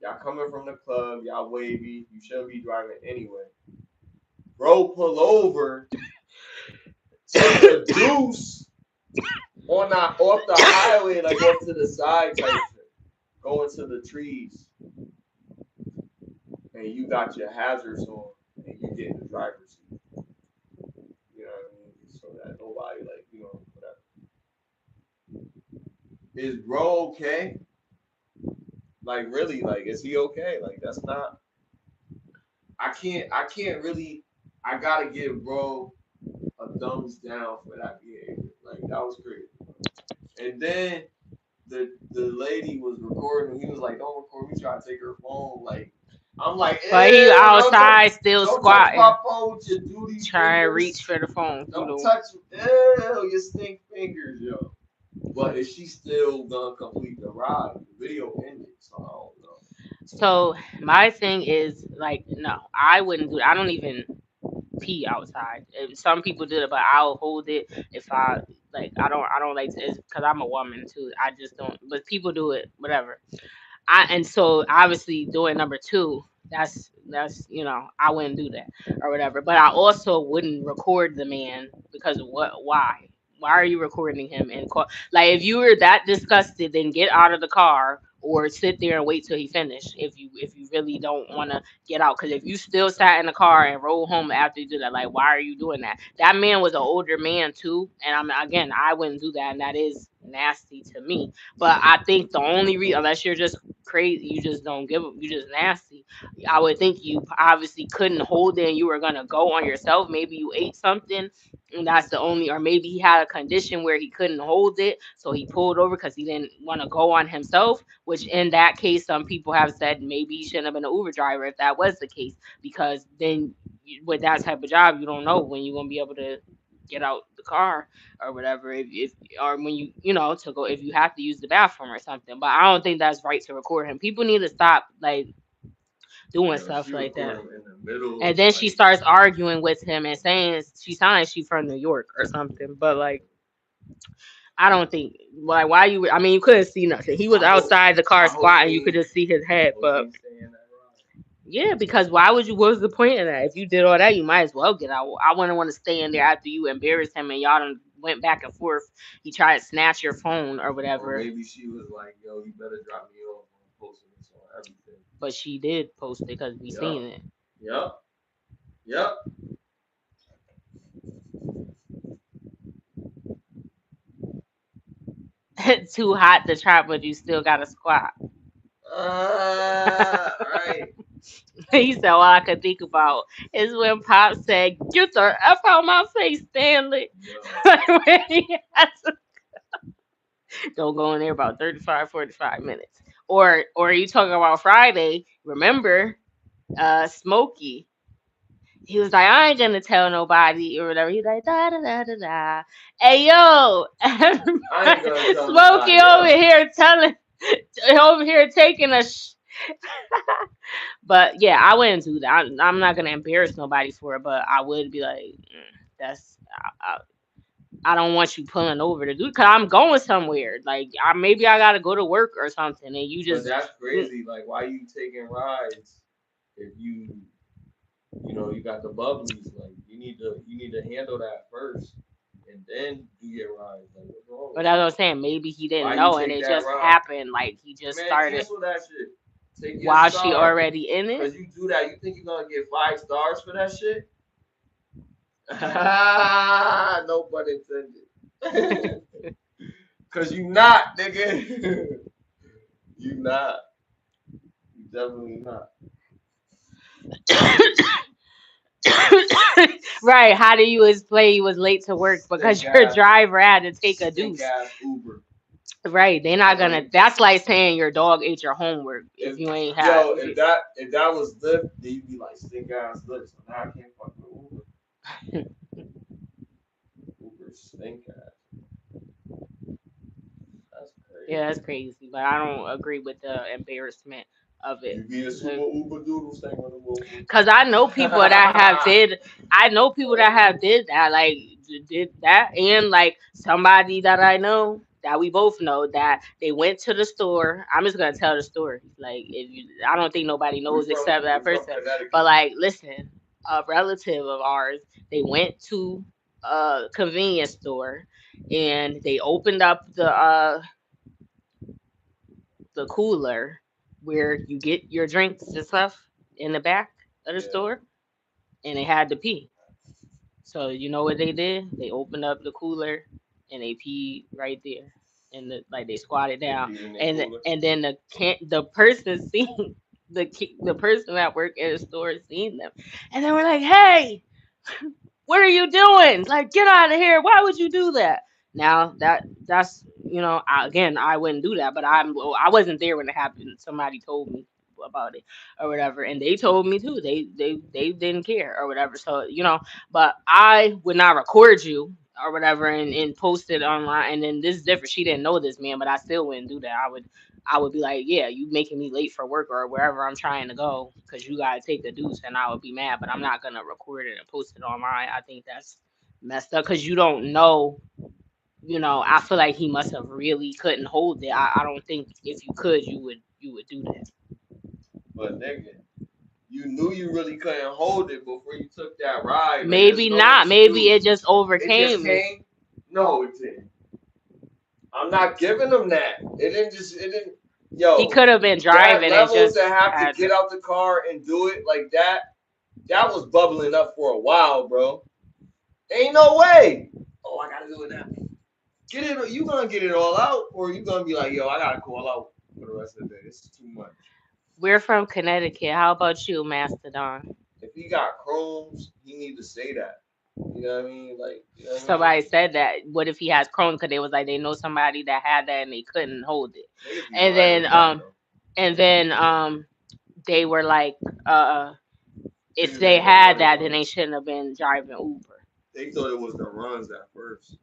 Y'all coming from the club, y'all wavy. You shouldn't be driving anyway. Bro, pull over took a deuce on that off the highway, like off to the side type shit, going to the trees, and you got your hazards on, and you get in the driver's seat. You know what I mean? So that nobody, like, you know, whatever. Is bro okay? Like really, like is he okay? Like that's not. I can't really. I gotta give bro a thumbs down for that behavior. Like that was crazy. And then the lady was recording. He was like, "Don't record me trying to take her phone." Like, I'm like, But he "Ew, outside still don't touch squatting, my phone with your duty trying to reach fingers. for the phone. Don't touch, ew, your stink fingers, yo." But is she still gonna complete the ride? The video ended, so I don't know. So my thing is like, no, I wouldn't do. I don't even pee outside. Some people do it, but I'll hold it if I like. I don't like to, because I'm a woman too. I just don't. But people do it, whatever. And so obviously doing number two, that's I wouldn't do that or whatever. But I also wouldn't record the man because of what? Why are you recording him in court? Like if you were that disgusted, then get out of the car or sit there and wait till he finished. If you really don't want to get out, because if you still sat in the car and roll home after you do that, like why are you doing that? That man was an older man too, and I wouldn't do that, and that is nasty to me. But I think the only reason, unless you're just crazy, you just don't give up, you just nasty. I would think you obviously couldn't hold it and you were gonna go on yourself. Maybe you ate something, and that's the only, or maybe he had a condition where he couldn't hold it, so he pulled over because he didn't want to go on himself. Which in that case, some people have said maybe he shouldn't have been an Uber driver if that was the case, because then with that type of job, you don't know when you're gonna be able to get out the car or whatever, if or when you know to go, if you have to use the bathroom or something. But I don't think that's right to record him. People need to stop like doing stuff She like recorded that. him in the middle And of then she like. starts arguing with him and saying she sounds like she's from New York or something. But like, I don't think like why you. I mean, you couldn't see nothing. He was I hope. outside the car I hope squatting. You he. could just see his head. I hope But he stay in that ride. yeah, because why would you? What was the point of that? If you did all that, you might as well get out. I wouldn't want to stay in there after you embarrassed him and y'all done went back and forth. He tried to snatch your phone or Or whatever. maybe she was like, "Yo, you better drop me off. I'm posting this on everything." But she did post it because we seen it. Yep. Yep. Too hot to try, but you still got to squat. Right. He said, all I could think about is when Pop said, "Get the F out my face, Stanley." When he had to- Don't go in there about 35, 45 minutes. Or you talking about Friday, remember, Smokey. He was like, I ain't gonna tell nobody or whatever. He's like, da da da da da. Hey yo, I ain't gonna tell Smokey nobody over else. here telling, over here taking a. But yeah, I wouldn't do that. I'm not gonna embarrass nobody for it, but I would be like, that's. I don't want you pulling over to do because I'm going somewhere. Like maybe I gotta go to work or something, and you But just. that's crazy. Like, why you taking rides if you know, you got the bubblies? Like, you need to handle that first, and then do your rides. Like, what's wrong But with that's you? what I'm saying. Maybe he didn't Why you know, and take it that just ride? happened. Like he just Man, started cancel that shit. Take your while she star. already in it. Cause you do that, you think you're gonna get 5 stars for that shit? No pun intended. Cause you not, nigga. You not. You definitely not. Right? How do you explain you was late to work because Stink your ass, driver had to take a stink deuce? ass Uber. Right? They're not gonna. Like, That's like saying your dog ate your homework if you ain't had. if that was Lyft, then you'd be like stink ass Lyft. So now I can't fuck with Uber. Uber stink ass. That's crazy. Yeah, that's crazy, but I don't agree with the embarrassment of it. You be a super Uber doodle stink on the Uber. Cause I know people that have did. I know people that have did that, like did that, and like somebody that I know that we both know that they went to the store. I'm just gonna tell the story. Like if you, I don't think nobody knows except that we from person. Connecticut. But like, listen, a relative of ours, they went to a convenience store and they opened up the cooler where you get your drinks and stuff in the back of the store, and they had to pee. So you know what they did? They opened up the cooler and they peed right there, and like they squatted down, and then the person seen the person that worked in the store seen them, and they were like, "Hey, what are you doing? Like, get out of here! Why would you do that?" Now that's again, I wouldn't do that, but I wasn't there when it happened. Somebody told me about it or whatever, and they told me too. They didn't care or whatever. So but I would not record you or whatever and post it online. And then this is different. She didn't know this man, but I still wouldn't do that. I would be like, yeah, you making me late for work or wherever I'm trying to go because you gotta take the deuce, and I would be mad. But I'm not gonna record it and post it online. I think that's messed up because you don't know. I feel like he must have really couldn't hold it. I don't think if you could, you would do that. But nigga, you knew you really couldn't hold it before you took that ride. Maybe not. Maybe it just overcame me. No, it didn't. I'm not giving him that. It didn't. Yo, he could have been driving that level and just to have to get out the car and do it like that. That was bubbling up for a while, bro. Ain't no way. Oh, I gotta do it now. Get it. You gonna get it all out, or you gonna be like, yo, I gotta call out for the rest of the day. This is too much. We're from Connecticut. How about you, Mastodon? If he got Crohn's, he need to say that. You know what I mean? Like, you know what I mean? Somebody said that. What if he has Crohn's? Because they was like they know somebody that had that and they couldn't hold it. Niggas be And lying then with that, though. and then they were like if Niggas they ain't know had what it that, then was. they shouldn't have been driving Uber. They thought it was the runs at first.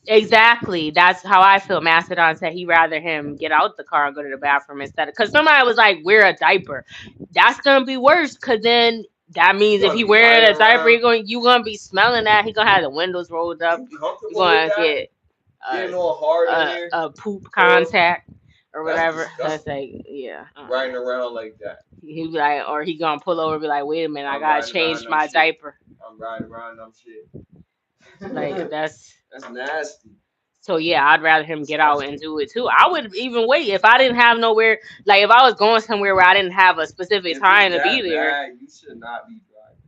Exactly. That's how I feel. Mastodon said he'd rather him get out the car and go to the bathroom instead of because somebody was like, wear a diaper. That's gonna be worse because then that means if he wearing a diaper, you gonna be smelling that. He gonna have the windows rolled up. You You're comfortable gonna with that? get Getting all hard in there, a poop contact or That's whatever. That's disgusting. like yeah. riding around like that. He be like, or he gonna pull over and be like, wait a minute, I I'm gotta riding change around my them shit. diaper. I'm riding around them shit. Like That's nasty. so yeah, I'd rather him get out and do it too. I would even wait if I didn't have nowhere. Like if I was going somewhere where I didn't have a specific If time it's to be that there. bad, you should not be driving.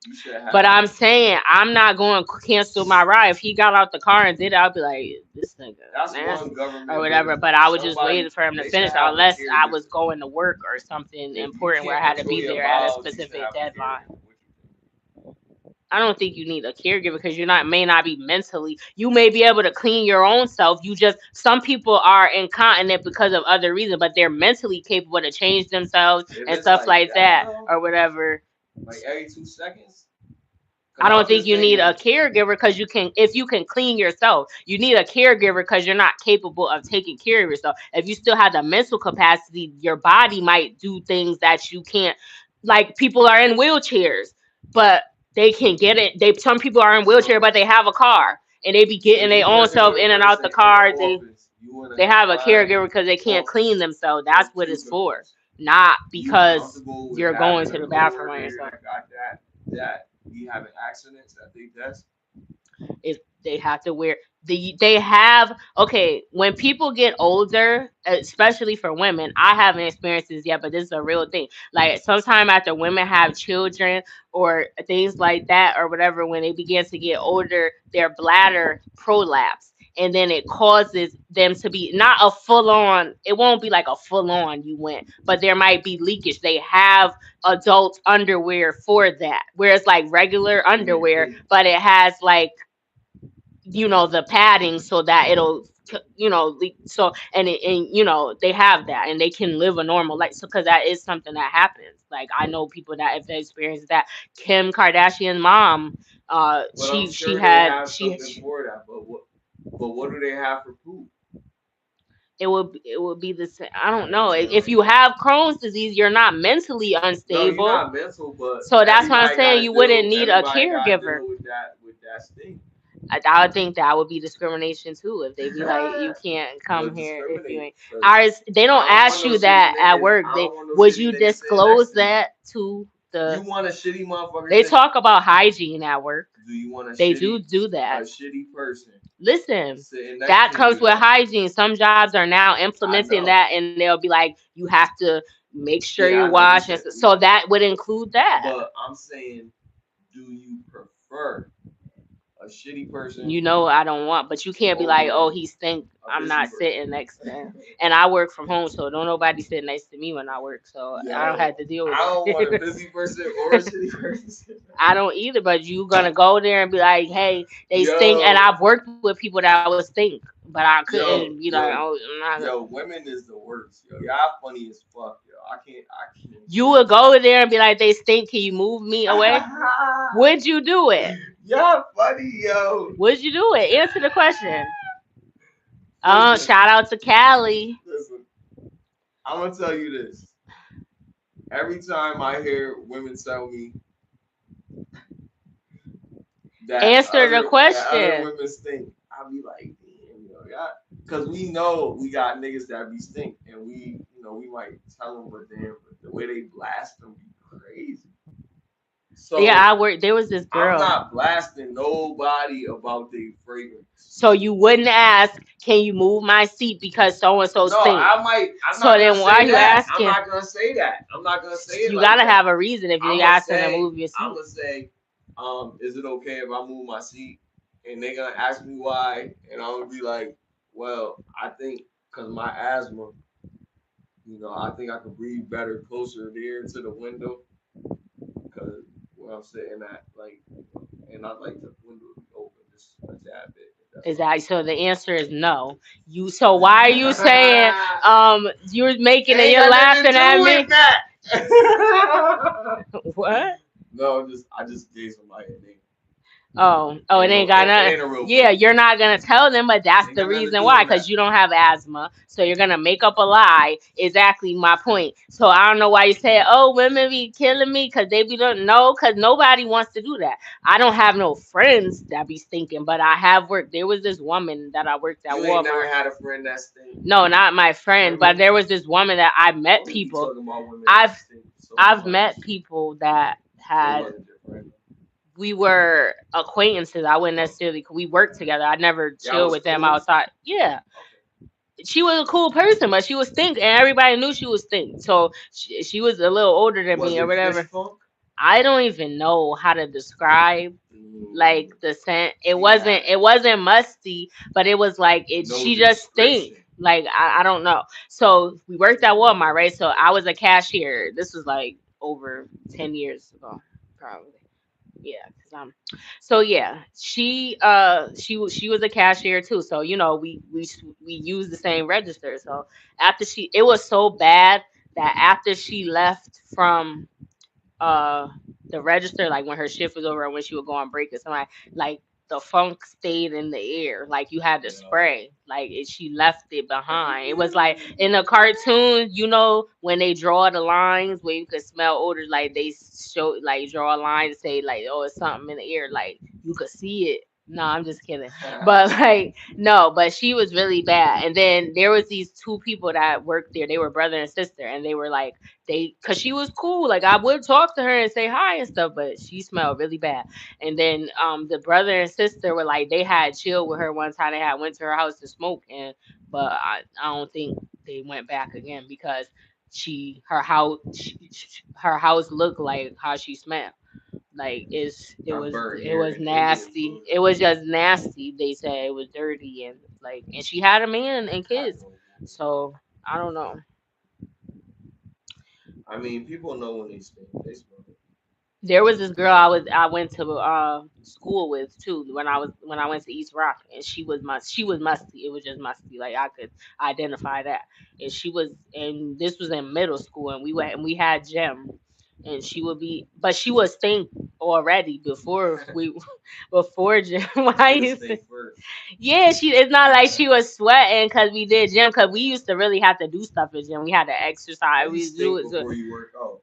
You should have. But I'm saying I'm not going to cancel my ride. If he got out the car and did it, I'd be like, this nigga That's nasty one government or whatever. business. But I would just Somebody, wait for him to they should finish have a unless I caregiver. was going to work or something If you important where I can't had to be control your there at a bowels, you should specific have a deadline. caregiver. What you think? I don't think you need a caregiver because may not be mentally. You may be able to clean your own self. Some people are incontinent because of other reasons, but they're mentally capable to change themselves If and it's stuff like that though, or whatever. like every 2 seconds. I don't think you need a caregiver because if you can clean yourself. You need a caregiver because you're not capable of taking care of yourself. If you still have the mental capacity, your body might do things that you can't. Like people are in wheelchairs, but they can get it. Some people are in wheelchair, but they have a car and they be getting their own self in and out the car. They have a caregiver because they can't clean themselves. That's what it's for, not because you're going to the bathroom on yourself. That be having accidents at their desk. If they have to wear they have okay when people get older, especially for women. I haven't experienced this yet, but this is a real thing. Like sometime after women have children or things like that or whatever, when they begin to get older, their bladder prolapse. And then it causes them to be not a full on, it won't be like a full on you went, but there might be leakage. They have adult underwear for that, where it's like regular underwear, but it has like the padding so that it'll so and they have that and they can live a normal life, so because that is something that happens. Like I know people that have experienced that. Kim Kardashian's mom, she had for that, but what do they have for poop? It would be the same. I don't know. If you have Crohn's disease, you're not mentally unstable. No, you're not mental, but so that's why I'm saying you wouldn't need a caregiver. With that sting. I would think that would be discrimination too if they be like, you can't come here if you ain't. They don't ask you that at work. Would you disclose that to the? You want a shitty motherfucker? They talk about hygiene at work. Do you want They do that. A shitty person. Listen, that comes with hygiene. Some jobs are now implementing that, and they'll be like, you have to make sure you wash. So that would include that. But I'm saying, do you prefer a shitty person? I don't want, but you can't be like, oh, he stink. I'm not sitting next to him. And I work from home, so don't nobody sit next to me when I work. So I don't have to deal with it. I don't want a busy person or a shitty person. I don't either, but you gonna go there and be like, hey, they stink. And I've worked with people that would stink, but I couldn't be like, oh, I'm not. Yo, women is the worst. Yo, y'all funny as fuck. Yo, I can't. You would go there and be like, they stink. Can you move me away? Would you do it? Y'all funny, yo. Would you do it? Answer the question. Shout out to Cali. Listen, I'm gonna tell you this. Every time I hear women tell me that answer the question, that other women stink, I'll be like, damn, yo, yeah, because we know we got niggas that be stink, and we might tell them, but damn, the way they blast them be crazy. So yeah, there was this girl. I'm not blasting nobody about their fragrance. So you wouldn't ask, can you move my seat because so and so stink? No, I might. So then why are you asking? I'm not gonna say that. I'm not gonna say it. You gotta have a reason if you're asking to move your seat. I'm gonna say, is it okay if I move my seat? And they're gonna ask me why, and I'm gonna be like, well, I think because my asthma, I think I could breathe better closer there to the window, because where I'm sitting at, like, and I like the window to be open just a tad bit. If that's Exactly. So the answer is no. So why are you saying you're making it? You're laughing at me. What? No, I just gave somebody a name. Oh, it ain't got nothing. Ain't a real Yeah, person. you're not gonna tell them, but that's Ain't the got nothing to reason do why, with because that. you don't have asthma, so you're gonna make up a lie. Exactly my point. So I don't know why you say, "Oh, women be killing me," because they be don't know, because nobody wants to do that. I don't have no friends that be stinking, but I have worked. There was this woman that I worked at You ain't never Walmart. had a friend that stink. No, not my friend, Women, but there was this woman that I met women be people. talking about women I've stink so I've much. met people that They had wasn't your friend. we were acquaintances. I wouldn't necessarily we worked together. I never Y'all chill was with them cool? outside. Yeah, Okay. she was a cool person, but she was stink, and everybody knew she was stink. So she was a little older than Was me or it whatever. fish funk? I don't even know how to describe like the scent. It She wasn't had it wasn't musty, but it was like it. no She just stink. description. Like I don't know. So we worked at Walmart, right? So I was a cashier. This was like over 10 years ago, probably. Yeah, cause so yeah, she was a cashier too. So we used the same register. So after it was so bad that after she left from uh the register, like when her shift was over or when she would go on break or something, like the funk stayed in the air, like you had to spray, like she left it behind. It was like in the cartoon, when they draw the lines where you could smell odors, like they show, like draw a line to say like, oh, it's something in the air, like you could see it. No, I'm just kidding. But like no, but she was really bad. And then there was these two people that worked there. They were brother and sister, and they were like because she was cool. Like I would talk to her and say hi and stuff, but she smelled really bad. And then the brother and sister were like they had chill with her one time. They had went to her house to smoke, but I don't think they went back again because her house looked like how she smelled. Like it was nasty. It was just nasty. They said it was dirty and she had a man and kids. So I don't know. I mean, people know when they stink. They smell it. There was this girl I went to school with too when I went to East Rock, and she was musty. It was just musty. Like I could identify that. And this was in middle school, and we had gym, and she was stink already before we before gym. Why She you was say? stink first. Yeah, it's not like she was sweating because we did gym, because we used to really have to do stuff at gym. We had to exercise. How you We do stink it. before you work out?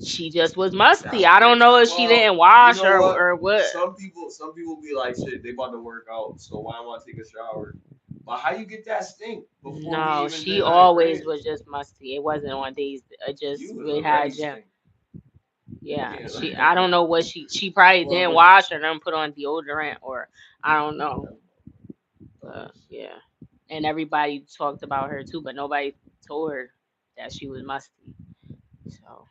She just was musty. That's I don't crazy. know if she Well, didn't you wash know what? or what. Some people be like, shit, they about to work out, so why don't I take a shower? But how you get that stink before we No, even she did ninth always grade? was just musty. It wasn't on days. It just You was we had already gym. stink. Yeah, Yeah. I don't know what she probably Well, didn't but wash or didn't put on deodorant or I don't know. But yeah, and everybody talked about her too, but nobody told her that she was musty. So.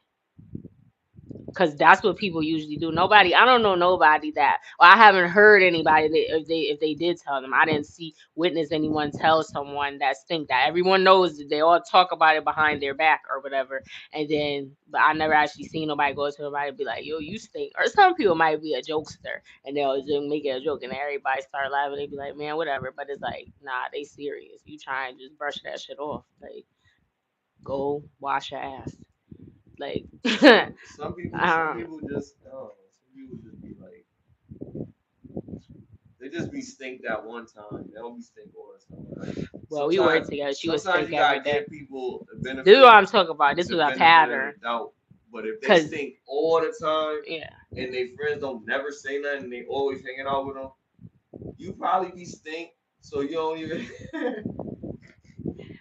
Because that's what people usually do. I don't know nobody that, or I haven't heard anybody that if they did tell them. I didn't witness anyone tell someone that stink. That everyone knows that they all talk about it behind their back or whatever. But I never actually seen nobody go to nobody and be like, "Yo, you stink." Or some people might be a jokester and they'll just make it a joke and everybody start laughing. They be like, "Man, whatever." But it's like, nah, they serious. You try and just brush that shit off. Like, go wash your ass. Like, some people, just, I don't know. Some people just be like, they just be stink that one time. They don't be stink all the time. well, we worked together. She was Sometimes stink you every gotta day. give people the benefit. This is what I'm talking about. This the was a benefit of pattern. the doubt. But if they 'Cause stink all the time, yeah, and they friends don't never say nothing, and they always hanging out with them, you probably be stink. So you don't even.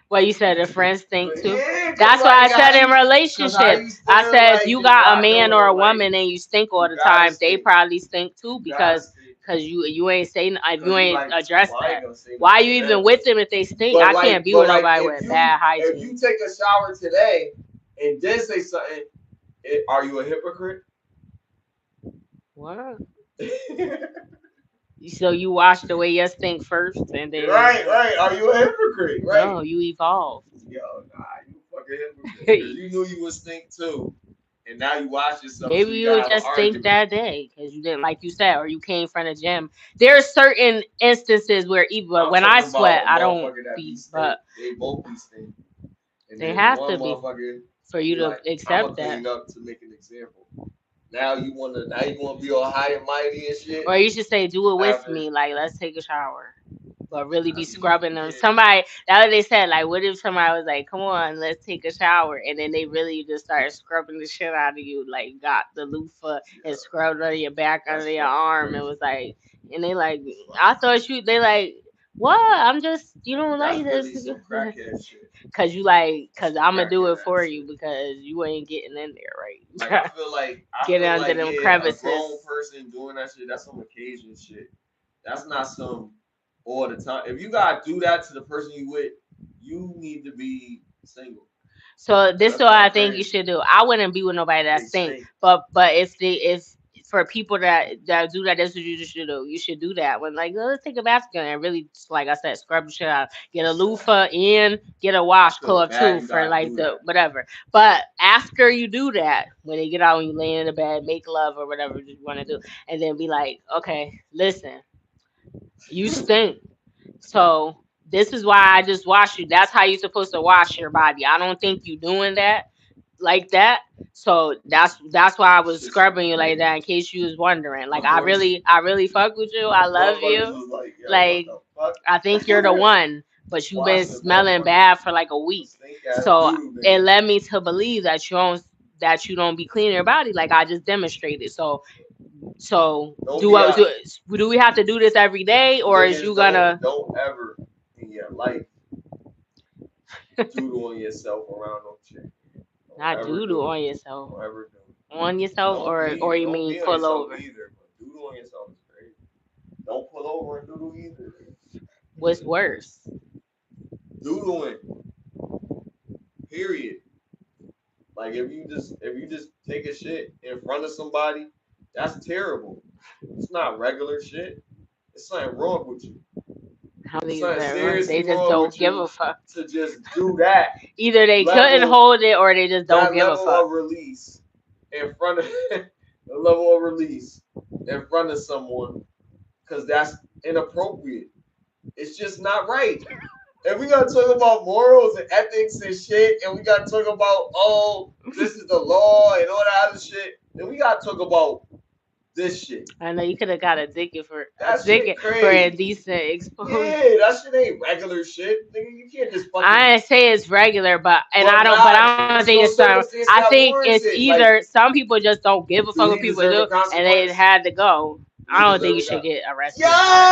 well, you said the friends stink too. Yeah, That's what I said in relationship. I said if you got a man or a woman and you stink all the time, they probably stink too because you ain't saying if you ain't addressed that. Why you even with them if they stink? I can't be with nobody with bad hygiene. If you take a shower today and then say something, are you a hypocrite? What? So you washed away your stink first, and then right. Are you a hypocrite? Right. no, you evolved. Yo, nah, you fucking hypocrite. Because you knew you would stink too. And now you wash yourself so Maybe you you can would have an just stink argument. that day because you didn't, like you said, or you came from the gym. There are certain instances where even I'm when I talking sweat, about a I don't motherfucker that be be, stink. but They both be stink. And they then have one to be motherfucker for you be to like, I'ma accept that. clean up to make an example. Now you wanna be all high and mighty and shit. Or you should say, do it with After me. Like, let's take a shower. But really I be mean, scrubbing them. yeah, Somebody, that what they said, like, what if somebody was like, come on, let's take a shower? And then they really just started scrubbing the shit out of you. Like, got the loofah and yeah, scrubbed under your back, that's under your fucking arm. And crazy. was like, and they like, That's I fucking thought you, they like, what? I'm just, you don't That's like this. really some crackhead shit. Cause you like, That's cause some I'm gonna do crackhead it ass for you shit. because you ain't getting in there Like right. I Get feel under like them yeah, a crevices. grown person doing that shit, that's some occasion shit. That's not some all the time. If you gotta do that to the person you with, you need to be single. So Cause this is that's what kind I of think you crazy. should do. I wouldn't be with nobody that They stink, stink. but if for people that do that, that's what you should do. You should do that when like let's take a bath together and really like I said, scrub the shit out. Get a loofah in, get a I feel washcloth too bad you for gotta like do the that. whatever. But after you do that, when they get out when you lay in the bed, make love or whatever you want to do, and then be like, okay, listen, you stink. So this is why I just wash you. That's how you're supposed to wash your body. I don't think you doing that like that. So that's why I was Shit sound scrubbing you like crazy. that in case you was wondering. Like Motherfuckers, I really fuck with you. I love motherfuckers you. was like, yo, what Like the fuck? I think you're the one, but you've been Washing a smelling motherfucker, bad for like a a week. stink ass So dude, it man. led me to believe that you don't be cleaning your body like I just demonstrated. So Don't be out. do we have to do this every day or is Niggas you gonna don't ever in your life doodle on yourself around no chick. Don't not ever doodle do on it. yourself? Don't ever do it. On yourself or you Don't mean be on pull yourself over? either. But doodle on yourself is crazy. Don't pull over and doodle either. What's worse? Doodling. Period. Like if you just take a shit in front of somebody, that's terrible. It's not regular shit. It's something wrong with you. How It's many is something that wrong? They seriously just wrong don't with give a you fuck. to just do that Either they couldn't level hold it or they just don't that give a level fuck. of release in front of the level of release in front of someone because that's inappropriate. It's just not right. And we gotta talk about morals and ethics and shit, and we gotta talk about this is the law and all that other shit. Then we gotta talk about this shit. I know you could have got a That shit ticket for crazy. indecent exposure. Yeah, that shit ain't regular shit. Nigga, you can't just fucking I didn't say it's regular, but but not I don't think it's it's no some. circumstance I that think warrants it's it. Like, either some people just don't give a fuck do what he people deserve do, a and they consequence? had to go. Do I he don't think deserve you a should consequence? get arrested for that.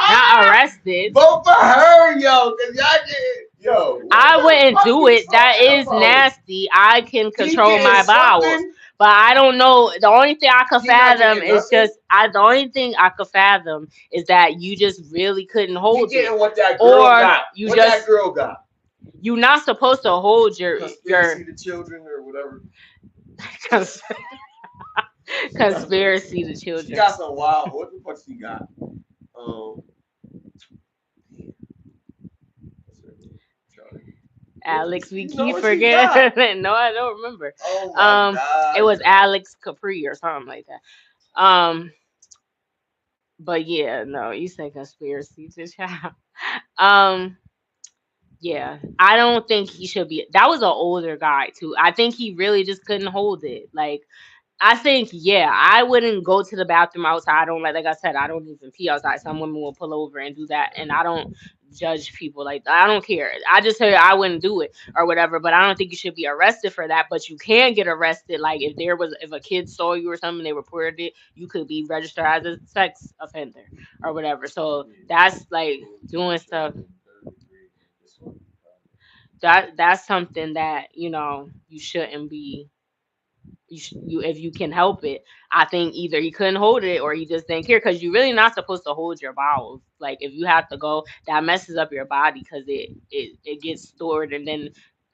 Yo! Not arrested. Vote for her, yo, cause y'all get yo. What I the wouldn't fuck do you it. That talking is about? nasty. I can He control getting my bowels. something. But I don't know. The only thing I could He not fathom getting is nothing. the only thing I could fathom is that you just really couldn't He hold it. getting what that girl Or got. you What that just girl got. you're not supposed to hold Conspiracy your to children or whatever. cons- She got some. conspiracy to She children. got some wild. What the fuck she got? Um. What's her name? Charlie. Alex, we You know keep what she got? forgetting. No, I don't remember. Oh my It god, was yo. Alex Capri or something like that. But yeah, no, you said conspiracy to child. Um, yeah, I don't think he should be. That was an older guy too. I think he really just couldn't hold it. Like I think, yeah, I wouldn't go to the bathroom outside. I don't like I said, I don't even pee outside. Some women will pull over and do that, and I don't judge people like that. I don't care. I just say I wouldn't do it or whatever. But I don't think you should be arrested for that. But you can get arrested, like if a kid saw you or something, they reported it, you could be registered as a sex offender or whatever. So Yeah, that's like cool to doing the stuff. children, third degree, this one. That's something that you shouldn't be you if you can help it. I think either he couldn't hold it or he just didn't care because you're really not supposed to hold your bowels. Like if you have to go, that messes up your body because it gets stored and then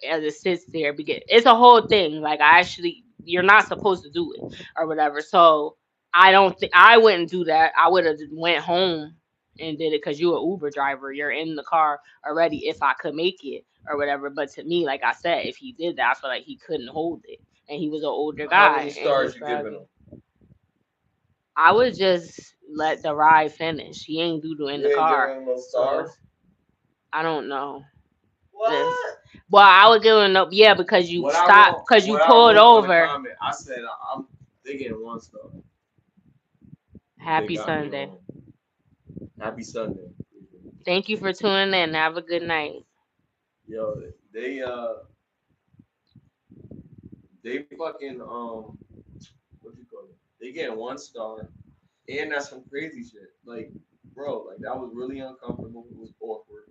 as it sits there, it's a whole thing. Like I actually, you're not supposed to do it or whatever. So I don't think I wouldn't do that. I would have went home and did it because you're an Uber driver. You're in the car already. If I could make it or whatever. But to me, like I said, if he did that, I feel like he couldn't hold it, and he was an older How guy, many and stars he's you giving driving. him? I would just let the ride finish. He ain't doo doo in You the ain't car, giving him no so stars. I don't know. This. What? Well, I would give him no. Yeah, because you What I stopped, wrote, because you what I pulled wrote on the over. comment, I said they getting 1 star. Happy They got me Sunday. wrong. Happy Sunday. Thank you for tuning in. Have a good night. Yo, they fucking what you call it? They getting 1 star, and that's some crazy shit. Like, bro, like that was really uncomfortable. It was awkward.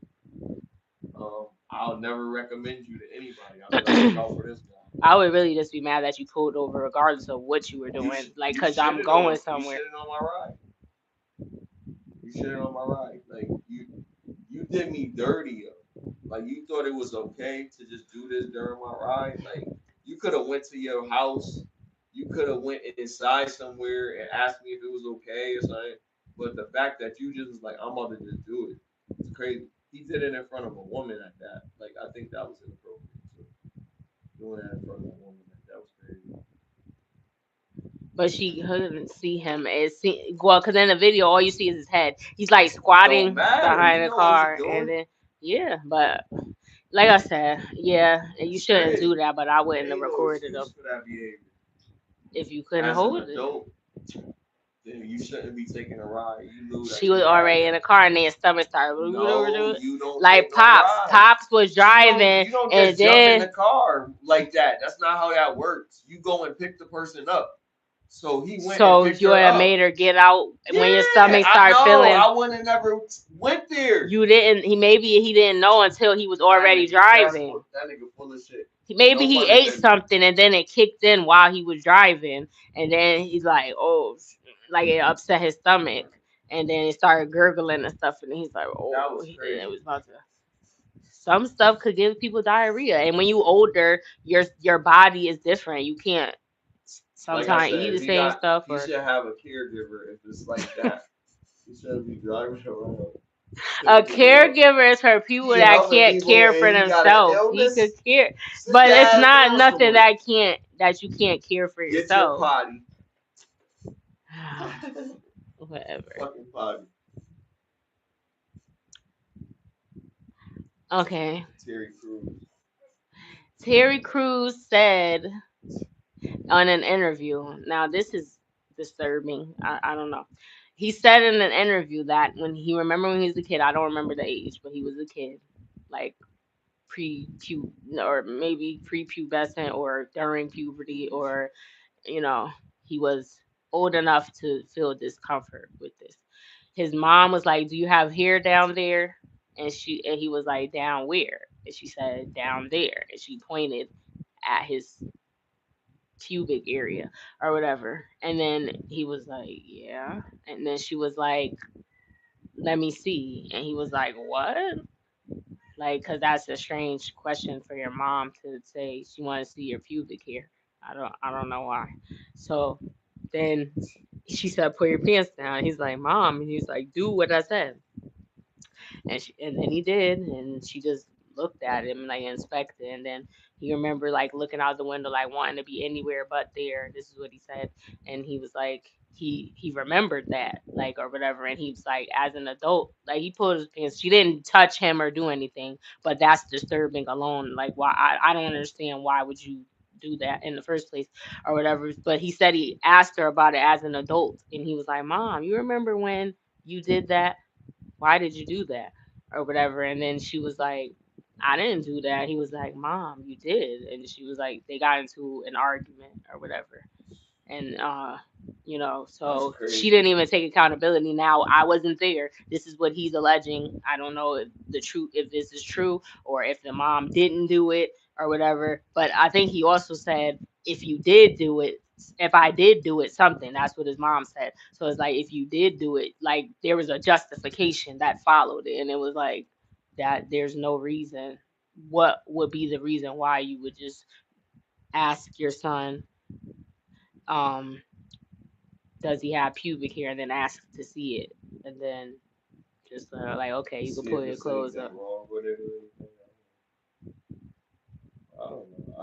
I'll never recommend you to anybody. I'll be like, look out for this guy. I would really just be mad that you pulled over regardless of what you were doing. Like, because I'm going somewhere. You shitted on my ride. You shitted on my ride. Like you did me dirty. Yo. Like you thought it was okay to just do this during my ride. Like you could have went to your house. You could have went inside somewhere and asked me if it was okay or something. But the fact that you just was like, I'm about to just do it, it's crazy. He did it in front of a woman at that. Like I think that was inappropriate. So doing that in front of a woman, like, that was crazy. But she couldn't see him. Well, because in the video, all you see is his head. He's like squatting Don't matter. behind You the know what car, he and doing. then yeah. But like I said, yeah, you It's shouldn't do crazy. that. But I wouldn't have Ain't no recorded him excuse for that behavior. if you couldn't As an hold it. adult, then you shouldn't be taking a ride. You knew She that was you had already in that. the car, and then his stomach started. No, you don't Like take no rides. Pops was driving, You don't and just jump in then the car like that. That's not how that works. You go and pick the person up. So he went and so picked you her would up. made her get out Yeah, when your stomach I started know. feeling. I wouldn't have never went there. You didn't. He didn't know until he was already driving. That nigga full of shit. Maybe No he pun ate intended. something and then it kicked in while he was driving, and then he's like, oh, like it upset his stomach, and then it started gurgling and stuff, and he's like, That oh, was it crazy. was about to. Some stuff could give people diarrhea, and when you older, your body is different. You can't Like I sometimes eat said, the same stuff he or should have a caregiver if it's like that. He shouldn't be driving around a taking care. caregiver is for people He that helping can't people care and for he got an themselves. He could illness. care, Sit but your it's ass not down nothing somewhere. that you can't care for Get your yourself. potty. Whatever. Fucking potty. Okay. Terry Crews. Terry Crews said on an interview. Now this is disturbing. I don't know. He said in an interview that when he was a kid, I don't remember the age, but he was a kid, like pre-pu or maybe pre-pubescent or during puberty, or you know, he was old enough to feel discomfort with this. His mom was like, "Do you have hair down there?" And he was like, "Down where?" And she said, "Down there." And she pointed at his pubic area or whatever. And then he was like, "Yeah." And then she was like, "Let me see." And he was like, "What?" Like, cause that's a strange question for your mom to say she want to see your pubic hair. I don't know why. So then she said, "Put your pants down." He's like, "Mom," and he's like, "Do what I said." And then he did, and she just looked at him like inspected, and then he remembered like looking out the window like wanting to be anywhere but there. This is what he said, and he was like he remembered that like or whatever, and he was like as an adult like he pulled his pants. She didn't touch him or do anything, but that's disturbing alone. Like why I don't understand why would you do that in the first place or whatever. But he said he asked her about it as an adult, and he was like, "Mom, you remember when you did that? Why did you do that?" or whatever. And then she was like, "I didn't do that." He was like, "Mom, you did." And she was like, they got into an argument or whatever. And That's so she crazy. didn't even take accountability. Now I wasn't there. This is what he's alleging. I don't know if this is true or if the mom didn't do it or whatever. But I think he also said if you did do it, if I did do it, something. That's what his mom said. So it's like if you did do it, like there was a justification that followed it, and it was like that. There's no reason. What would be the reason why you would just ask your son, um, does he have pubic hair, and then ask to see it, and then just like, okay, you can See pull if your there's clothes anything up. wrong with it or anything. I don't know.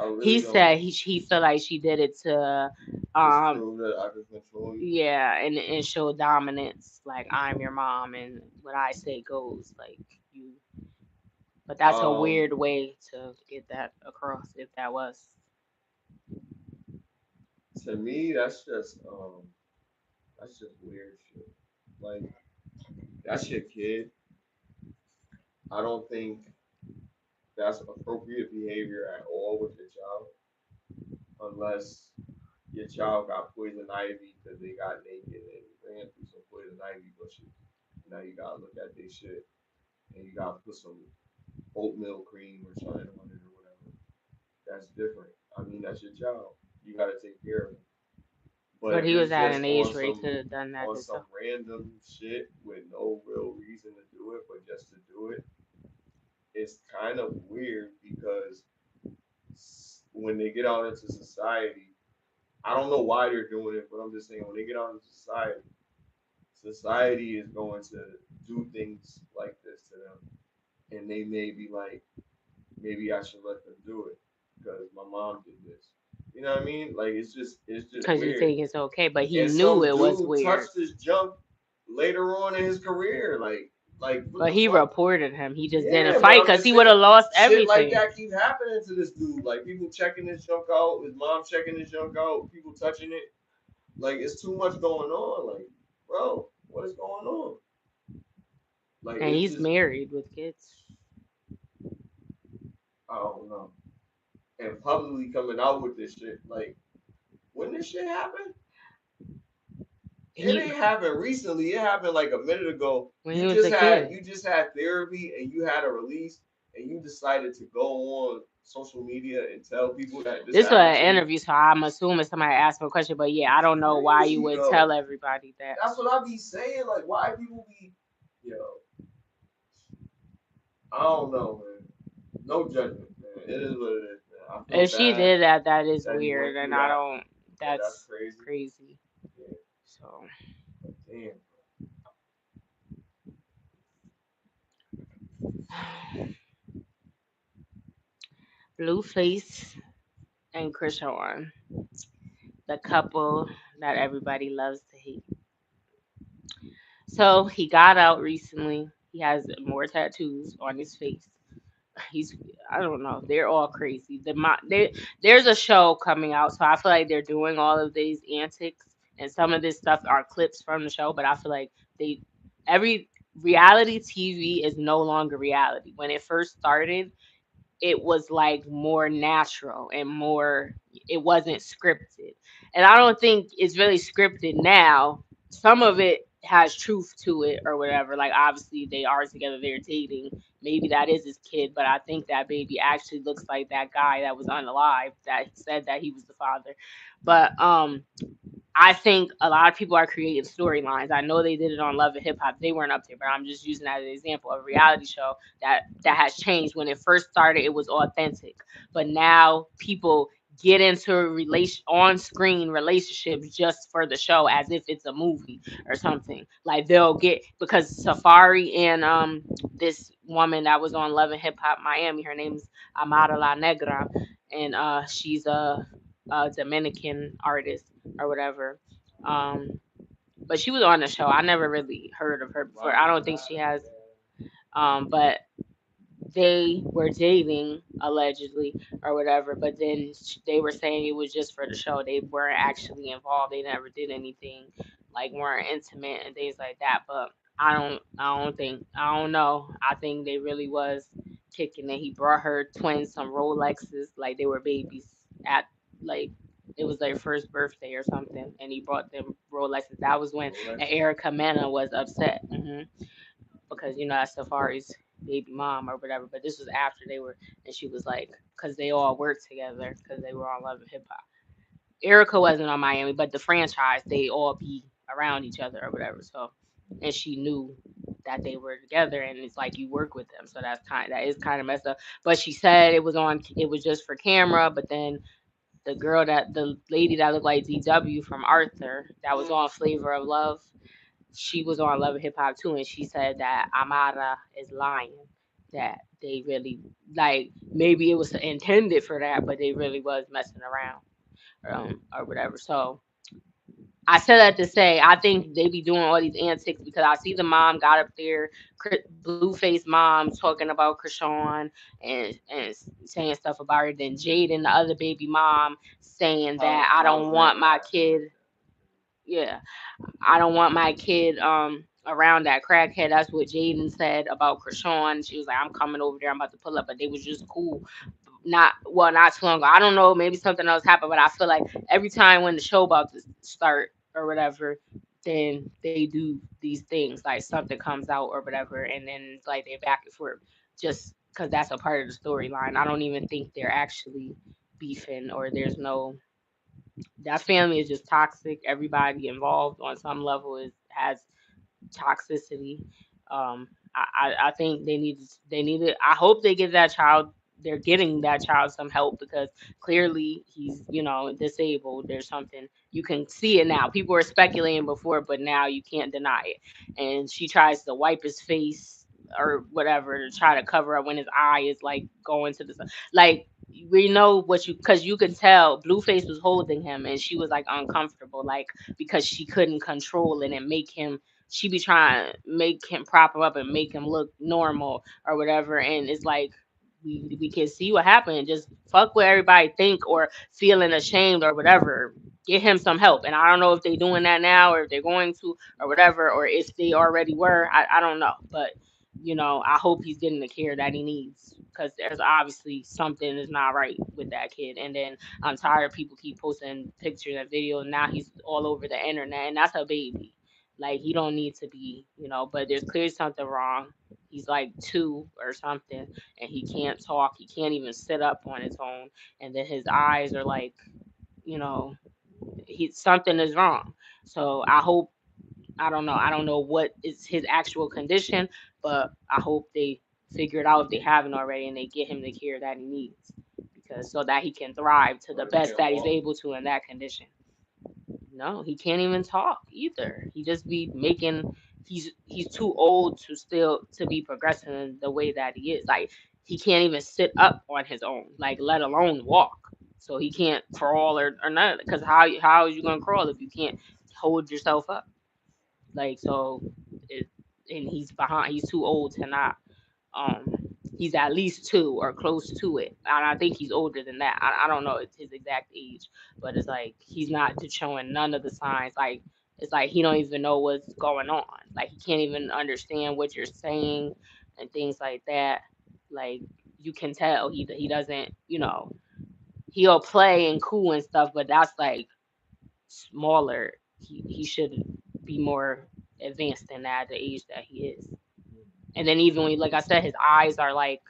I He really don't. said he felt like she did it to, Just um, prove that I can control you. yeah, and show dominance, like I'm your mom, and what I say goes, like you. But that's a Um, weird way to get that across, if that was. to me, that's just weird shit. Like that's your kid. I don't think that's appropriate behavior at all with your child, unless your child got poison ivy because they got naked and ran through some poison ivy bushes. Now you gotta look at this shit and you gotta put some oatmeal cream or something on it or whatever. That's different. I mean, that's your child. You gotta take care of it. But But if he was it's at just an age where he could have done that on some himself. random shit with no real reason to do it, but just to do it, it's kind of weird because when they get out into society, I don't know why they're doing it, but I'm just saying when they get out into society, society is going to do things like this to them, and they may be like, maybe I should let them do it because my mom did this. You know what I mean? Like it's just Because you weird. think it's okay, but he And knew some it was dude weird. touched his junk later on in his career. Like what But the he fuck? reported him. He just didn't Yeah, but fight I'm because just he would have saying, lost shit like everything. that keep happening to this dude. Like people checking his junk out, his mom checking his junk out, people touching it. Like it's too much going on. Like, bro, what is going on? Like And it's he's just married with kids. I don't know. And publicly coming out with this shit, like when this shit happened, it He ain't happened recently. It happened like a minute ago. when he was a kid. You just had therapy and you had a release and you decided to go on social media and tell people that this This was happened an to you. interview, so I'm assuming somebody asked him a question. But yeah, I It's don't know why you crazy would tell though. everybody that. That's what I be saying. Like why people be yo, I don't know, man. No judgment, man. It is what it is, man. I feel If she bad did that, that is that he weird, went and through I that. don't. And that's That's crazy. crazy. Yeah. So But damn. Blueface and Krishan, the couple that everybody loves to hate. So he got out recently. He has more tattoos on his face. He's I don't know. They're all crazy. There's a show coming out, so I feel like they're doing all of these antics, and some of this stuff are clips from the show. But I feel like they every reality TV is no longer reality. When it first started, it was like more natural and more it wasn't scripted, and I don't think it's really scripted now. Some of it has truth to it or whatever, like obviously they are together, they're dating, maybe that is his kid, but I think that baby actually looks like that guy that was unalive that said that he was the father. But I think a lot of people are creating storylines. I know they did it on Love and Hip Hop. They weren't up there, but I'm just using that as an example of a reality show that has changed. When it first started, it was authentic, but now people get into relation on screen relationships just for the show, as if it's a movie or something. Like they'll get because Safari and this woman that was on Love and Hip Hop Miami, her name's Amara La Negra, and she's a Dominican artist or whatever. Um, but she was on the show. I never really heard of her before. I don't think she has. But they were dating allegedly or whatever. But then they were saying it was just for the show. They weren't actually involved. They never did anything, like weren't intimate and things like that. But I don't know. I think they really was kicking it. He brought her twins some Rolexes, like they were babies at like it was their first birthday or something, and he brought them Rolexes. That was when Rolex. Erica Mena was upset. Because that's Safari's baby mom or whatever. But this was after they were, and she was like, because they all worked together because they were on Love and Hip Hop. Erica wasn't on Miami, but the franchise they all be around each other or whatever. So, and she knew that they were together, and it's like you work with them, so that is kind of messed up. But she said it was just for camera, but then the lady that looked like DW from Arthur that was on Flavor of Love. She was on Love and Hip Hop too, and she said that Amara is lying. That they really like maybe it was intended for that, but they really was messing around, or whatever. So I said that to say I think they be doing all these antics because I see the mom got up there, Blueface mom talking about Krishan and saying stuff about her. Then Jade and the other baby mom saying that I don't want my kid. Yeah, I don't want my kid around that crackhead. That's what Jaden said about Krishan. She was like, I'm coming over there. I'm about to pull up, but they was just cool. Not too long ago. I don't know. Maybe something else happened, but I feel like every time when the show about to start or whatever, then they do these things like something comes out or whatever, and then it's like they're back and forth just because that's a part of the storyline. I don't even think they're actually beefing or there's no that family is just toxic. Everybody involved on some level is has toxicity. I think they need I hope they give that child they're getting that child some help because clearly he's disabled. There's something you can see it now. People were speculating before, but now you can't deny it. And she tries to wipe his face or whatever to try to cover up when his eye is like going to the sun. Like we know what you because you could tell Blueface was holding him and she was like uncomfortable like because she couldn't control it and make him she be trying to make him prop him up and make him look normal or whatever. And it's like we can see what happened. Just fuck what everybody think or feeling ashamed or whatever. Get him some help. And I don't know if they're doing that now or if they're going to or whatever, or if they already were. I don't know. But I hope he's getting the care that he needs because there's obviously something is not right with that kid. And then I'm tired of people keep posting pictures and videos. Now he's all over the internet, and that's her baby. Like he don't need to be, but there's clearly something wrong. He's like 2 or something, and he can't talk. He can't even sit up on his own. And then his eyes are like, you know, he something is wrong. So I hope I don't know. I don't know what is his actual condition, but I hope they figure it out if they haven't already, and they get him the care that he needs, because so that he can thrive to the best that he's able to in that condition. No, he can't even talk either. He just be making. He's too old to still to be progressing in the way that he is. Like he can't even sit up on his own, like let alone walk. So he can't crawl or none. Because how are you gonna crawl if you can't hold yourself up? Like so, it, and he's behind. He's too old to not. Um, he's at least 2 or close to it, and I think he's older than that. I don't know his exact age, but it's like he's not showing none of the signs. Like it's like he don't even know what's going on. Like he can't even understand what you're saying and things like that. Like you can tell he doesn't. He'll play and cool and stuff, but that's like smaller. He should be more advanced than that at the age that he is. And then even when, like I said, his eyes are like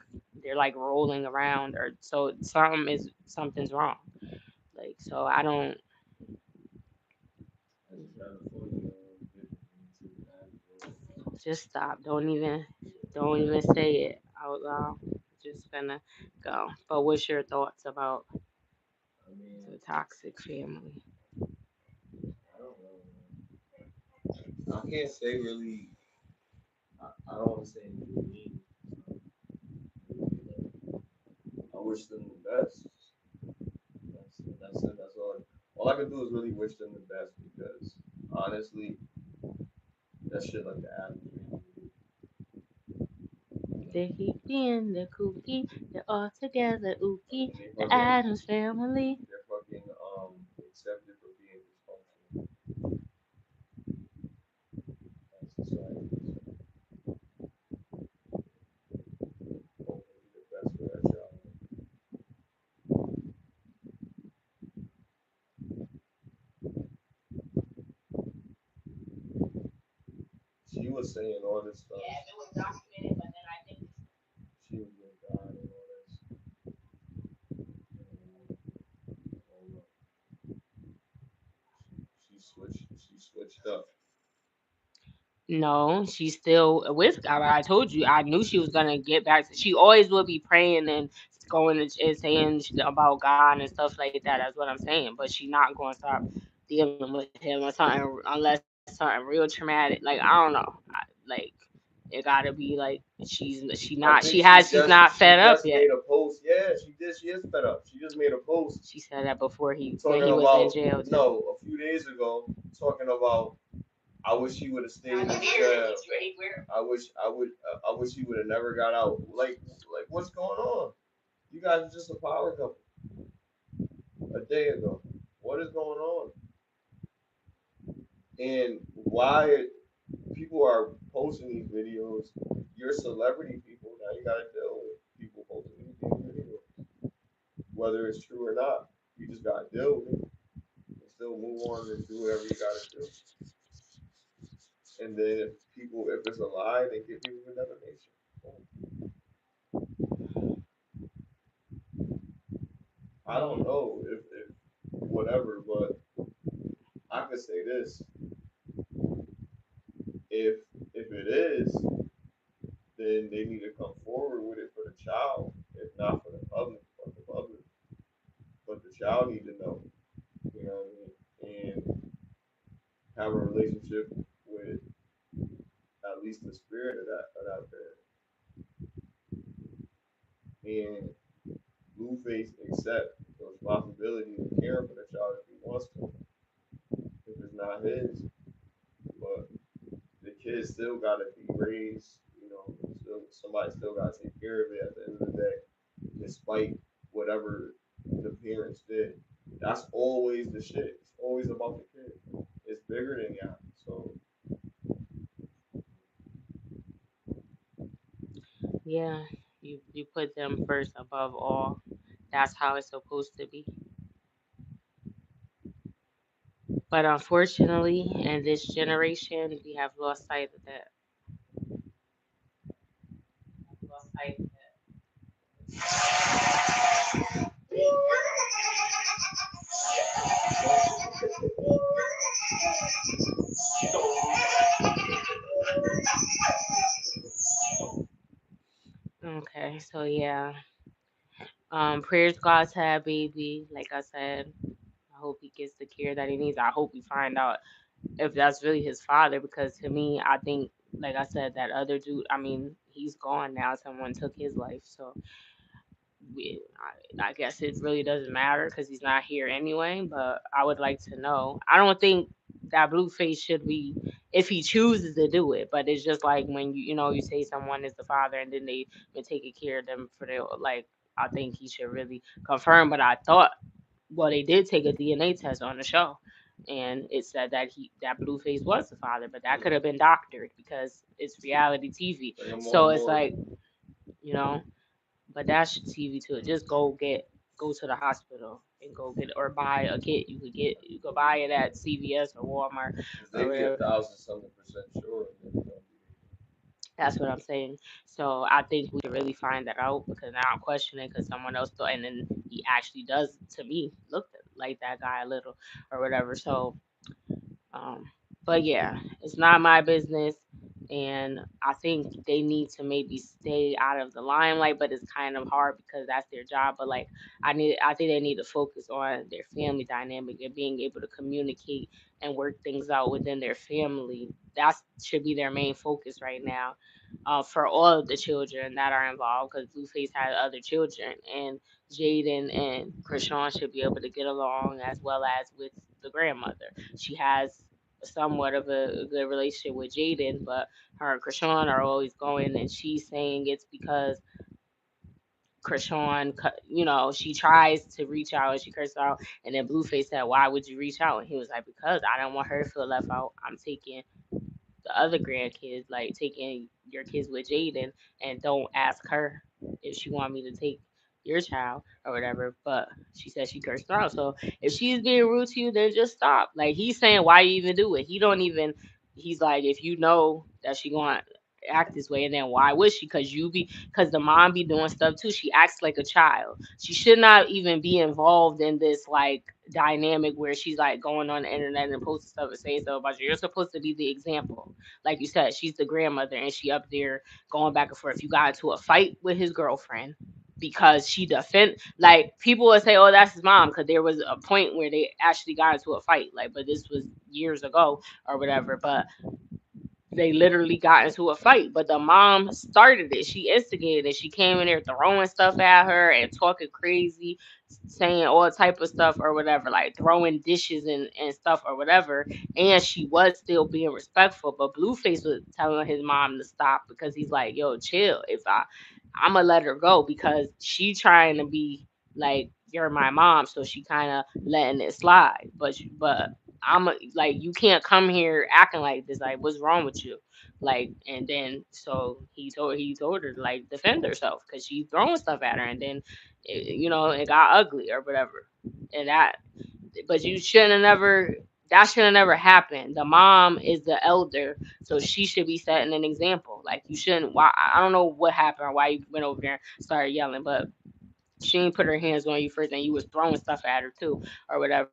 they're like rolling around, or so something's wrong. Like so, I don't just stop. Don't even say it out loud. Just gonna go. But what's your thoughts about the toxic family? I don't know. I can't say really. I don't want to say anything mean. I wish them the best. That's all. All I can do is really wish them the best because honestly, that shit like the average. The Hickey and the Kooky, they're all together, ookie. They The fucking, Adams family. they're fucking accepted for being dysfunctional. That's society. Hopefully the best for that child. She was saying all this stuff. Yeah, if it was documented, but then I think She was with God and all this. And, she switched up. no, she's still with God. I told you, I knew she was gonna get back. She always will be praying and going and saying about God and stuff like that. That's what I'm saying. But she not going to stop dealing with him or something unless something real traumatic. Like I don't know. Like it gotta be like I she's think not fed up she yet. just made a post. Yeah, she did. She is fed up. She just made a post She said that before he when talking he was in about jail too. no a few days ago talking about I wish he would have stayed in jail. I wish he would have never got out. Like what's going on? You guys are just a power couple a day ago. What is going on? And why people are posting these videos? You're celebrity people. Now you gotta deal with people posting these videos, whether it's true or not. You just gotta deal with it and still move on and do whatever you gotta do. And then if it's a lie, then give people a defamation. I don't know if whatever, but I could say this: if it is, then they need to come forward with it for the child, if not for the public, but the public. But the child need to know, you know what I mean, and have a relationship with at least the spirit of that parent, and Blueface accept the responsibility of caring for the child if he wants to, if it's not his. But the kid still gotta be raised, you know, still somebody still gotta take care of it at the end of the day, despite whatever the parents did. That's always the shit. It's always about the kid. It's bigger than y'all. So Yeah, you put them first above all. That's how it's supposed to be. But unfortunately, in this generation, we have lost sight of that. Lost sight of that. Okay, so yeah. Prayers God to have baby. Like I said, I hope he gets the care that he needs. I hope we find out if that's really his father, because to me, I think, like I said, that other dude, I mean, he's gone now. Someone took his life. So I guess it really doesn't matter because he's not here anyway. But I would like to know. I don't think that Blueface should be, if he chooses to do it. But it's just like when you say someone is the father and then they've been taking care of them for their like. I think he should really confirm. But I thought, well, they did take a DNA test on the show, and it said that Blueface was the father, but that could have been doctored because it's reality TV. bring them So on it's board. like, you know, but that's TV too. Just go to the hospital and go get or buy a kit. You could buy it at CVS or Walmart Because or they be a whatever. thousand something percent sure. That's what I'm saying. So I think we should really find that out because now I'm questioning because someone else thought, and then he actually does to me look like that guy a little or whatever. So Um, but yeah, it's not my business, and I think they need to maybe stay out of the limelight. But it's kind of hard because that's their job. But like, I think they need to focus on their family dynamic and being able to communicate and work things out within their family. That should be their main focus right now, for all of the children that are involved. Because Blueface had other children, and Jaden and Krishan should be able to get along as well as with the grandmother. She has somewhat of a good relationship with Jaden, but her and Krishan are always going, and she's saying it's because Krishan, she tries to reach out and she curses out, and then Blueface said, "Why would you reach out?" And he was like, "Because I don't want her to feel left out. I'm taking the other grandkids, like taking your kids with Jaden, and don't ask her if she want me to take your child or whatever." But she said she cursed her out. So if she's being rude to you, then just stop. Like he's saying, why you even do it? He don't even. He's like, if you know that she going to act this way, and then why would she? Because the mom be doing stuff too. She acts like a child. She should not even be involved in this like dynamic where she's like going on the internet and posting stuff and saying stuff about you. You're supposed to be the example. Like you said, she's the grandmother and she up there going back and forth. You got into a fight with his girlfriend. because she defend, like, people would say, oh, that's his mom, because there was a point where they actually got into a fight, like, but this was years ago or whatever. But they literally got into a fight, but the mom started it. She instigated it. She came in there throwing stuff at her and talking crazy, saying all type of stuff or whatever, like throwing dishes and stuff or whatever. And she was still being respectful, but Blueface was telling his mom to stop, because he's like, yo, chill. If I'm gonna let her go, because she trying to be like, you're my mom, so she kind of letting it slide. But like, you can't come here acting like this. Like, what's wrong with you? Like, and then so he told her to, like, defend herself, because she's throwing stuff at her, and then it got ugly or whatever. And but you shouldn't have never. That should have never happened. The mom is the elder, so she should be setting an example. Like, you shouldn't. Why? I don't know what happened or why you went over there and started yelling, but she didn't put her hands on you first, and you was throwing stuff at her too, or whatever.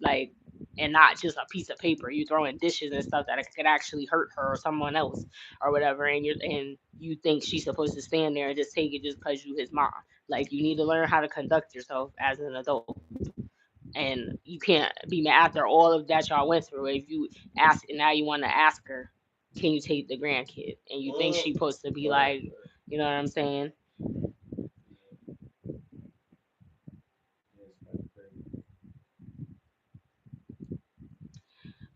Like, and not just a piece of paper. You throwing dishes and stuff that could actually hurt her or someone else, or whatever. And you think she's supposed to stand there and just take it just because you his mom. Like, you need to learn how to conduct yourself as an adult. And you can't be mad after all of that y'all went through. If you ask, and now you want to ask her, can you take the grandkid? And you think she's supposed to be like, you know what I'm saying?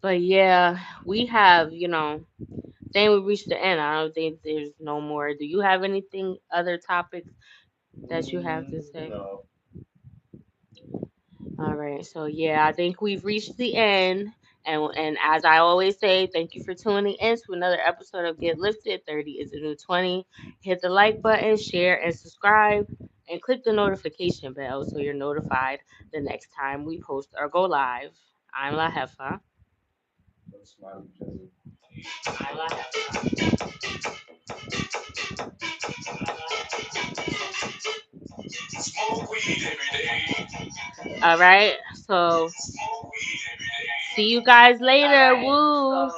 But yeah, we have, then we reached the end. I don't think there's no more. Do you have anything, other topics that you have to say? No. All right. So yeah, I think we've reached the end. And as I always say, thank you for tuning in to another episode of Get Lifted. 30 is the new 20. Hit the like button, share, and subscribe. And click the notification bell so you're notified the next time we post or go live. I'm La Hefa. SmileyJizzle. I'm La Hefa. All right. So see you guys later. Woo.